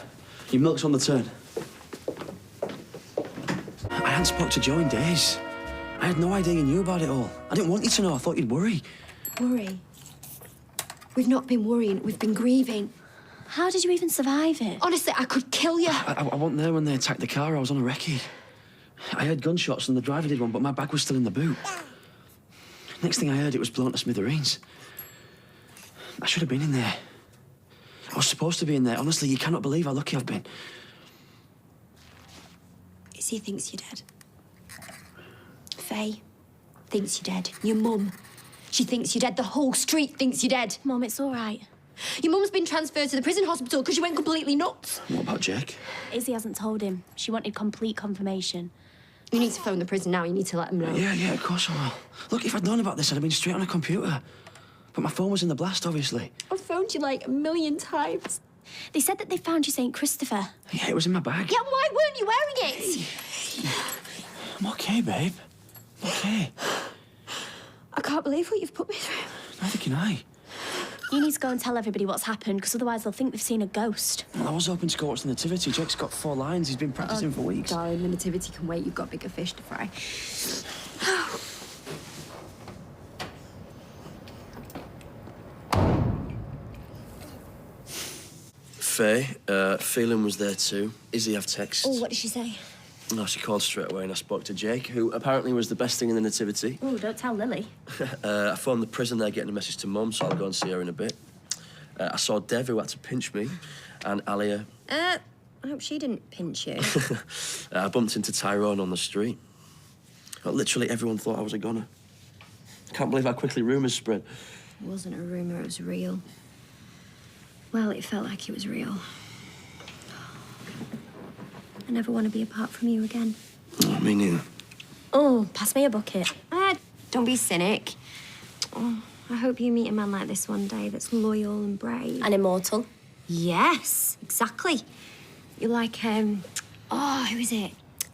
milk's on the turn. I hadn't spoke to Joe in days. I had no idea you knew about it all. I didn't want you to know. I thought you'd worry. Worry? We've not been worrying. We've been grieving. How did you even survive it? Honestly, I could kill you. I wasn't there when they attacked the car. I was on a recce. I heard gunshots and the driver did one, but my bag was still in the boot. Next thing I heard, it was blown to smithereens. I should have been in there. I was supposed to be in there. Honestly, you cannot believe how lucky I've been. Izzy thinks you're dead. Faye thinks you're dead. Your mum, she thinks you're dead. The whole street thinks you're dead. Mum, it's all right. Your mum's been transferred to the prison hospital because you went completely nuts. What about Jake? Izzy hasn't told him. She wanted complete confirmation. You need to phone the prison now. You need to let them know. Yeah, of course I will. Look, if I'd known about this, I'd have been straight on a computer. But my phone was in the blast, obviously. I've phoned you like 1,000,000 times. They said that they found you St. Christopher. Yeah, it was in my bag. Yeah, why weren't you wearing it? I'm okay, babe. I'm okay. I can't believe what you've put me through. Neither can I. You need to go and tell everybody what's happened, because otherwise they'll think they've seen a ghost. Well, I was hoping to go watch the nativity. Jake's got 4 lines. He's been practicing for weeks. Darling, the nativity can wait. You've got bigger fish to fry. Faye, Phelan was there too. Izzy, I've texted. Oh, what did she say? No, she called straight away and I spoke to Jake, who apparently was the best thing in the nativity. Oh, don't tell Lily. I phoned the prison there getting a message to Mum, so I'll go and see her in a bit. I saw Dev, who had to pinch me, and Alia. I hope she didn't pinch you. I bumped into Tyrone on the street. But literally everyone thought I was a goner. Can't believe how quickly rumours spread. It wasn't a rumour, it was real. Well, it felt like it was real. I never want to be apart from you again. Oh, me neither. Oh, pass me a bucket. Don't be cynic. Oh, I hope you meet a man like this one day that's loyal and brave. And immortal. Yes, exactly. You're like, who is it?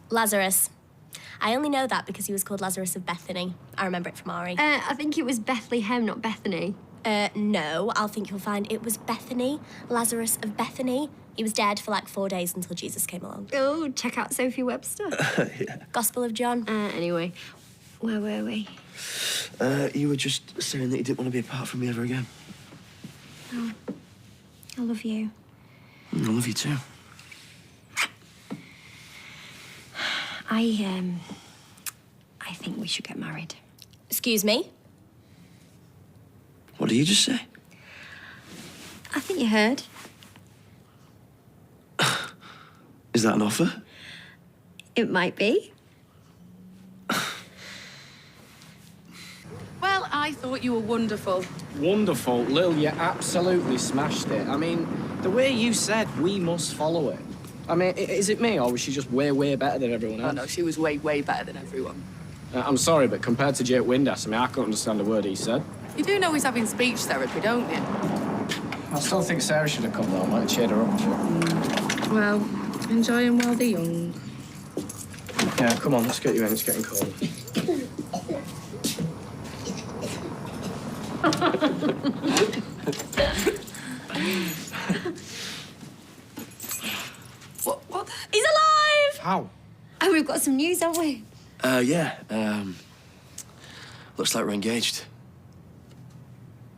Lazarus. I only know that because he was called Lazarus of Bethany. I remember it from Ari. I think it was Bethlehem, not Bethany. No, I'll think you'll find it was Bethany, Lazarus of Bethany. He was dead for like 4 days until Jesus came along. Oh, check out Sophie Webster. Yeah. Gospel of John. Anyway, where were we? You were just saying that you didn't want to be apart from me ever again. Oh, I love you. I love you too. I think we should get married. Excuse me? What did you just say? I think you heard. Is that an offer? It might be. Well, I thought you were wonderful. Wonderful. Lil, you absolutely smashed it. I mean, the way you said, we must follow it. I mean, is it me, or was she just way, way better than everyone else? Oh, no, she was way, way better than everyone. I'm sorry, but compared to Jake Windass, I mean, I couldn't understand a word he said. You do know he's having speech therapy, don't you? I still think Sarah should have come though. I might have cheered her up a bit. Well, enjoy him while they're young. Yeah, come on, let's get you in. It's getting cold. What? He's alive! How? Oh, we've got some news, haven't we? Yeah. Looks like we're engaged.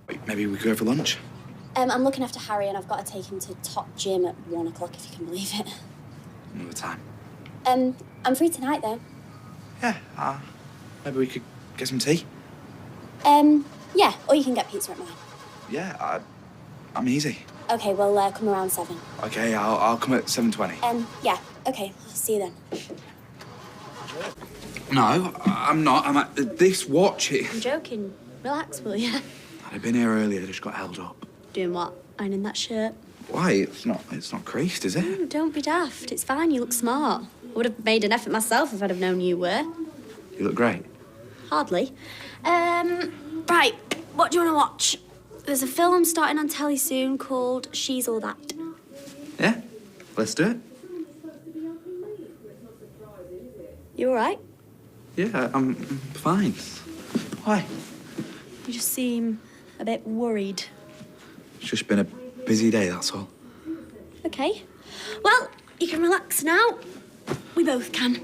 Wait, maybe we go for lunch? I'm looking after Harry and I've got to take him to Top Gym at 1 o'clock, if you can believe it. Another time. I'm free tonight, though. Yeah, maybe we could get some tea? Yeah, or you can get pizza at mine. Yeah, I'm easy. Okay, well, come around 7. Okay, I'll come at 7:20. Yeah, okay, I'll see you then. No, I'm not. I'm at this watch. I'm joking. Relax, will you? I'd been here earlier, just got held up. Doing what? Ironing that shirt? Why? It's not creased, is it? Oh, don't be daft. It's fine, you look smart. I would have made an effort myself if I'd have known you were. You look great. Hardly. Right, what do you want to watch? There's a film starting on telly soon called She's All That. Yeah, let's do it. You all right? Yeah, I'm fine. Why? You just seem a bit worried. It's just been a busy day, that's all. Okay. Well, you can relax now. We both can.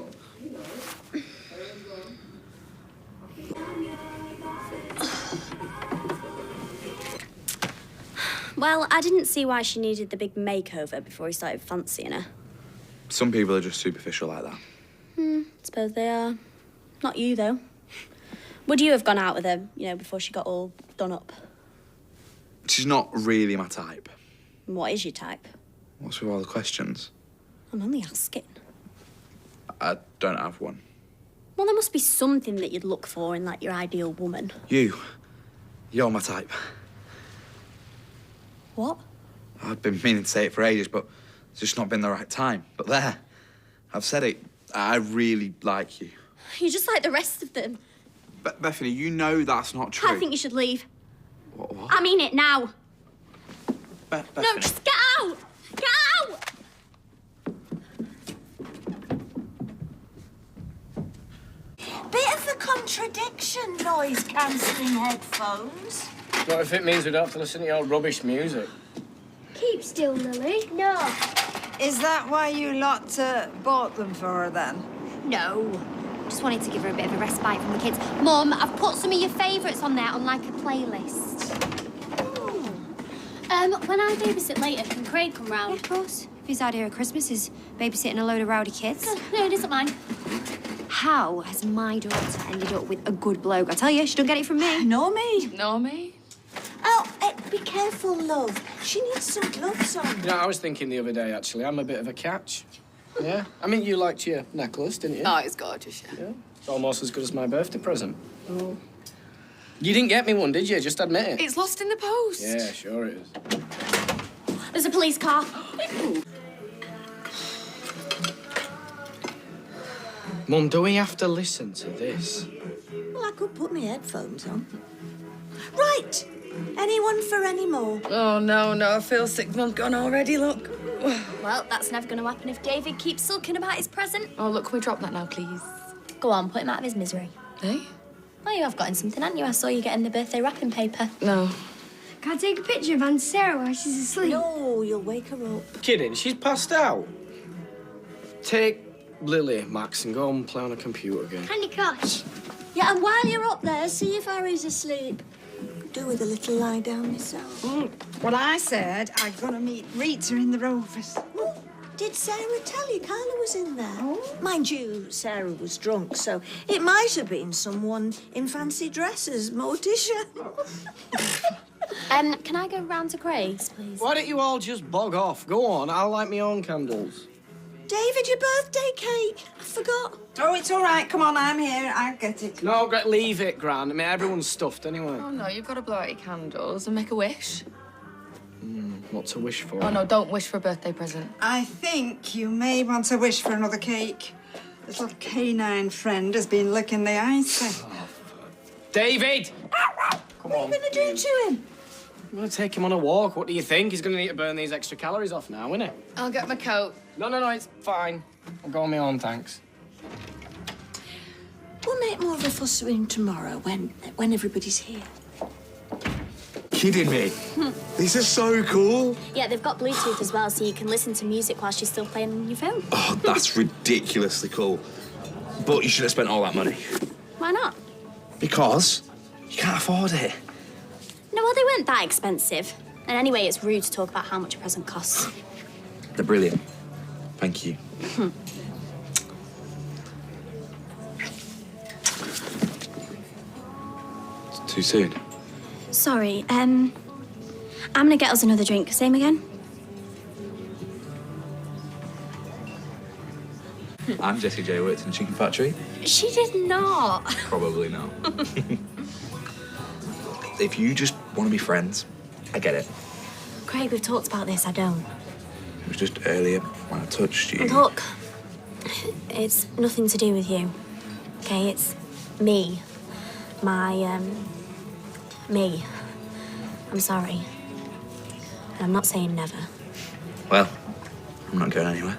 Well, I didn't see why she needed the big makeover before he started fancying her. Some people are just superficial like that. Suppose they are. Not you, though. Would you have gone out with her, before she got all done up? She's not really my type. What is your type? What's with all the questions? I'm only asking. I don't have one. Well, there must be something that you'd look for in, your ideal woman. You're my type. What? I've been meaning to say it for ages, but it's just not been the right time. But there, I've said it. I really like you. You're just like the rest of them. Bethany, you know that's not true. I think you should leave. What? I mean it now. Bethany. No, just get out! Get out! Bit of a contradiction, noise-cancelling headphones. What if it means we don't have to listen to your rubbish music? Keep still, Lily. No. Is that why you lot bought them for her, then? No. Just wanted to give her a bit of a respite from the kids. Mum, I've put some of your favourites on there on, a playlist. When I babysit later, can Craig come round? Yeah, of course. If his idea at Christmas is babysitting a load of rowdy kids. No, it isn't mine. How has my daughter ended up with a good bloke? I tell you, she don't get it from me. Nor me. Nor me. Oh, be careful, love. She needs some gloves on. I was thinking the other day, actually, I'm a bit of a catch. Yeah? I mean, you liked your necklace, didn't you? Oh, it's gorgeous, Yeah. It's almost as good as my birthday present. Oh. You didn't get me one, did you? Just admit it. It's lost in the post. Yeah, sure it is. There's a police car. Mum, do we have to listen to this? Well, I could put my headphones on. Right. Anyone for any more? Oh, no, I feel 6 months gone already, look. Well, that's never going to happen if David keeps sulking about his present. Oh, look, can we drop that now, please? Go on, put him out of his misery. Eh? Well, you have gotten something, haven't you? I saw you getting the birthday wrapping paper. No. Can I take a picture of Aunt Sarah while she's asleep? No, you'll wake her up. Kidding, she's passed out. Take Lily, Max, and go and play on a computer game. Candy Crush. Yeah, and while you're up there, see if Harry's asleep. Could do with a little lie down myself. Well, I said I'm going to meet Rita in the Rovers. Did Sarah tell you Carla was in there? Mind you, Sarah was drunk, so it might have been someone in fancy dresses, Morticia. Can I go round to Craig's, please? Why don't you all just bog off? Go on, I'll light my own candles. David, your birthday cake. I forgot. Oh, it's all right. Come on, I'm here. I'll get it. No, leave it, Gran. I mean, everyone's stuffed anyway. Oh, no, you've got to blow out your candles and make a wish. What to wish for? Oh, no, don't wish for a birthday present. I think you may want to wish for another cake. Little canine friend has been licking the ice. David! Come What are you going to do to him? I'm going to take him on a walk. What do you think? He's going to need to burn these extra calories off now, isn't he? I'll get my coat. No, it's fine. I'll go on my own, thanks. We'll make more of a fuss with him tomorrow when everybody's here. Kidding me? These are so cool. Yeah, they've got Bluetooth as well, so you can listen to music while she's still playing on your phone. Oh, that's ridiculously cool. But you should have spent all that money. Why not? Because you can't afford it. No, well, they weren't that expensive. And anyway, it's rude to talk about how much a present costs. They're brilliant. Thank you. It's too soon. Sorry, I'm gonna get us another drink. Same again? I'm Jessie J. Worked in the chicken factory. She did not. Probably not. If you just want to be friends, I get it. Craig, we've talked about this. I don't. It was just earlier when I touched you. Look, it's nothing to do with you. Okay, it's me. Me. I'm sorry. And I'm not saying never. Well, I'm not going anywhere.